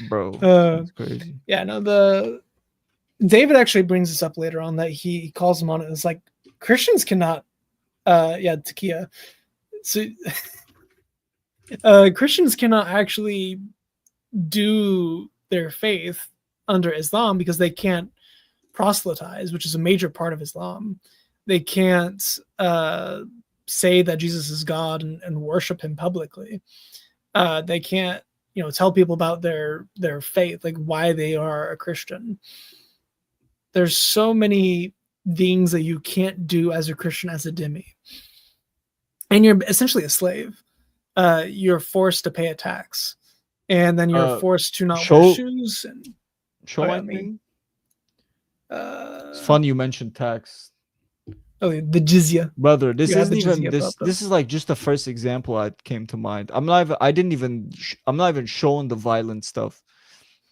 Bro, that's crazy. Yeah, no, David actually brings this up later on, that he calls him on it. It's like, Christians cannot, Takia. So, Christians cannot actually do their faith under Islam because they can't proselytize, which is a major part of Islam. They can't say that Jesus is God and worship him publicly. They can't, tell people about their faith, like why they are a Christian. There's so many things that you can't do as a Christian, as a dhimmi. And you're essentially a slave. You're forced to pay a tax. And then you're forced to not wear shoes. And show me. It's funny you mentioned tax. Oh, the jizya, brother. This isn't even this. This is like just the first example that came to mind. I'm not even showing the violent stuff.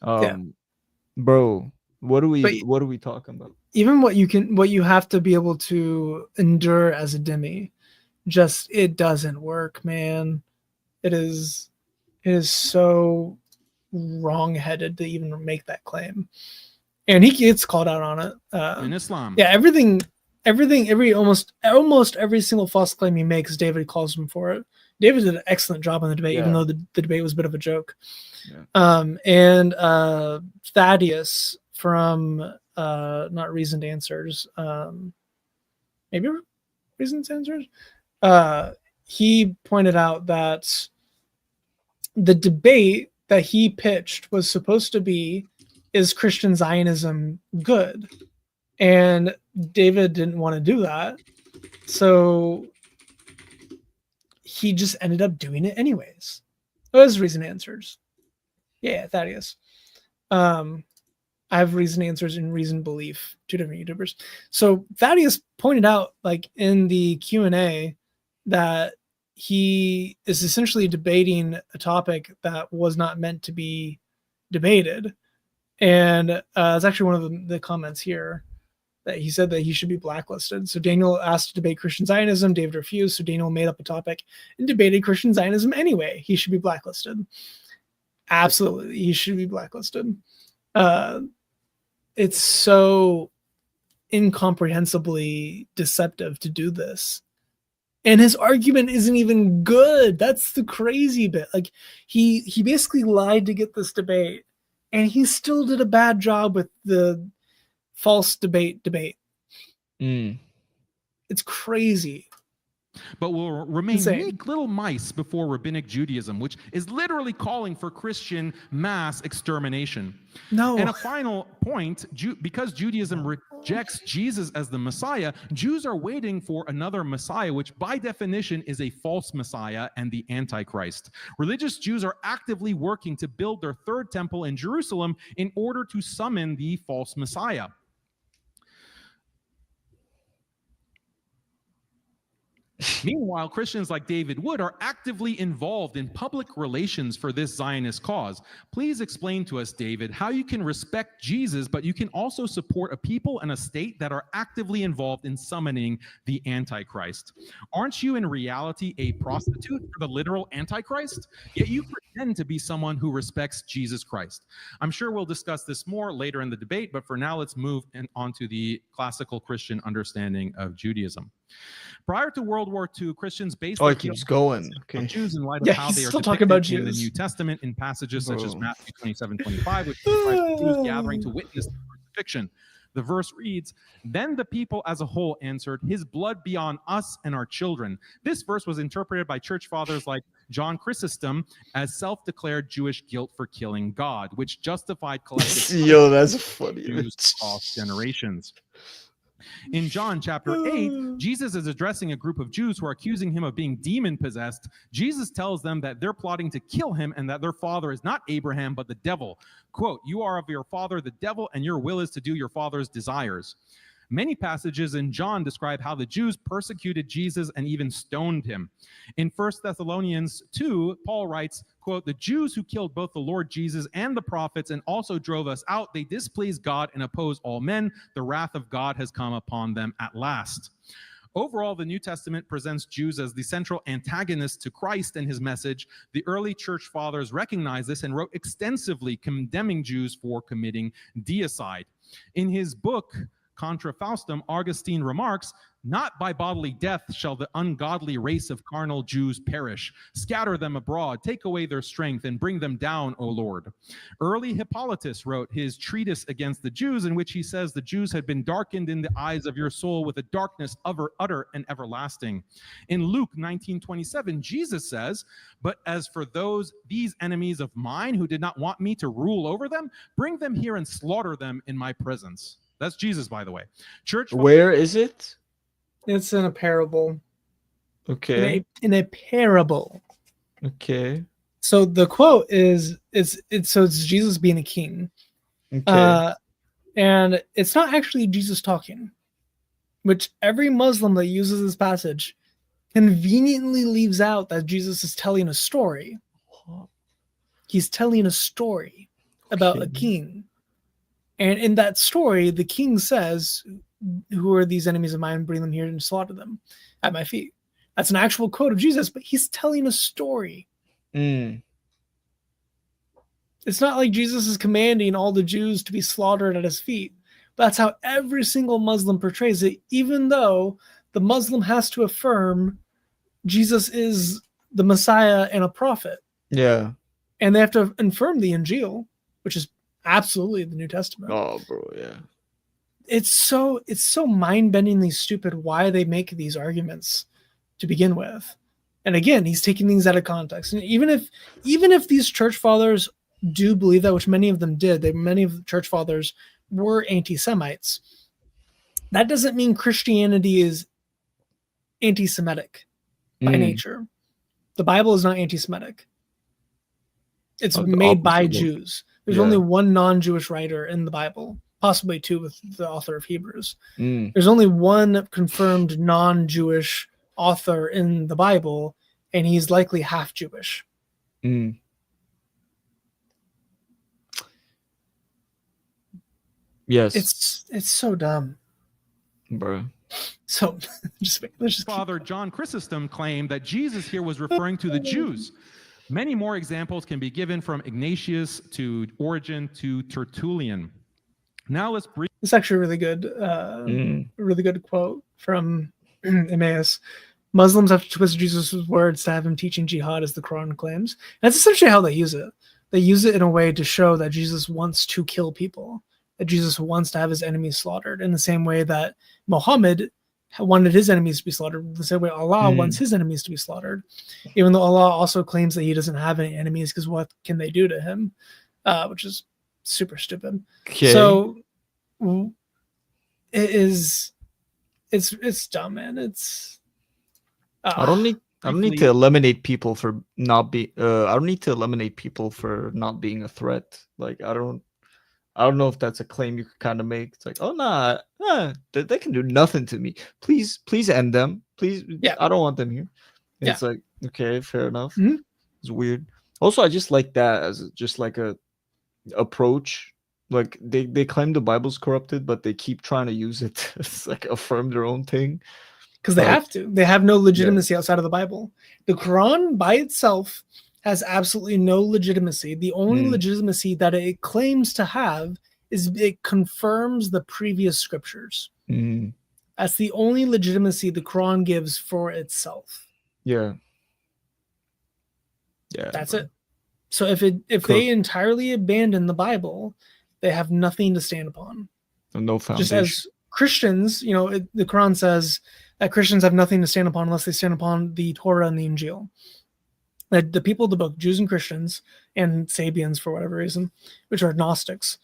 Bro, what are we talking about? Even what you have to be able to endure as a dhimmi, it doesn't work, man. It is so wrong-headed to even make that claim, and he gets called out on it in Islam. Yeah, almost every single false claim he makes, David calls him for it. David did an excellent job on the debate, even though the debate was a bit of a joke. And Thaddeus from not Reasoned Answers, maybe Reasoned Answers, he pointed out that the debate that he pitched was supposed to be, is Christian Zionism good? And David didn't want to do that, so he just ended up doing it anyways. It was Reasoned Answers. Yeah, Thaddeus. I have Reasoned Answers and Reasoned Belief, two different YouTubers. So Thaddeus pointed out, like in the Q&A, that he is essentially debating a topic that was not meant to be debated. And it's actually one of the comments here that he said that he should be blacklisted. So Daniel asked to debate Christian Zionism. David refused. So Daniel made up a topic and debated Christian Zionism anyway. He should be blacklisted. Absolutely. He should be blacklisted. It's so incomprehensibly deceptive to do this. And his argument isn't even good. That's the crazy bit. Like he basically lied to get this debate, and he still did a bad job with the false debate. It's crazy. But will remain meek little mice before rabbinic Judaism, which is literally calling for Christian mass extermination. No. And a final point, because Judaism rejects Jesus as the Messiah, Jews are waiting for another Messiah, which by definition is a false Messiah and the Antichrist. Religious Jews are actively working to build their third temple in Jerusalem in order to summon the false Messiah. Meanwhile, Christians like David Wood are actively involved in public relations for this Zionist cause. Please explain to us, David, how you can respect Jesus, but you can also support a people and a state that are actively involved in summoning the Antichrist. Aren't you in reality a prostitute for the literal Antichrist? Yet you pretend to be someone who respects Jesus Christ. I'm sure we'll discuss this more later in the debate, but for now, let's move on to the classical Christian understanding of Judaism. Prior to World War II, Christians based it keeps going. On Jews in light of how they are depicted in the New Testament in passages such as Matthew 27:25, which describes Jews gathering to witness the crucifixion. The verse reads, "Then the people as a whole answered, 'His blood be on us and our children.'" This verse was interpreted by church fathers like John Chrysostom as self-declared Jewish guilt for killing God, which justified collective that's funny. Jews across generations. In John chapter 8, Jesus is addressing a group of Jews who are accusing him of being demon-possessed. Jesus tells them that they're plotting to kill him and that their father is not Abraham, but the devil. Quote, "You are of your father, the devil, and your will is to do your father's desires." Many passages in John describe how the Jews persecuted Jesus and even stoned him. In 1 Thessalonians 2, Paul writes, quote, "The Jews who killed both the Lord Jesus and the prophets and also drove us out, they displease God and oppose all men. The wrath of God has come upon them at last." Overall, the New Testament presents Jews as the central antagonists to Christ and his message. The early church fathers recognized this and wrote extensively condemning Jews for committing deicide. In his book, Contra Faustum, Augustine remarks, "Not by bodily death shall the ungodly race of carnal Jews perish. Scatter them abroad, take away their strength, and bring them down, O Lord." Early Hippolytus wrote his treatise against the Jews, in which he says the Jews had been darkened in the eyes of your soul with a darkness utter and everlasting. In Luke 19:27, Jesus says, "But as for these enemies of mine who did not want me to rule over them, bring them here and slaughter them in my presence." That's Jesus, by the way. Where is it? It's in a parable. Okay. In a parable. Okay. So the quote is it's Jesus being a king. Okay. And it's not actually Jesus talking, which every Muslim that uses this passage conveniently leaves out that Jesus is telling a story. He's telling a story about a king. And in that story, the king says, "Who are these enemies of mine? Bring them here and slaughter them at my feet." That's an actual quote of Jesus, but he's telling a story. It's not like Jesus is commanding all the Jews to be slaughtered at his feet. That's how every single Muslim portrays it, even though the Muslim has to affirm Jesus is the Messiah and a prophet. Yeah. And they have to affirm the Injil, which is absolutely the New Testament. Oh, bro, yeah. It's so mind-bendingly stupid why they make these arguments to begin with. And again, he's taking things out of context. And even if these church fathers do believe that, which many of them did, many of the church fathers were anti-Semites, that doesn't mean Christianity is anti-Semitic by nature. The Bible is not anti-Semitic. It's made by Jews. There's only one non-Jewish writer in the Bible, possibly two with the author of Hebrews. There's only one confirmed non-Jewish author in the Bible, and he's likely half Jewish. Yes. It's so dumb. Bro. So let's just Father John Chrysostom claimed that Jesus here was referring to the Jews. Many more examples can be given, from Ignatius to Origen to Tertullian. Now let's brief. It's actually a really good quote from Emmaus. Muslims have to twist Jesus' words to have him teaching jihad, as the Quran claims. And that's essentially how they use it. They use it in a way to show that Jesus wants to kill people, that Jesus wants to have his enemies slaughtered, in the same way that Muhammad wanted his enemies to be slaughtered, the same way Allah wants his enemies to be slaughtered, even though Allah also claims that he doesn't have any enemies, because what can they do to him? Which is super stupid. Okay. So it's dumb, man. It's I don't need to eliminate people for not being I don't need to eliminate people for not being a threat. Like I don't know if that's a claim you could kind of make. It's like, oh nah, they can do nothing to me. Please end them. Please, I don't want them here. And it's like, okay, fair enough. It's weird. Also, I just like that as just like a approach. Like they claim the Bible's corrupted, but they keep trying to use it to like affirm their own thing. Because they have to. They have no legitimacy outside of the Bible. The Quran by itself has absolutely no legitimacy. The only legitimacy that it claims to have is it confirms the previous scriptures. That's the only legitimacy the Quran gives for itself. Yeah. That's it. So if they entirely abandon the Bible, they have nothing to stand upon. No foundation. Just as Christians, the Quran says that Christians have nothing to stand upon unless they stand upon the Torah and the Injil. That the people of the book, Jews and Christians, and Sabians for whatever reason, which are Gnostics,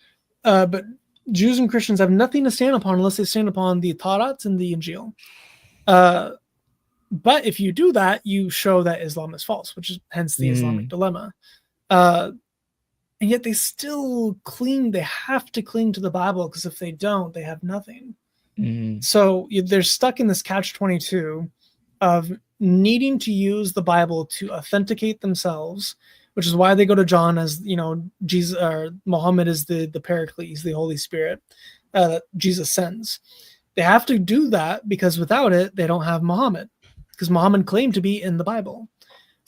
but Jews and Christians have nothing to stand upon unless they stand upon the Torah and the Injil. But if you do that, you show that Islam is false, which is hence the Islamic dilemma. And yet they still cling. They have to cling to the Bible, because if they don't, they have nothing. So they're stuck in this catch-22 of needing to use the Bible to authenticate themselves, which is why they go to John as, Jesus or Muhammad is the Paraclete, the Holy Spirit that Jesus sends. They have to do that because without it, they don't have Muhammad, because Muhammad claimed to be in the Bible.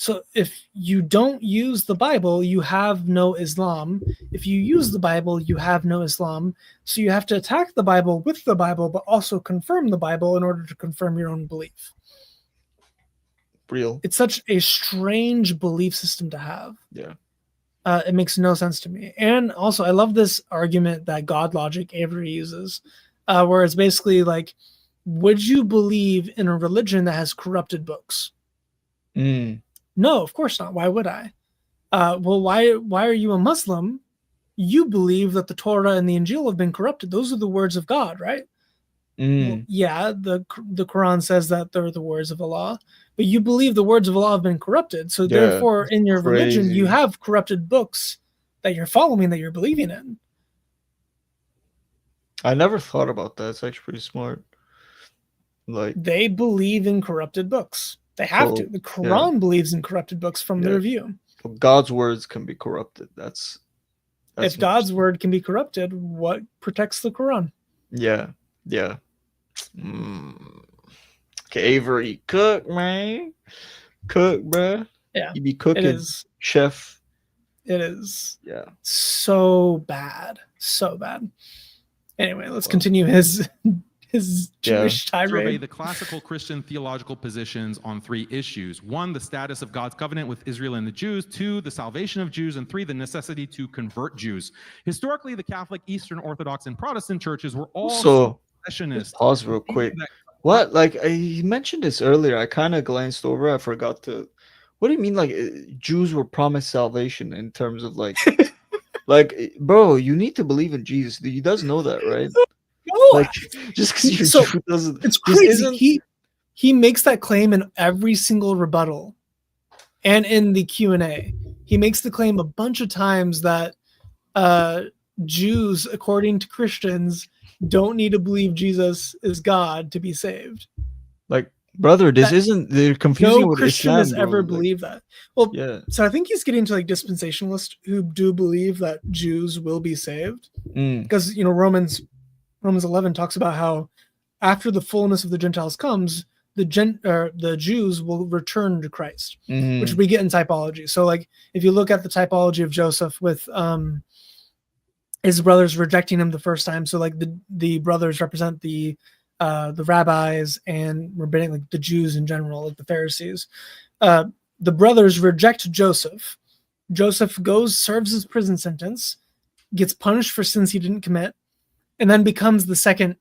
So if you don't use the Bible, you have no Islam. If you use the Bible, you have no Islam. So you have to attack the Bible with the Bible, but also confirm the Bible in order to confirm your own belief. Real. It's such a strange belief system to have. Yeah. It makes no sense to me. And also, I love this argument that God logic Avery uses, where it's basically like, would you believe in a religion that has corrupted books? No, of course not. Why would I? Well, why are you a Muslim? You believe that the Torah and the Injil have been corrupted. Those are the words of God, right? Well, yeah, the Quran says that they're the words of Allah, but you believe the words of Allah have been corrupted. So therefore, in your religion, you have corrupted books that you're following, that you're believing in. I never thought about that. It's actually pretty smart. Like, they believe in corrupted books. They have to. The Quran believes in corrupted books from their view. Well, God's words can be corrupted. That's if God's word can be corrupted, what protects the Quran? Yeah. Okay, Avery, cook, man. Cook, bruh. Yeah. You be cooking, it is. chef. It is. Yeah. So bad. So bad. Anyway, let's continue his Jewish tirade. Survey the classical Christian theological positions on 3 issues. 1, the status of God's covenant with Israel and the Jews. 2, the salvation of Jews. And 3, the necessity to convert Jews. Historically, the Catholic, Eastern Orthodox, and Protestant churches were all secessionists. Pause real quick. What? Like, I mentioned this earlier. I kind of glanced over. I forgot to. What do you mean, like, Jews were promised salvation in terms of, like, like, bro, you need to believe in Jesus. He does know that, right? No, like, just because you're Jew doesn't. It's crazy. He makes that claim in every single rebuttal, and in the Q&A, he makes the claim a bunch of times that Jews, according to Christians, don't need to believe Jesus is God to be saved. Like, brother, they're confusing. No Christian Islam, has bro. ever believed that. Well, so I think he's getting to like dispensationalists who do believe that Jews will be saved, because Romans 11 talks about how after the fullness of the Gentiles comes, the Jews will return to Christ, which we get in typology. So like if you look at the typology of Joseph with his brothers rejecting him the first time, so like the brothers represent the rabbis and rabbinic, like the Jews in general, like the Pharisees. The brothers reject Joseph. Joseph goes, serves his prison sentence, gets punished for sins he didn't commit, and then becomes the second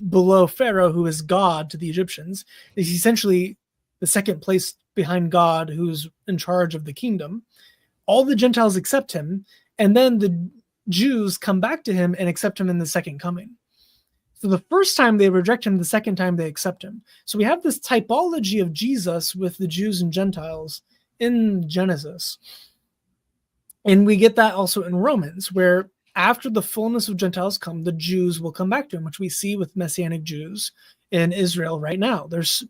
below Pharaoh, who is God to the Egyptians. He's essentially the second place behind God, who's in charge of the kingdom. All the Gentiles accept him, and then the Jews come back to him and accept him in the second coming. So the first time they reject him, the second time they accept him. So we have this typology of Jesus with the Jews and Gentiles in Genesis. And we get that also in Romans, where after the fullness of Gentiles come, the Jews will come back to him, which we see with Messianic Jews in Israel right now. There's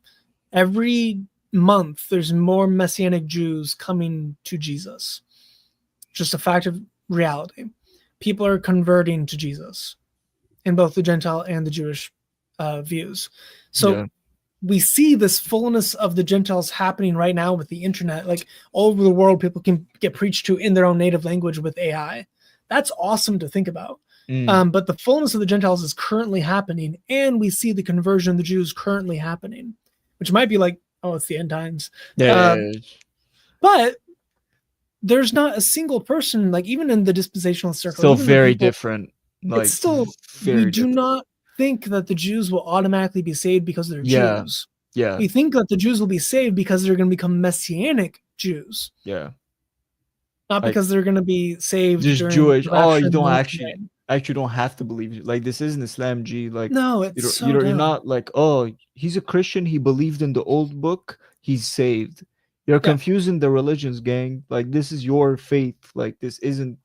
every month, there's more Messianic Jews coming to Jesus. Just a fact of reality. People are converting to Jesus in both the Gentile and the Jewish views. So we see this fullness of the Gentiles happening right now with the internet. Like all over the world, people can get preached to in their own native language with AI. That's awesome to think about. But the fullness of the Gentiles is currently happening, and we see the conversion of the Jews currently happening, which might be like, oh, it's the end times. But there's not a single person, like even in the dispensational circle. Still very different. Like, it's still, we do not think that the Jews will automatically be saved because they're Jews. Yeah. We think that the Jews will be saved because they're going to become Messianic Jews. Yeah. Not because they're going to be saved. Just Jewish. Oh, you don't actually don't have to believe. Like, this isn't Islam, G. Like, no, it's you're not like, oh, he's a Christian. He believed in the old book. He's saved. You're confusing the religions, gang. Like, this is your faith. Like, this isn't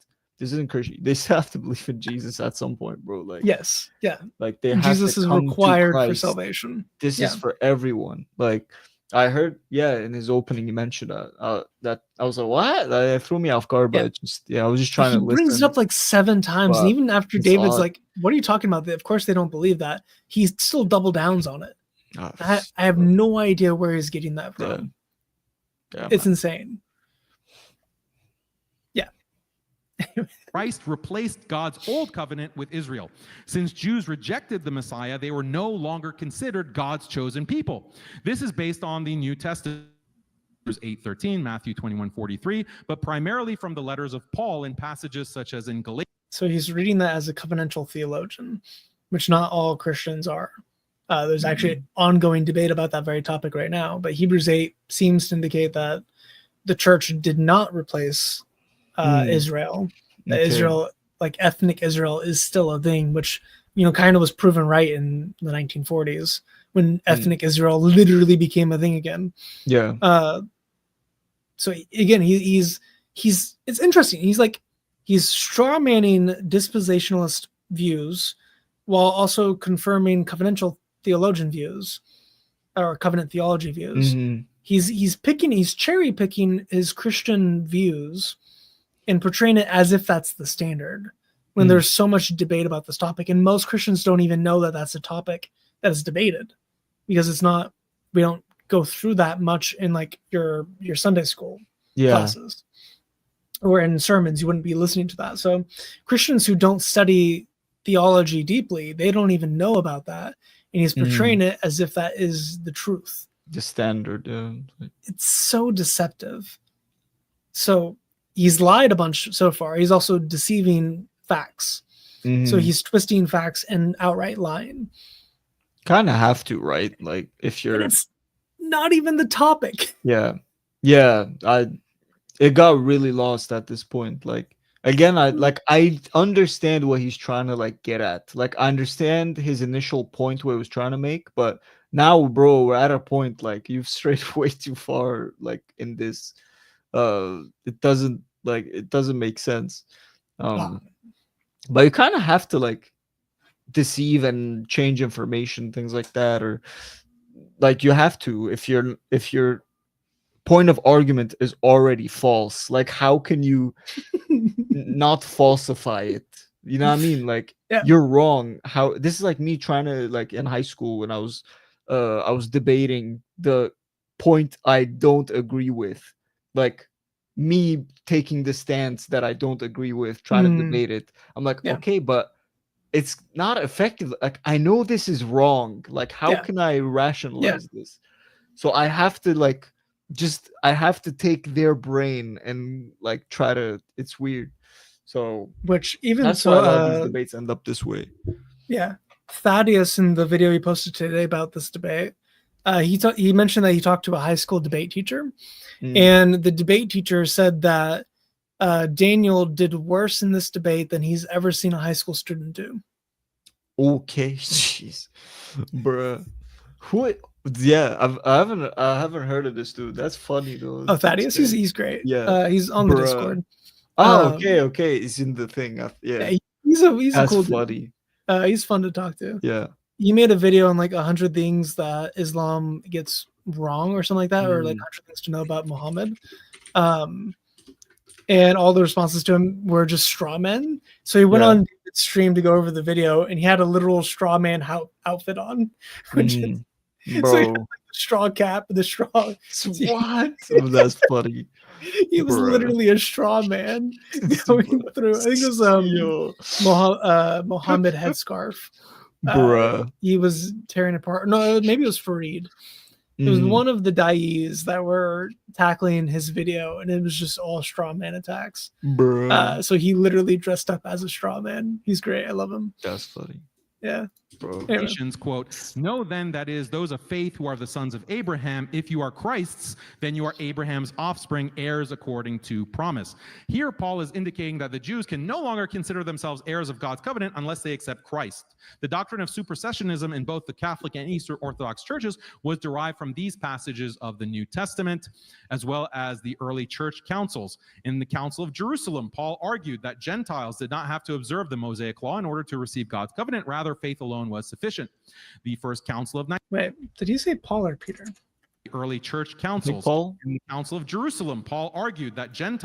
Christian. They still have to believe in Jesus at some point, bro. Like, yes, yeah. Like, they Jesus have to is come required to Christ. for salvation. This is for everyone. Like, I heard, in his opening, he mentioned that I was like, what? It threw me off guard, but I was just trying to listen. He brings it up like 7 times, and even after David's like, what are you talking about? Of course they don't believe that. He still double downs on it. I have no idea where he's getting that from. Yeah, It's man. insane. Yeah. Christ replaced God's old covenant with Israel. Since Jews rejected the Messiah, they were no longer considered God's chosen people. This is based on the New Testament, 8:13, Matthew 21:43, but primarily from the letters of Paul in passages such as in Galatians. So he's reading that as a covenantal theologian, which not all Christians are. There's actually ongoing debate about that very topic right now, but Hebrews 8 seems to indicate that the church did not replace Israel. That Israel, like ethnic Israel, is still a thing, which, you know, kind of was proven right in the 1940s when ethnic Israel literally became a thing again. Yeah. So again, he's it's interesting. He's straw manning dispensationalist views while also confirming covenantal theologian views or covenant theology views. He's cherry picking his Christian views and portraying it as if that's the standard when there's so much debate about this topic. And most Christians don't even know that that's a topic that is debated because it's not, we don't go through that much in like your Sunday school classes or in sermons. You wouldn't be listening to that. So Christians who don't study theology deeply, they don't even know about that. And he's portraying it as if that is the truth. The standard. It's so deceptive. So he's lied a bunch so far. He's also deceiving facts. So he's twisting facts and outright lying. Kind of have to, right? Like if you're... And it's not even the topic. Yeah. It got really lost at this point. Like, again, I understand what he's trying to like get at. Like, I understand his initial point what he was trying to make, but now, bro, we're at a point like you've strayed way too far. Like in this, it doesn't make sense. But you kind of have to like deceive and change information, things like that, or like you have to if your point of argument is already false. Like, how can you not falsify it? You know what I mean? Like, you're wrong. How this is like me trying to like in high school when I was debating the point I don't agree with, like me taking the stance that I don't agree with, trying to debate it. I'm like, okay, but it's not effective. Like, I know this is wrong. Like, how can I rationalize this? So I have to like I have to take their brain and like try to. It's weird. So which even that's so, why a lot of these debates end up this way. Yeah, Thaddeus in the video he posted today about this debate, he mentioned that he talked to a high school debate teacher, and the debate teacher said that Daniel did worse in this debate than he's ever seen a high school student do. Okay, jeez, bruh. Who? Yeah, I haven't heard of this dude. That's funny though. Oh, Thaddeus, he's great. Yeah, he's on the Discord. Oh, okay, he's in the thing. Yeah, he's a cool funny. Dude. He's fun to talk to. Yeah, he made a video on like 100 things that Islam gets wrong or something like that, or like 100 things to know about Muhammad. And all the responses to him were just straw men. So he went on David's stream to go over the video, and he had a literal straw man outfit on, which is, bro. So he had like the straw cap, the straw. What? Oh, that's funny. He was literally a straw man going through. I think it was Mohammed headscarf. He was tearing apart. No, maybe it was Fareed. It was one of the da'is that were tackling his video, and it was just all straw man attacks. So he literally dressed up as a straw man. He's great. I love him. That's funny. Yeah. Anyway. Quote, know then that is those of faith who are the sons of Abraham. If you are Christ's, then you are Abraham's offspring, heirs according to promise. Here Paul is indicating that the Jews can no longer consider themselves heirs of God's covenant unless they accept Christ. The doctrine of supersessionism in both the Catholic and Eastern Orthodox churches was derived from these passages of the New Testament, as well as the early church councils. In the Council of Jerusalem, Paul argued that Gentiles did not have to observe the Mosaic law in order to receive God's covenant. Rather, faith alone was sufficient. The First Council of Wait, did he say Paul or Peter? The early church councils. In the Council of Jerusalem, Paul argued that Gentiles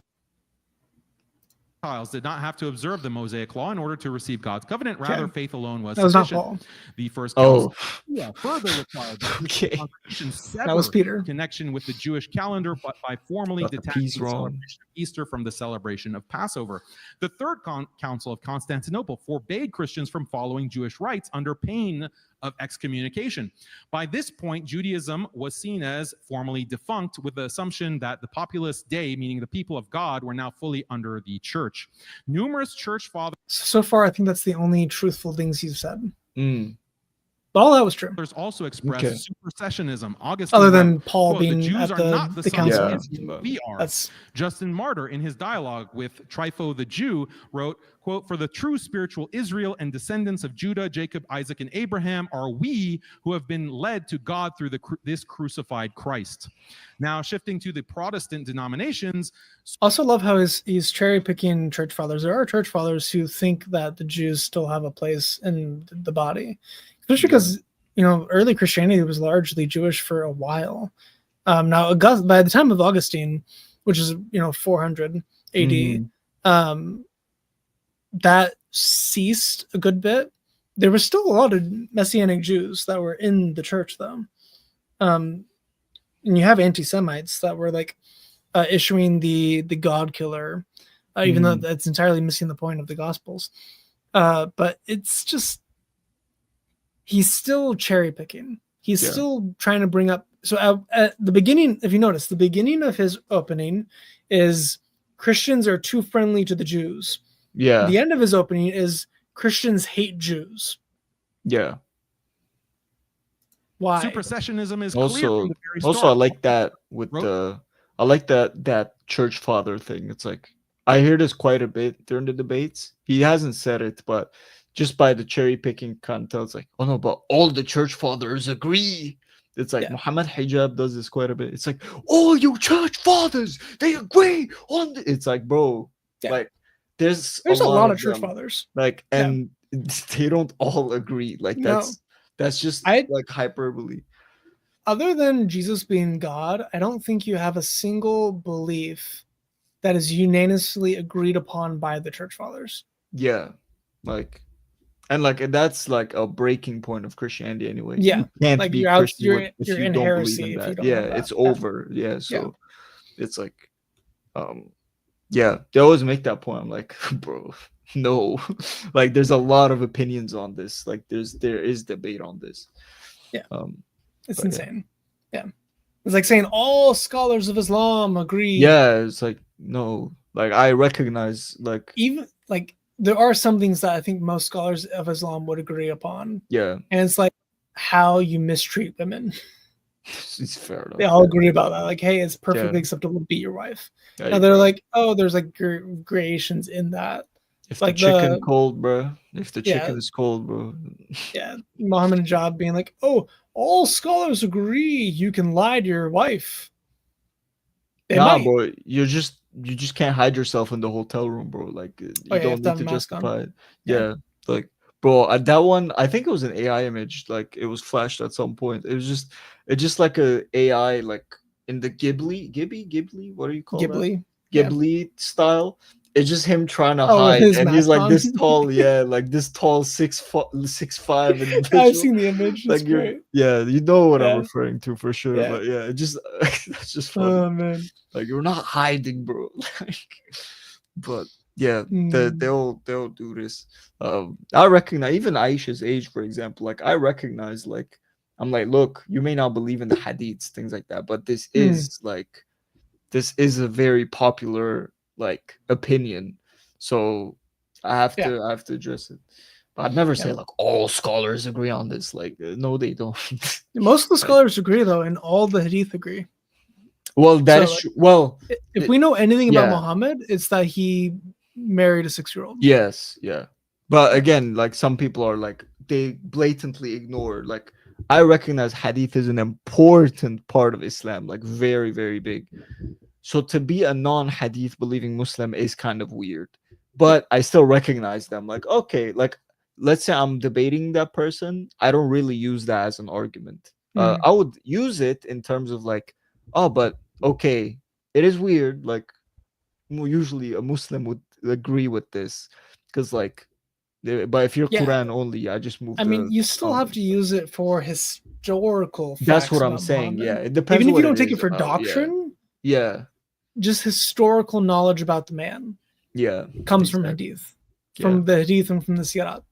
Gentiles did not have to observe the Mosaic law in order to receive God's covenant. Rather, Okay. faith alone was That was not sufficient. Paul. The first Oh, council further required that okay. congregation That was sever Peter. connection with the Jewish calendar by formally Got the detaching P's the wrong. celebration of Easter from the celebration of Passover. The third council of Constantinople forbade Christians from following Jewish rites under pain of excommunication. By this point, Judaism was seen as formally defunct, with the assumption that the populus Dei, meaning the people of God, were now fully under the church. Numerous church fathers So far, I think that's the only truthful things you've said. Mm. But all that was true. also expressed Okay. supersessionism. Augustine Other wrote, than Paul quote, "The being Jews at are not the the sons council. of Yeah. Israel, we are." That's Justin Martyr, in his dialogue with Trypho the Jew, wrote, quote, "For the true spiritual Israel and descendants of Judah, Jacob, Isaac, and Abraham are we who have been led to God through this crucified Christ." Now, shifting to the Protestant denominations. also love how he's cherry picking church fathers. There are church fathers who think that the Jews still have a place in the body, especially because early Christianity was largely Jewish for a while. Now, by the time of Augustine, which is 400 AD, that ceased a good bit. There was still a lot of Messianic Jews that were in the church, though. And you have anti-Semites that were like issuing the God killer, even though that's entirely missing the point of the Gospels. But it's just, he's still cherry picking. He's still trying to bring up. So at the beginning, if you notice, the beginning of his opening is Christians are too friendly to the Jews. Yeah. The end of his opening is Christians hate Jews. Yeah. Why? Supersessionism is clear from the very Also, start. I like that with I like that church father thing. It's like, I hear this quite a bit during the debates. He hasn't said it, but just by the cherry picking content, it's like, oh no, but all the church fathers agree. It's like Muhammad Hijab does this quite a bit. It's like, all you church fathers, they agree on it's like, bro, like there's a lot of church them, fathers. like, and they don't all agree. Like that's just like hyperbole. Other than Jesus being God, I don't think you have a single belief that is unanimously agreed upon by the church fathers. Yeah, like, and like that's like a breaking point of Christianity anyway. Yeah, you can't like be you're Christian you're if you in don't heresy believe in if that. you don't Yeah, have that. it's over. Yeah, so it's like, they always make that point. I'm like, bro, no, like there's a lot of opinions on this. Like there is debate on this. Yeah, it's insane. Yeah, it's like saying all scholars of Islam agree. Yeah, it's like, no, like I recognize, like, even like there are some things that I think most scholars of Islam would agree upon. Yeah, and it's like how you mistreat women. It's fair enough. They all agree about that. Like, hey, it's perfectly acceptable to beat your wife. Now they're like, oh, there's like gradations in that. If like the chicken cold, bro. If the chicken is cold, bro. Yeah, Muhammad Hijab being like, oh, all scholars agree you can lie to your wife. Bro, you just can't hide yourself in the hotel room, bro. Like, you don't need to justify it. Yeah, like, bro, that one, I think it was an AI image. Like, it was flashed at some point. It's just like a AI, like in the Ghibli, what do you call that? Ghibli style. It's just him trying to hide, and he's like this tall, like this tall 6'5" individual. I've seen the image. It's like great. You know what I'm referring to for sure. But it just it's just funny. Oh man, like, you're not hiding, bro. Like, but they'll do this. I recognize even Aisha's age, for example. Like, I recognize, like, I'm like, look, you may not believe in the hadiths, things like that, but this is a very popular, like, opinion, so I have to address it. But I'd never say like all scholars agree on this. Like, no, they don't. Most of the scholars agree, though, and all the hadith agree. Well, that is true. Well, if we know anything about Muhammad, it's that he married a 6-year-old. Yes, yeah. But again, like, some people are like, they blatantly ignore. Like, I recognize hadith is an important part of Islam, like very, very big. So to be a non-hadith believing Muslim is kind of weird, but I still recognize them. Like, okay, like, let's say I'm debating that person, I don't really use that as an argument. I would use it in terms of like, oh, but okay, it is weird. Like, usually a Muslim would agree with this, because like, but if you're Yeah. Quran only, I just moved. I mean, you still have to use it for historical facts. That's what I'm about saying. Muhammad. Yeah, it depends. Even if what you don't take is it for about. doctrine, Yeah, just historical knowledge about the man yeah, comes from exactly. Hadith, from the Hadith and from the Sirat.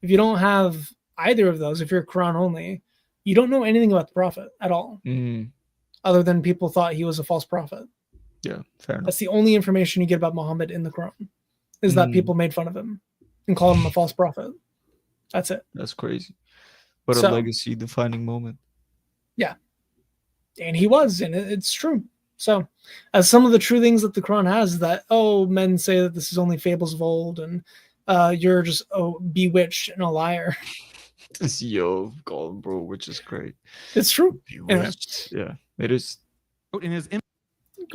If you don't have either of those, if you're Quran only, you don't know anything about the Prophet at all, other than people thought he was a false prophet. Yeah, fair enough. That's the only information you get about Muhammad in the Quran, is that people made fun of him and called him a false prophet. That's it. That's crazy. What a legacy-defining moment. Yeah. And he was, and it's true. So, as some of the true things that the Quran has, that, men say that this is only fables of old, and you're just bewitched and a liar. Bro, which is great. It's true. Bewitched. Yeah, it is. In his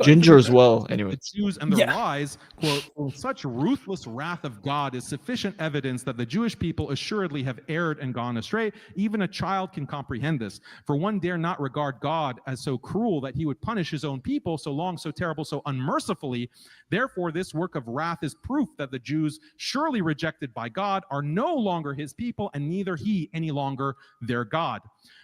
Ginger as well. Anyway, the Jews and their lies, quote, such ruthless wrath of God is sufficient evidence that the Jewish people assuredly have erred and gone astray. Even a child can comprehend this. For one dare not regard God as so cruel that he would punish his own people so long, so terrible, so unmercifully. Therefore, this work of wrath is proof that the Jews, surely rejected by God, are no longer his people, and neither he any longer their God.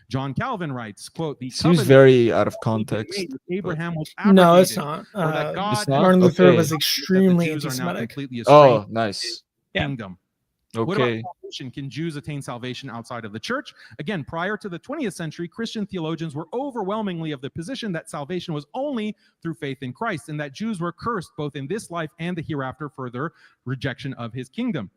John Calvin writes, quote, the seems very out of context. Abraham was no, it's not. Martin Luther was extremely anti-Semitic. Oh, nice. Kingdom. Okay. What about salvation? Can Jews attain salvation outside of the church? Again, prior to the 20th century, Christian theologians were overwhelmingly of the position that salvation was only through faith in Christ, and that Jews were cursed both in this life and the hereafter for their rejection of his kingdom.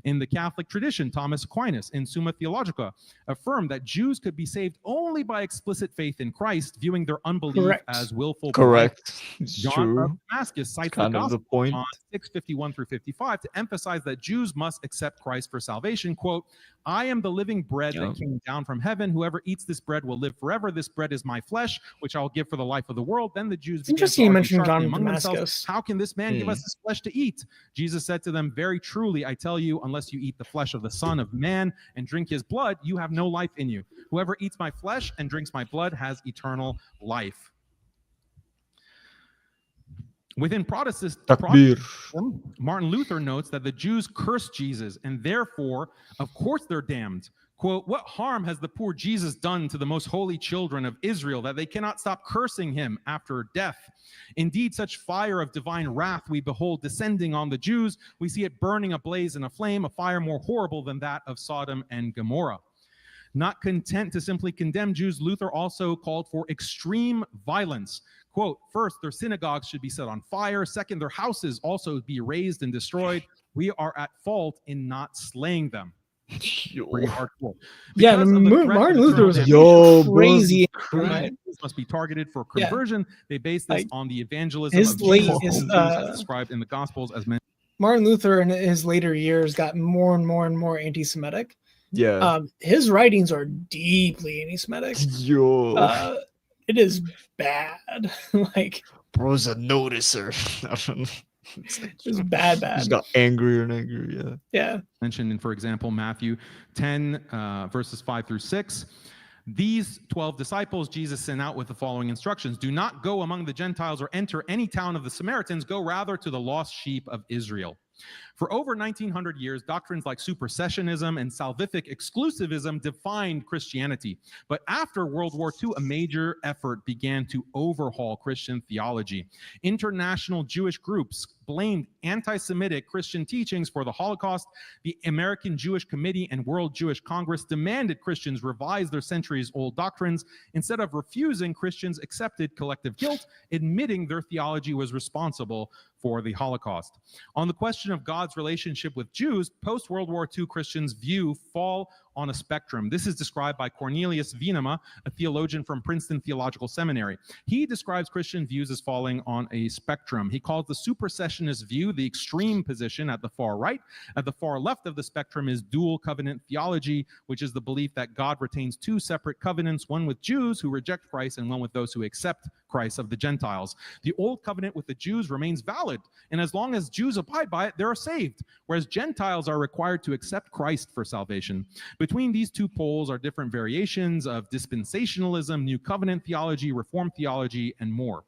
In the Catholic tradition, Thomas Aquinas in Summa Theologica affirmed that Jews could be saved only by explicit faith in Christ, viewing their unbelief as willful. Correct. John of Damascus cites kind the of Gospel the point. on 6:51 through 55 to emphasize that Jews must accept Christ for salvation. Quote, I am the living bread that came down from heaven. Whoever eats this bread will live forever. This bread is my flesh, which I'll give for the life of the world. Then the Jews began to argue sharply among themselves, how can this man give us his flesh to eat? Jesus said to them, very truly, I tell you, unless you eat the flesh of the Son of Man and drink his blood, you have no life in you. Whoever eats my flesh and drinks my blood has eternal life. Within Protestantism, Martin Luther notes that the Jews cursed Jesus, and therefore, of course, they're damned. Quote, what harm has the poor Jesus done to the most holy children of Israel that they cannot stop cursing him after death? Indeed, such fire of divine wrath we behold descending on the Jews. We see it burning ablaze in a flame, a fire more horrible than that of Sodom and Gomorrah. Not content to simply condemn Jews, Luther also called for extreme violence. Quote, first, their synagogues should be set on fire. Second, their houses also be razed and destroyed. We are at fault in not slaying them. Pretty hardcore. Martin Luther was crazy. Must be targeted for conversion. They base this on the evangelism of Jesus as described in the Gospels as mentioned. Martin Luther in his later years got more and more and more anti-Semitic. Yeah. His writings are deeply anti-Semitic. It is bad. Like, bro's a noticer. It's bad. He's got angrier and angrier. Yeah. Mentioned in, for example, Matthew 10, verses 5 through 6. These 12 disciples Jesus sent out with the following instructions. Do not go among the Gentiles or enter any town of the Samaritans. Go rather to the lost sheep of Israel. For over 1900 years, doctrines like supersessionism and salvific exclusivism defined Christianity. But after World War II, a major effort began to overhaul Christian theology. International Jewish groups blamed anti-Semitic Christian teachings for the Holocaust. The American Jewish Committee and World Jewish Congress demanded Christians revise their centuries-old doctrines. Instead of refusing, Christians accepted collective guilt, admitting their theology was responsible for the Holocaust. On the question of God's relationship with Jews, post-World War II Christians' view fall on a spectrum. This is described by Cornelius Venema, a theologian from Princeton Theological Seminary. He describes Christian views as falling on a spectrum. He calls the supersessionist view the extreme position at the far right. At the far left of the spectrum is dual covenant theology, which is the belief that God retains two separate covenants, one with Jews who reject Christ and one with those who accept Christ of the Gentiles. The old covenant with the Jews remains valid, and as long as Jews abide by it, they are saved, whereas Gentiles are required to accept Christ for salvation. Between these two poles are different variations of dispensationalism, new covenant theology, reformed theology, and more.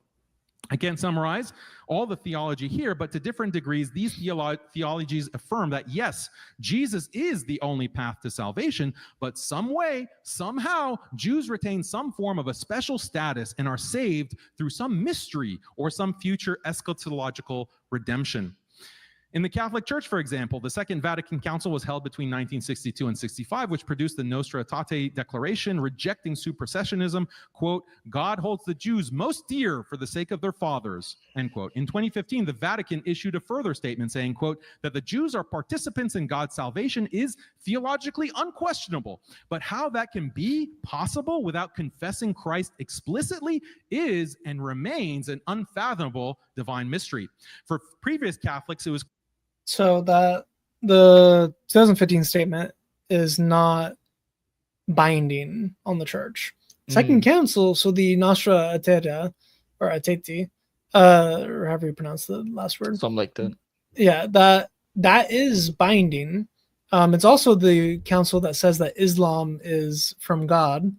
I can't summarize all the theology here, but to different degrees, these theologies affirm that yes, Jesus is the only path to salvation, but some way, somehow, Jews retain some form of a special status and are saved through some mystery or some future eschatological redemption. In the Catholic Church, for example, the Second Vatican Council was held between 1962 and 65, which produced the Nostra Aetate Declaration rejecting supersessionism. Quote, God holds the Jews most dear for the sake of their fathers, end quote. In 2015, the Vatican issued a further statement saying, quote, that the Jews are participants in God's salvation is theologically unquestionable, but how that can be possible without confessing Christ explicitly is and remains an unfathomable divine mystery. For previous Catholics, it was So that the 2015 statement is not binding on the church. Second Council, so the Nostra Aetate, or Aetate, or however you pronounce the last word. Something like that. Yeah, that is binding. It's also the council that says that Islam is from God,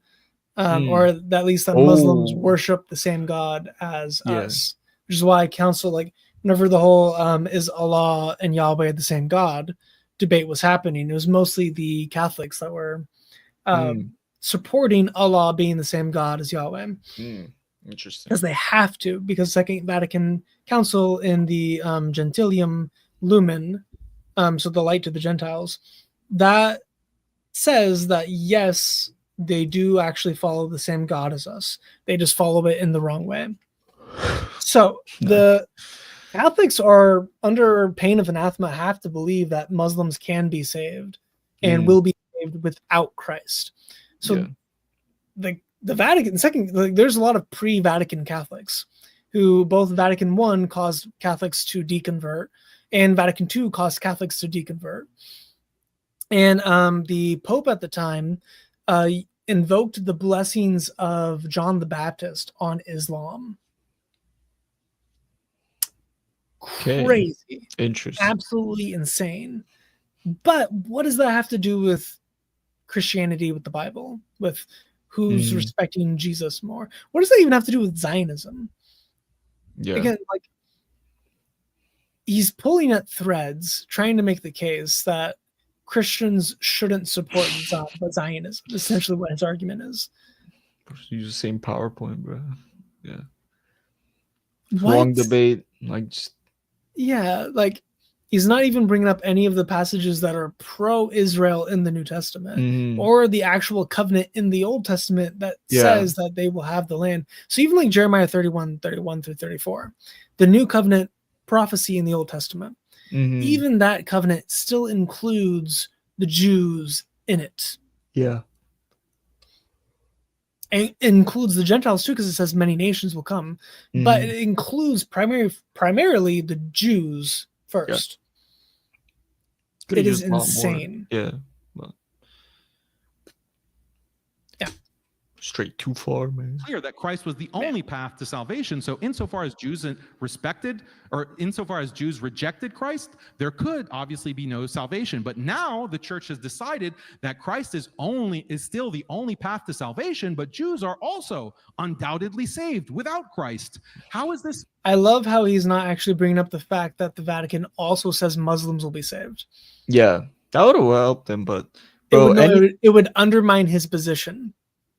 or that at least that Muslims worship the same God as us, which is why council, like, whenever the whole is Allah and Yahweh the same God debate was happening, it was mostly the Catholics that were supporting Allah being the same God as Yahweh. Interesting. Because they have to, because Second Vatican Council in the Gentilium Lumen, so the light to the Gentiles, that says that yes, they do actually follow the same God as us. They just follow it in the wrong way. So the Catholics are under pain of anathema, have to believe that Muslims can be saved and will be saved without Christ. So the Vatican, there's a lot of pre-Vatican Catholics who both Vatican I caused Catholics to deconvert and Vatican II caused Catholics to deconvert. And the Pope at the time invoked the blessings of John the Baptist on Islam. Crazy. Interesting. Absolutely insane. But what does that have to do with Christianity, with the Bible, with who's respecting Jesus more? What does that even have to do with Zionism? Again, like, he's pulling at threads, trying to make the case that Christians shouldn't support Zionism. Essentially what his argument is. Use the same PowerPoint, bro. Yeah. What? Long debate. Like, just... Yeah, like, he's not even bringing up any of the passages that are pro-Israel in the New Testament or the actual covenant in the Old Testament that says that they will have the land. So even like Jeremiah 31 through 34, the new covenant prophecy in the Old Testament, even that covenant still includes the Jews in it. Yeah. And it includes the Gentiles too, because it says many nations will come. But it includes primarily the Jews first. It is insane. Yeah. Well, straight too far, man. Clear that Christ was the only path to salvation. So insofar as Jews respected, or insofar as Jews rejected Christ, there could obviously be no salvation. But now the church has decided that Christ is still the only path to salvation, but Jews are also undoubtedly saved without Christ. How is this? I love how he's not actually bringing up the fact that the Vatican also says Muslims will be saved. Yeah, that would have helped him, but bro, it would undermine his position.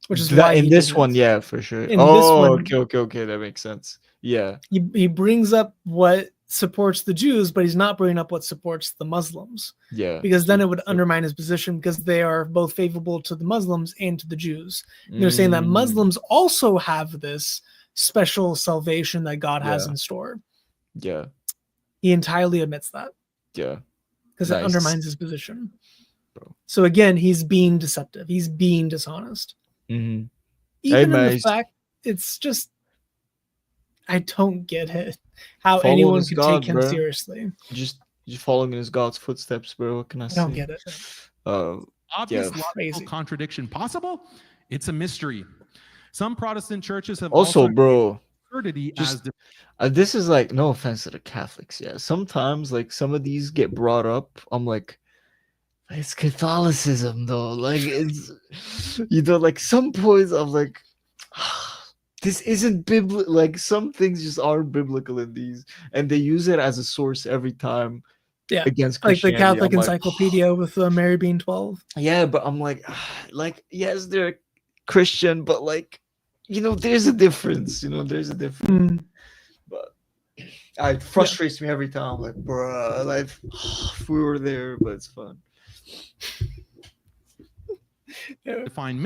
Which is why in this one, yeah, for sure. In this one, okay, that makes sense. Yeah, he brings up what supports the Jews, but he's not bringing up what supports the Muslims. Yeah, because then it would undermine his position, because they are both favorable to the Muslims and to the Jews. And they're saying that Muslims also have this special salvation that God has in store. Yeah, he entirely admits that. Yeah, because it undermines his position. Bro. So again, he's being deceptive. He's being dishonest. Even in the fact, it's just, I don't get it. How anyone could take him seriously. Just following in his God's footsteps, bro. What can I say? I don't get it. Obvious logical contradiction possible? It's a mystery. Some Protestant churches have also bro. Just, this is like, no offense to the Catholics. Yeah, sometimes like some of these get brought up. I'm like, it's Catholicism though. Like it's, like some points I'm like, this isn't biblical. Like some things just aren't biblical in these, and they use it as a source every time Yeah, against like the Christianity. Catholic I'm like, Encyclopedia with Mary being 12. yeah, but I'm like, yes, they're Christian, but like, there's a difference. There's a difference. Mm. But it frustrates me every time. I'm like, bruh, like, if we were there, but it's fun. Divine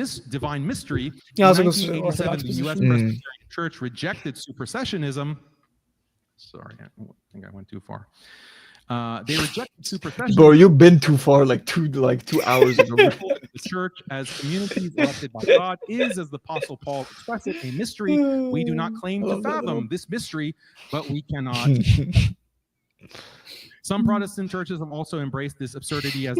mystery. Yeah, I was in gonna say 1987, Orthodox the U.S. position. Presbyterian Church rejected supersessionism. Sorry, I think I went too far. They rejected supersessionism. Bro, you've been too far, like 2 hours ago. The church, as communities elected by God, is, as the Apostle Paul expressed it, a mystery. We do not claim to fathom this mystery, but we cannot. Some Protestant churches have also embraced this absurdity as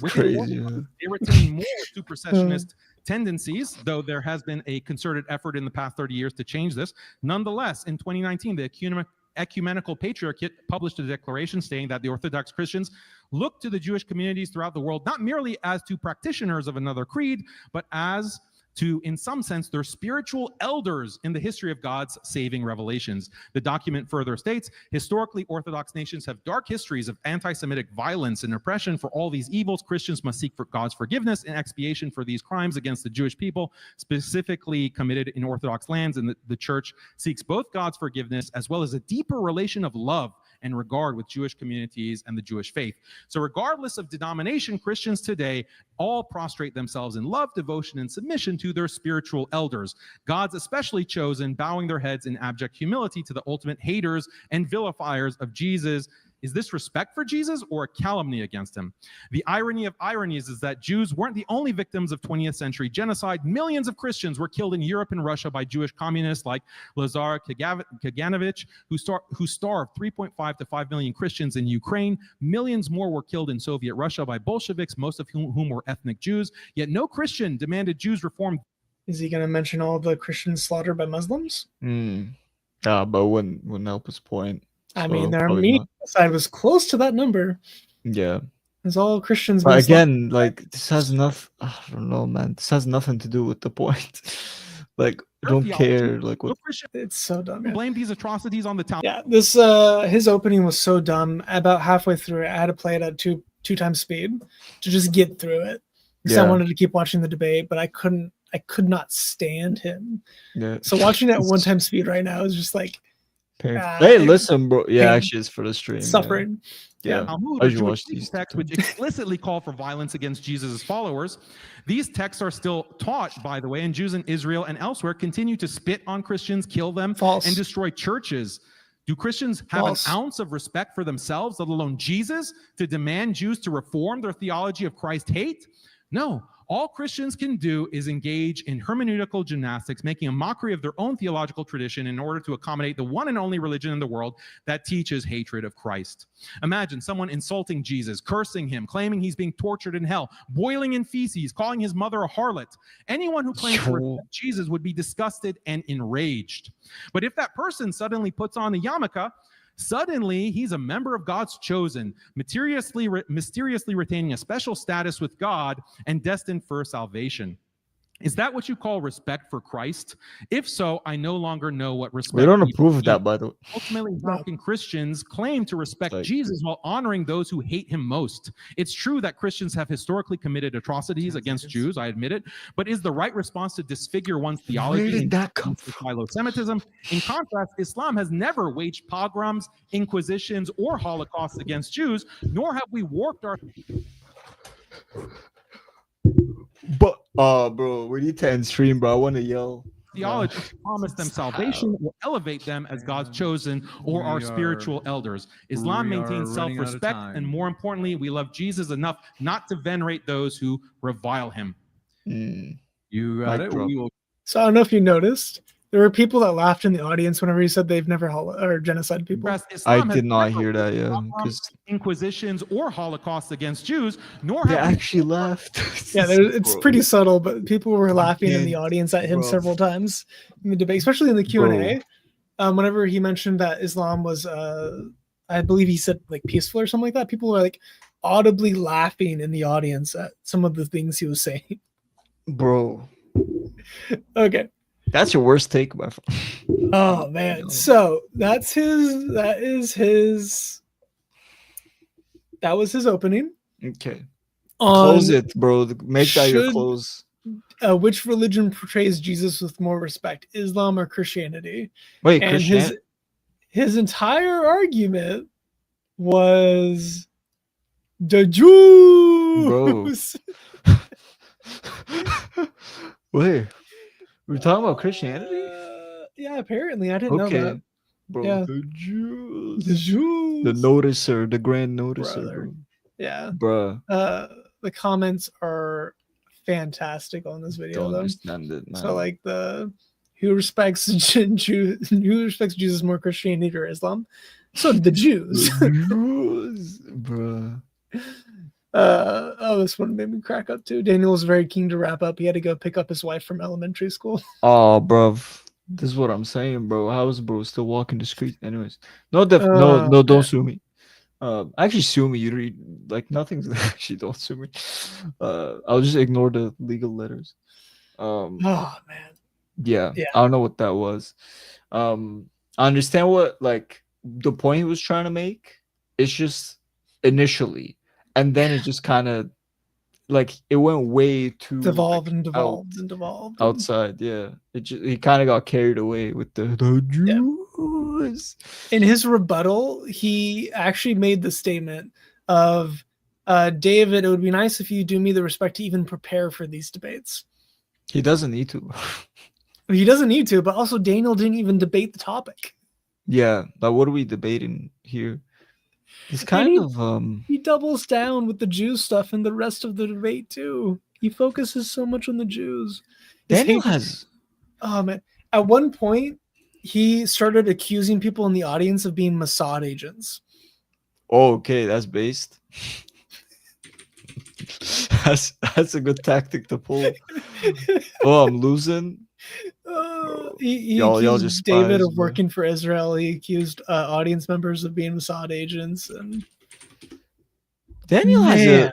crazy. They retain more supersessionist tendencies, though there has been a concerted effort in the past 30 years to change this. Nonetheless, in 2019, the Ecumenical Patriarchate published a declaration stating that the Orthodox Christians look to the Jewish communities throughout the world not merely as to practitioners of another creed, but as to, in some sense, their spiritual elders in the history of God's saving revelations. The document further states, historically, Orthodox nations have dark histories of anti-Semitic violence and oppression. For all these evils, Christians must seek for God's forgiveness and expiation for these crimes against the Jewish people, specifically committed in Orthodox lands, and the church seeks both God's forgiveness as well as a deeper relation of love and regard with Jewish communities and the Jewish faith. So regardless of denomination, Christians today all prostrate themselves in love, devotion, and submission to their spiritual elders, God's especially chosen, bowing their heads in abject humility to the ultimate haters and vilifiers of Jesus. Is this respect for Jesus or a calumny against him? The irony of ironies is that Jews weren't the only victims of 20th century genocide. Millions of Christians were killed in Europe and Russia by Jewish communists like Lazar Kaganovich, who starved 3.5 to 5 million Christians in Ukraine. Millions more were killed in Soviet Russia by Bolsheviks, most of whom were ethnic Jews. Yet no Christian demanded Jews reform. Is he going to mention all the Christians slaughtered by Muslims? But wouldn't help his point. I So mean, their probably Armenian not. side was close to that number. Yeah. It's all Christians. But again, like, this has nothing. I don't know, man. This has nothing to do with the point. Like, I don't care. Like, what? It's so dumb. Yeah. Blame these atrocities on the town. Yeah, this his opening was so dumb. About halfway through it, I had to play it at two times speed to just get through it. Because I wanted to keep watching the debate, but I couldn't. I could not stand him. Yeah. So watching it at 1 time speed right now is just like. Hey, listen, bro. Yeah, actually, it's for the stream. Suffering. Yeah. I watch these texts which explicitly call for violence against Jesus' followers. These texts are still taught, by the way, and Jews in Israel and elsewhere continue to spit on Christians, kill them, and destroy churches. Do Christians have an ounce of respect for themselves, let alone Jesus, to demand Jews to reform their theology of Christ hate? No. All Christians can do is engage in hermeneutical gymnastics, making a mockery of their own theological tradition in order to accommodate the one and only religion in the world that teaches hatred of Christ. Imagine someone insulting Jesus, cursing him, claiming he's being tortured in hell, boiling in feces, calling his mother a harlot. Anyone who claims to respect Jesus would be disgusted and enraged. But if that person suddenly puts on a yarmulke, suddenly, he's a member of God's chosen, mysteriously retaining a special status with God and destined for salvation. Is that what you call respect for Christ? If so, I no longer know what respect. We don't approve of that, by the way. Ultimately, how can Christians claim to respect Jesus while honoring those who hate him most? It's true that Christians have historically committed atrocities against Jews, I admit it, but is the right response to disfigure one's theology? Where did that come from? Philo-Semitism? In contrast, Islam has never waged pogroms, inquisitions, or holocausts against Jews, nor have we warped our... But bro, we need to end stream, bro. I want to yell. Theology promise them salvation or elevate them as God's chosen or our spiritual elders. Islam maintains self-respect, and more importantly, we love Jesus enough not to venerate those who revile him. You got it. So I don't know if you noticed, there were people that laughed in the audience whenever he said they've never genocide people. I did not hear that, yeah. Because inquisitions or holocausts against Jews, nor they have actually laughed. Yeah, it's pretty subtle, but people were laughing in the audience at him several times in the debate, especially in the Q&A. Whenever he mentioned that Islam was, I believe he said like peaceful or something like that, people were like audibly laughing in the audience at some of the things he was saying. Bro. Okay. That's your worst take, my friend. Oh man. So that was his opening. Okay. On Close it, bro. Make that your close. Which religion portrays Jesus with more respect, Islam or Christianity? Wait, And Christian? his entire argument was the Jews. Wait, we're talking about Christianity? Yeah, apparently I didn't know that. Bro, Yeah. the Jews. The Jews. The noticer, the grand noticer, Brother. bro. Yeah. Bruh. The comments are fantastic on this video. Don't though. understand it, man. So like who respects Jesus more, Christianity or Islam? So the Jews. The Jews, bruh. This one made me crack up too. Daniel was very keen to wrap up. He had to go pick up his wife from elementary school. Oh, bruv. This is what I'm saying, bro. How is bro still walking the street? Anyways, no, don't sue me. Actually, sue me. You read like nothing's actually. Don't sue me. I'll just ignore the legal letters. Oh man. Yeah, I don't know what that was. I understand what like the point he was trying to make. It's just initially, and then it just kind of like it went way too devolved outside. Yeah, he kind of got carried away with the Jews. In his rebuttal, he actually made the statement of David, it would be nice if you do me the respect to even prepare for these debates. He doesn't need to. He doesn't need to, but also Daniel didn't even debate the topic. Yeah, but what are we debating here? He's he doubles down with the Jew stuff in the rest of the debate too. He focuses so much on the Jews. Daniel has oh man. At one point, he started accusing people in the audience of being Mossad agents. Oh, okay, that's based. that's a good tactic to pull. Oh, I'm losing. He y'all accused just David spies, of working for Israel. He accused audience members of being Mossad agents, and Daniel has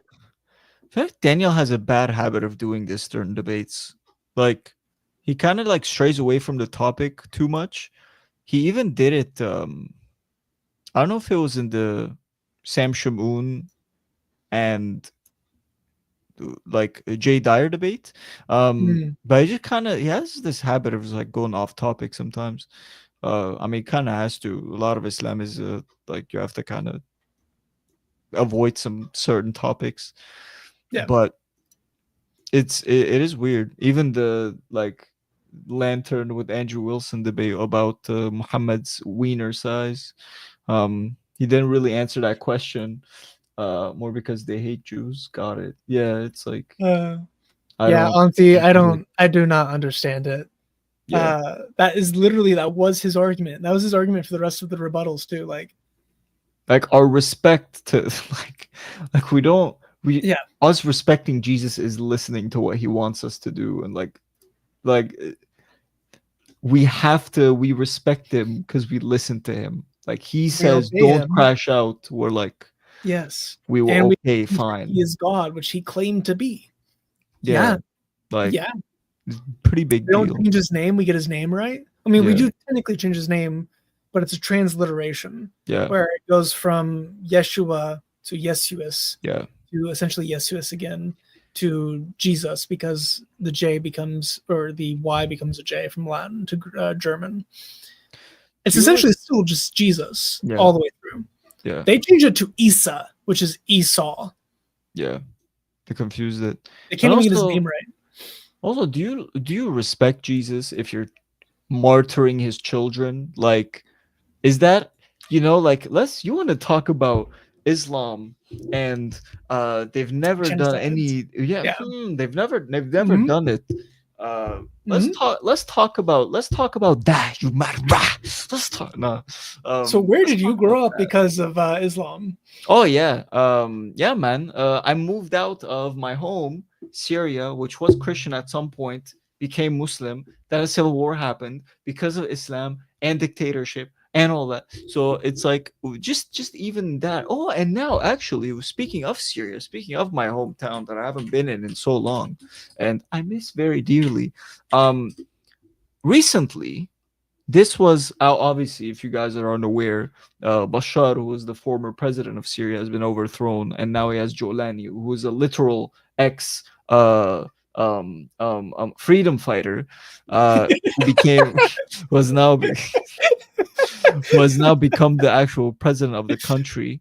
a bad habit of doing this during debates. Like he kind of like strays away from the topic too much. He even did it. I don't know if it was in the Sam Shamoon and like Jay Dyer debate. But he just he has this habit of like going off topic sometimes. I mean, kind of has to. A lot of Islam is like you have to kind of avoid some certain topics. Yeah. But it is weird. Even the like lantern with Andrew Wilson debate about Muhammad's wiener size. He didn't really answer that question. More because they hate Jews. Got it. Yeah, it's like Auntie, I do not understand it. Yeah. That was his argument. That was his argument for the rest of the rebuttals too. Like our respect to us respecting Jesus is listening to what he wants us to do, and like we respect him because we listen to him. Like he says, don't crash out. We're like, yes, we will. Okay, fine. He is God, which he claimed to be. Pretty big deal. We don't change his name. We get his name right. I mean, we do technically change his name, but it's a transliteration. Yeah, where it goes from Yeshua to Yesuus. Yeah, to essentially Yesuus again to Jesus, because the J becomes, or the Y becomes a J from Latin to German. It's essentially still just Jesus all the way through. Yeah, they changed it to Isa, which is Esau. Yeah, they confused it. They can't even get his name right. Also, do you respect Jesus if you're martyring his children? Like, is that, you want to talk about Islam and they've never done any they've never done it. Let's talk about that. You let's talk so where did you grow up because of Islam? Oh yeah, man. I moved out of my home, Syria, which was Christian at some point, became Muslim. Then a civil war happened because of Islam and dictatorship and all that. So it's like just even that. Oh, and now actually, speaking of Syria, speaking of my hometown that I haven't been in so long, and I miss very dearly. recently, this was obviously, if you guys are unaware, Bashar, who was the former president of Syria, has been overthrown, and now he has Jolani, who is a literal ex freedom fighter, who became was now become the actual president of the country.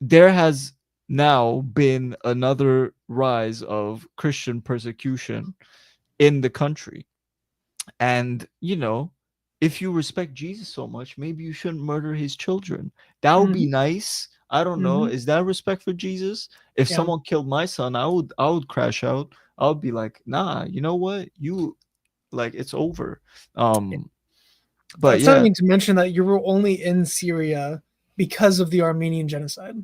There has now been another rise of Christian persecution in the country. And, you know, if you respect Jesus so much, maybe you shouldn't murder his children. That would be nice. I don't know. Is that respect for Jesus? If someone killed my son, I would crash out. I would be like, nah, you know what? You like, it's over. But that's not even to mention that you were only in Syria because of the Armenian genocide.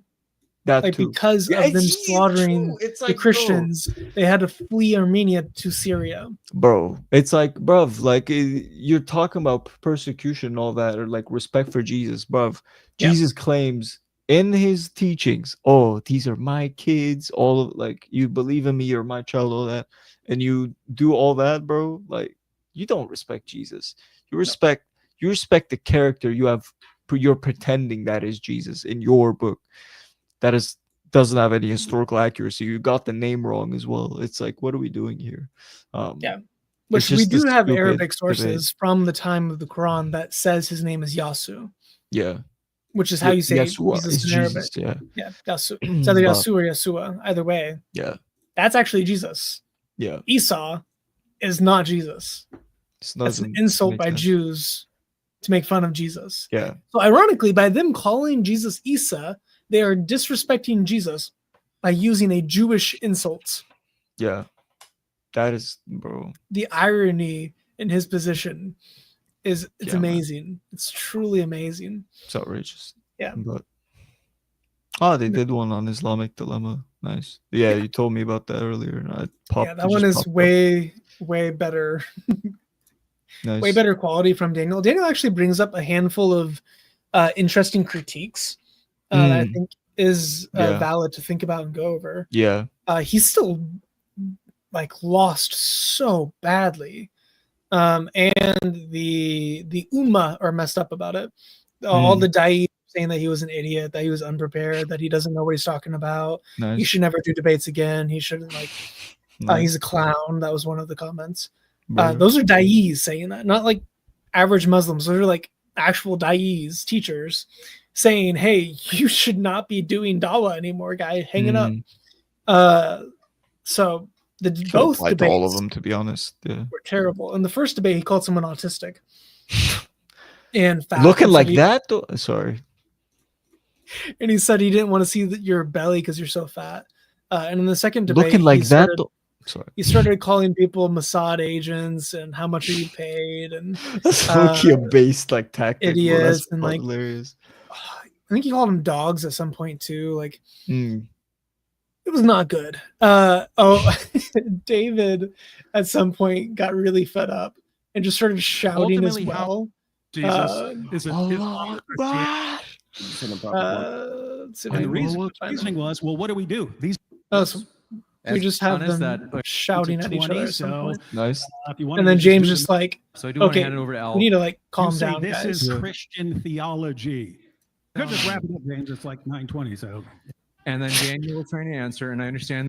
That like too. because of them slaughtering the Christians, they had to flee Armenia to Syria. Bro, it's like, bruv, like you're talking about persecution and all that, or like respect for Jesus, bruv. Jesus claims in his teachings, oh, these are my kids, all of, like, you believe in me, you're my child, all that, and you do all that, bro. Like, you don't respect Jesus. You respect the character you're pretending that is Jesus in your book. That doesn't have any historical accuracy. You got the name wrong as well. It's like, what are we doing here? Which we do have Arabic sources from the time of the Quran that says his name is Yasu. Yeah. Which is how you say Jesus in Arabic. Yeah, Yasu. It's either Yasu or Yasua. Either way. Yeah. That's actually Jesus. Yeah. Esau is not Jesus. It's an insult by Jews to make fun of Jesus. Yeah. So ironically, by them calling Jesus Isa, they are disrespecting Jesus by using a Jewish insult. Yeah. That is, bro. The irony in his position is amazing. Man. It's truly amazing. It's outrageous. Yeah. But they did one on Islamic dilemma. Nice. Yeah, you told me about that earlier. And I popped. Yeah, that one is way better. Nice. Way better quality from Daniel. Daniel actually brings up a handful of interesting critiques. That I think is valid to think about and go over. Yeah. He's still like lost so badly. And the Ummah are messed up about it. All the Da'i saying that he was an idiot, that he was unprepared, that he doesn't know what he's talking about. Nice. He should never do debates again. He shouldn't he's a clown. That was one of the comments. Those are Da'is saying that, not like average Muslims. Those are like actual Da'is, teachers, saying, hey, you should not be doing dawah anymore, guy. Hanging up. So both debates, all of them, to be honest, were terrible. In the first debate, he called someone autistic and fat. Looking like that, though. Sorry. And he said he didn't want to see your belly because you're so fat. And in the second debate, looking like that, though. Sorry. He started calling people Mossad agents and how much are you paid, and that's a based like tactic. Idiots and like hilarious. I think he called them dogs at some point too. Like it was not good. David at some point got really fed up and just started shouting as well. Jesus is and the reasoning was, well, what do we do? These we just have them shouting at each other. So nice. And then James just like, so I do want to hand it over to Al. We need to like calm down, this guys. is Christian theology. Could just wrap it up, James. It's like 9:20. So, and then Daniel was trying to answer, and I understand,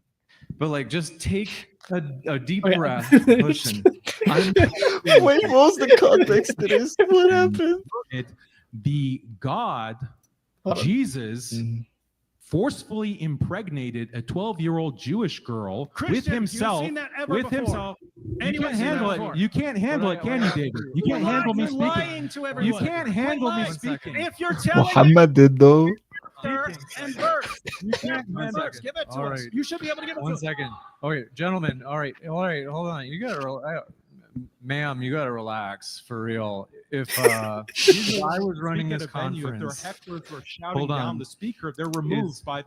but like, just take a deep breath. Listen, wait, what was the context to this? What happened? The God, Jesus, forcefully impregnated a 12-year-old Jewish girl with himself. With himself. You can't handle it. You can't handle it, can you, David? You can't handle me speaking. You can't handle me speaking. If you're telling Muhammad did though. and verse, you can't give it to us. You should be able to give it to us. 1 second. Okay, gentlemen. All right. Hold on. You gotta, ma'am. You gotta relax for real. If I was running this conference, if their hecklers were shouting down the speaker, they're removed by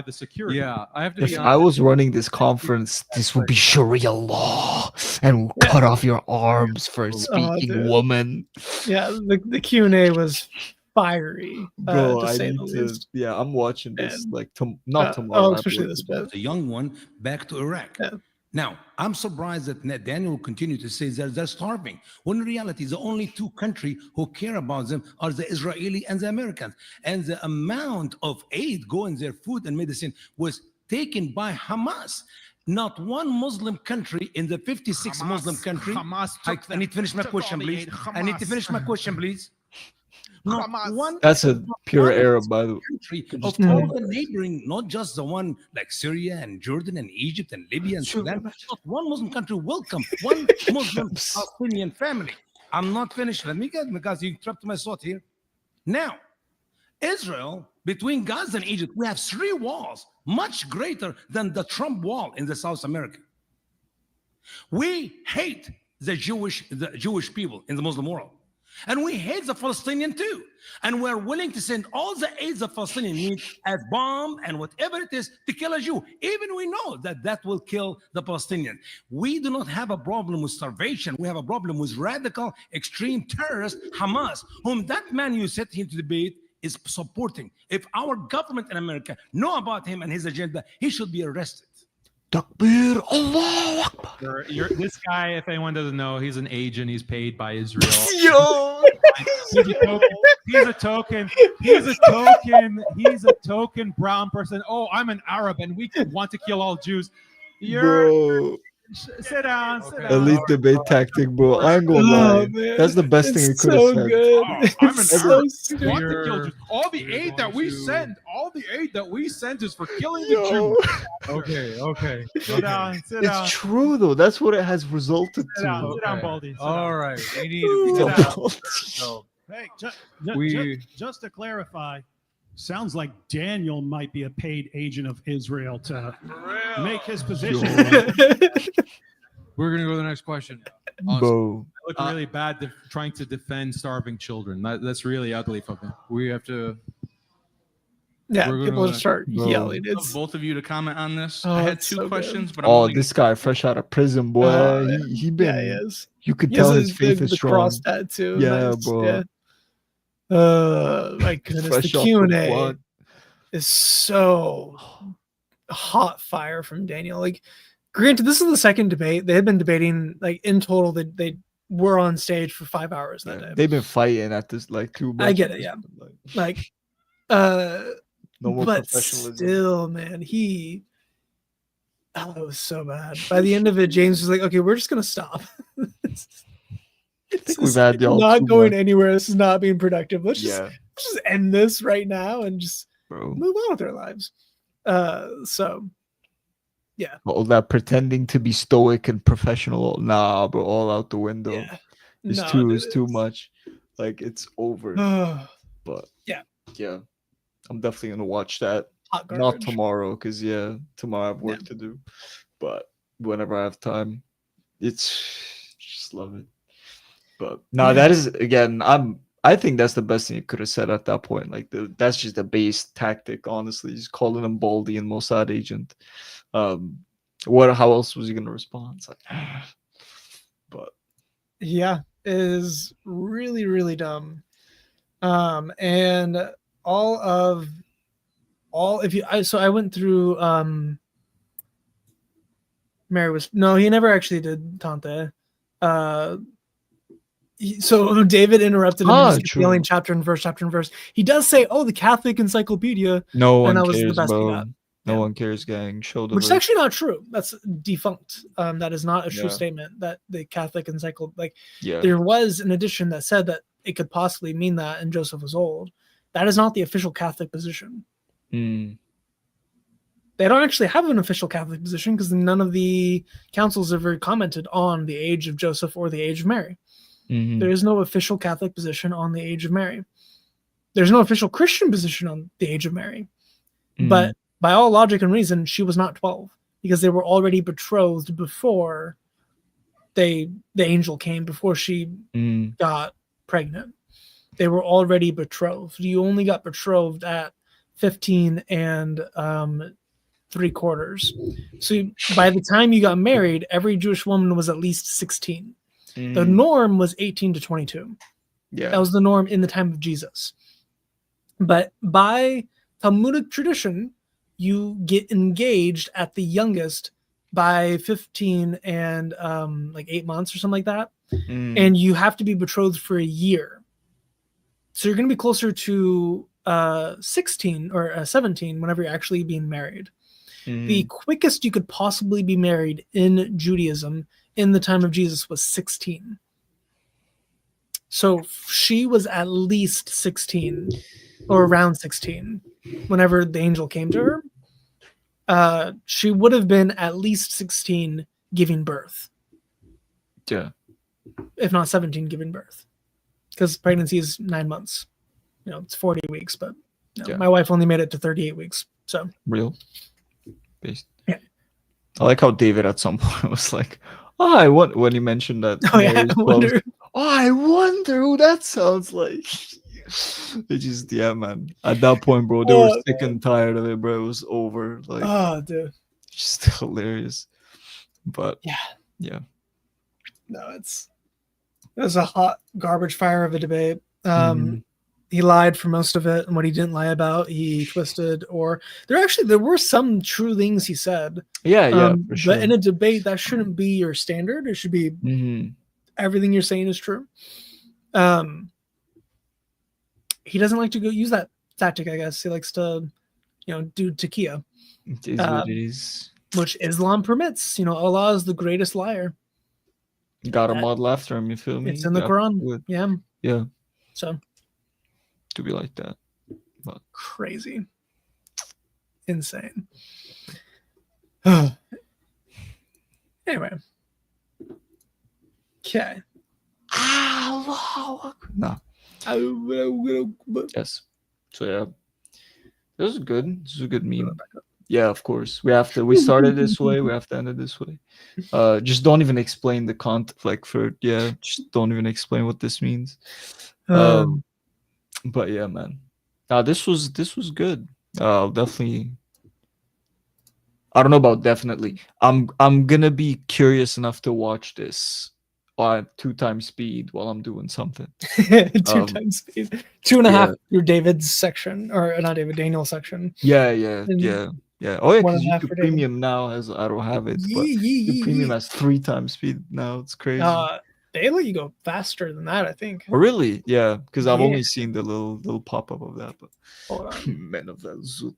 the security. Yeah, I have to. If I was running this conference, this would be Sharia law, and we'll cut off your arms for speaking woman. Yeah, the Q&A was fiery. Bro, I'm watching this not tomorrow. Especially this bit. The young one back to Iraq. Yeah. Now, I'm surprised that Daniel will continue to say that they're starving, when in reality, the only two countries who care about them are the Israeli and the Americans. And the amount of aid going there, food and medicine, was taken by Hamas. Not one Muslim country in the 56 Muslim country. Hamas took I need to finish my took question, all the please. aid. I need to Hamas. finish my question, please. Not Hamas. one That's a pure Arab, by the way. country of all the neighboring, not just the one like Syria and Jordan and Egypt and Libya and Sudan. Not one Muslim country welcome one Muslim Palestinian family. I'm not finished. Let me get, because you interrupted my thought here. Now, Israel, between Gaza and Egypt, we have 3 walls, much greater than the Trump wall in the South America. We hate the Jewish people in the Muslim world. And we hate the Palestinian too. And we're willing to send all the aid the Palestinians need as bomb and whatever it is to kill a Jew. Even we know that that will kill the Palestinian. We do not have a problem with starvation. We have a problem with radical, extreme terrorist Hamas, whom that man you set him to debate is supporting. If our government in America know about him and his agenda, he should be arrested. Takbir, Allahu Akbar. This guy, if anyone doesn't know, he's an agent. He's paid by Israel. Yo, He's a token. He's a token brown person. Oh, I'm an Arab, and we want to kill all Jews. bro. Sit down. Sit down. Elite debate tactic, bro. I ain't gonna lie. man. That's the best thing you It's could have so said. good. I'm an It's so Arab. stupid. Want to kill Jews. All the aid that we send, is for killing the Yo. Jews. Okay. Sit down. It's true though. That's what it has resulted Sit down, to. Baldy. Sit All down. right. We need to Sit down. Yo. so Hey, We- just to clarify, sounds like Daniel might be a paid agent of Israel to make his position. we're gonna go to the next question. Bro. I look really bad trying to defend starving children. That's really ugly for me. We have to. Yeah, We're people gonna- just start Bro. yelling. It's Both of you to comment on this. Oh, I had it's 2 so good. questions, but I'm Oh, only this guy fresh out of prison, boy. Oh, he been. yeah, he is. You could He has tell his faith the is strong. cross tattoo. Yeah, Nice. bro. Yeah. My goodness, Fresh the off Q&A quad. is so hot fire from Daniel. Like, granted, this is the second debate. They had been debating, like, in total, they were on stage for 5 hours that day. They've been fighting at this like 2 I get it, matches. yeah. Like, Like, no more but professionalism. still, man, it was so bad. By the end of it, James was like, "Okay, we're just gonna stop. I think we've had y'all not too going much. anywhere. This is not being productive. Let's Yeah, just end this right now and just bro. move on with our lives." So All that pretending to be stoic and professional, nah, bro, all out the window. yeah, It's No, too, dude, it's too much. Like it's over. But Yeah. I'm definitely gonna watch that. hot Not garbage. tomorrow, because tomorrow I have work to do. But whenever I have time, it's just love it. But no, Yeah. that is again. I think that's the best thing you could have said at that point. Like that's just a base tactic, honestly. Just calling him Baldy and Mossad agent. How else was he gonna respond? It's like, but Yeah, it is really, really dumb. And I went through Mary was he never actually did Tante. So David interrupted him just true. yelling chapter and verse. He does say, "Oh, the Catholic Encyclopedia," no And one that was the cares, best we bro. got. No Yeah. one cares, gang. Show the which is verse. actually not true. That's defunct. That is not a true Yeah. statement. That the Catholic Encyclopedia, Yeah. there was an edition that said that it could possibly mean that, and Joseph was old. That is not the official Catholic position. Mm. They don't actually have an official Catholic position because none of the councils ever commented on the age of Joseph or the age of Mary. Mhm. There is no official Catholic position on the age of Mary. There's no official Christian position on the age of Mary. Mhm. But by all logic and reason, she was not 12 because they were already betrothed before the angel came, before she Mm. got pregnant. They were already betrothed. You only got betrothed at 15 and 3/4. So by the time you got married, every Jewish woman was at least 16. The Mm. norm was 18 to 22. Yeah. That was the norm in the time of Jesus. But by Talmudic tradition, you get engaged at the youngest by 15 and like 8 months or something like that. Mm. And you have to be betrothed for a year. So you're going to be closer to 16 or 17 whenever you're actually being married. The quickest you could possibly be married in Judaism in the time of Jesus was 16. So she was at least 16 or around 16 whenever the angel came to her. She would have been at least 16 giving birth, Yeah. if not 17 giving birth, because pregnancy is 9 months. It's 40 weeks, but Yeah. my wife only made it to 38 weeks. So Real. Based. Yeah. I like how David at some point was like, "Oh, I want," when he mentioned that. oh yeah, Mary's I 12, wonder. oh, I wonder who that sounds like. It just, yeah, man. At that point, bro, they were Oh, sick and tired of it, bro. It was over. Like, Oh, dude. just hilarious. But Yeah. yeah. No, it was a hot garbage fire of a debate. Mhm. He lied for most of it, and what he didn't lie about, he twisted. Or there were some true things he said. Yeah, for sure. But in a debate, that shouldn't be your standard. It should be Mhm. everything you're saying is true. He doesn't like to go use that tactic. I guess he likes to, do taqiyya, It is what it is. which Islam permits. Allah is the greatest liar. Got a that- model after him, you feel me? It's in the Got Quran. to it. Yeah. Yeah, So to be like that. crazy, insane. Anyway, okay. No. Yes. So yeah, this is good. This is a good meme. Yeah, of course. We started this way, we have to end it this way. Just don't even explain the content, just don't even explain what this means. But yeah, man. This was good. Definitely. I don't know about definitely. I'm gonna be curious enough to watch this on 2 times speed while I'm doing something. 2 times speed. 2.5 yeah. through David's section, or not David, Daniel's section. Yeah. And Yeah. Oh yeah, 1.5 because for YouTube David. Premium now has, I don't have it, but YouTube Premium has 3 times speed now. It's crazy. They let you go faster than that, I think. Oh, really? Yeah, because I've Yeah. only seen the little pop-up of that, but Hold on. Men of that Zut.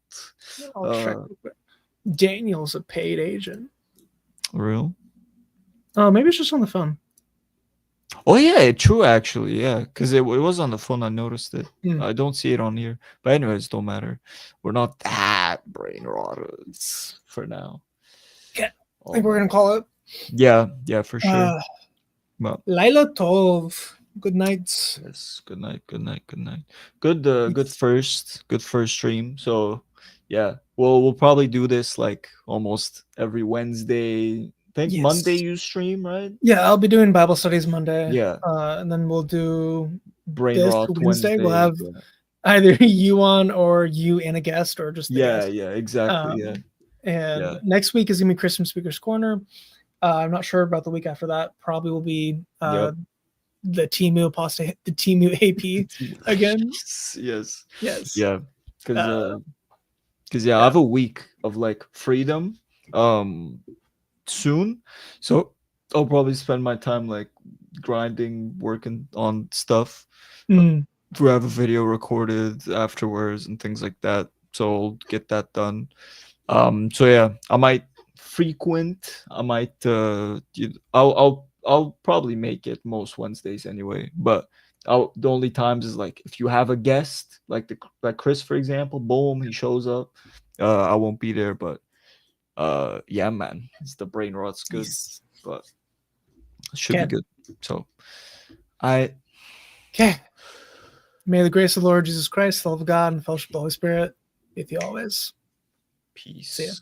I'll check real quick. Daniel's a paid agent. Real? Oh, maybe it's just on the phone. Oh yeah, true actually, yeah. Because it was on the phone, I noticed it. Hmm. I don't see it on here. But anyways, don't matter. We're not that brain rotters for now. Yeah. I think we're gonna call it. Yeah, for sure. Well, Laila Tov. Good night. yes, good night. Good first stream. So yeah, we'll probably do this like almost every Wednesday. I think Yes. Monday you stream, right? Yeah, I'll be doing Bible studies Monday. Yeah. And then we'll do Brain this rot Wednesday. We'll Wednesday, have yeah. either you on or you and a guest, or just the guest. Yeah, exactly. Yeah. And Yeah. next week is gonna be Christmas Speakers Corner. I'm not sure about the week after that. Probably will be Yep. the Timu pasta, the Timu AP again. Yes. Yes. Yeah. Because I have a week of like freedom soon. So I'll probably spend my time like grinding, working on stuff. Mm. We have a video recorded afterwards and things like that. So I'll get that done. So yeah, I might frequent. I might I'll probably make it most Wednesdays anyway. But the only times is like if you have a guest, like Chris, for example, boom, he shows up. I won't be there, but yeah, man, it's the brain rot's good, Yes. but it should be good. So Okay. May the grace of the Lord Jesus Christ, the love of God, and the fellowship of the Holy Spirit be with you always. peace. See ya.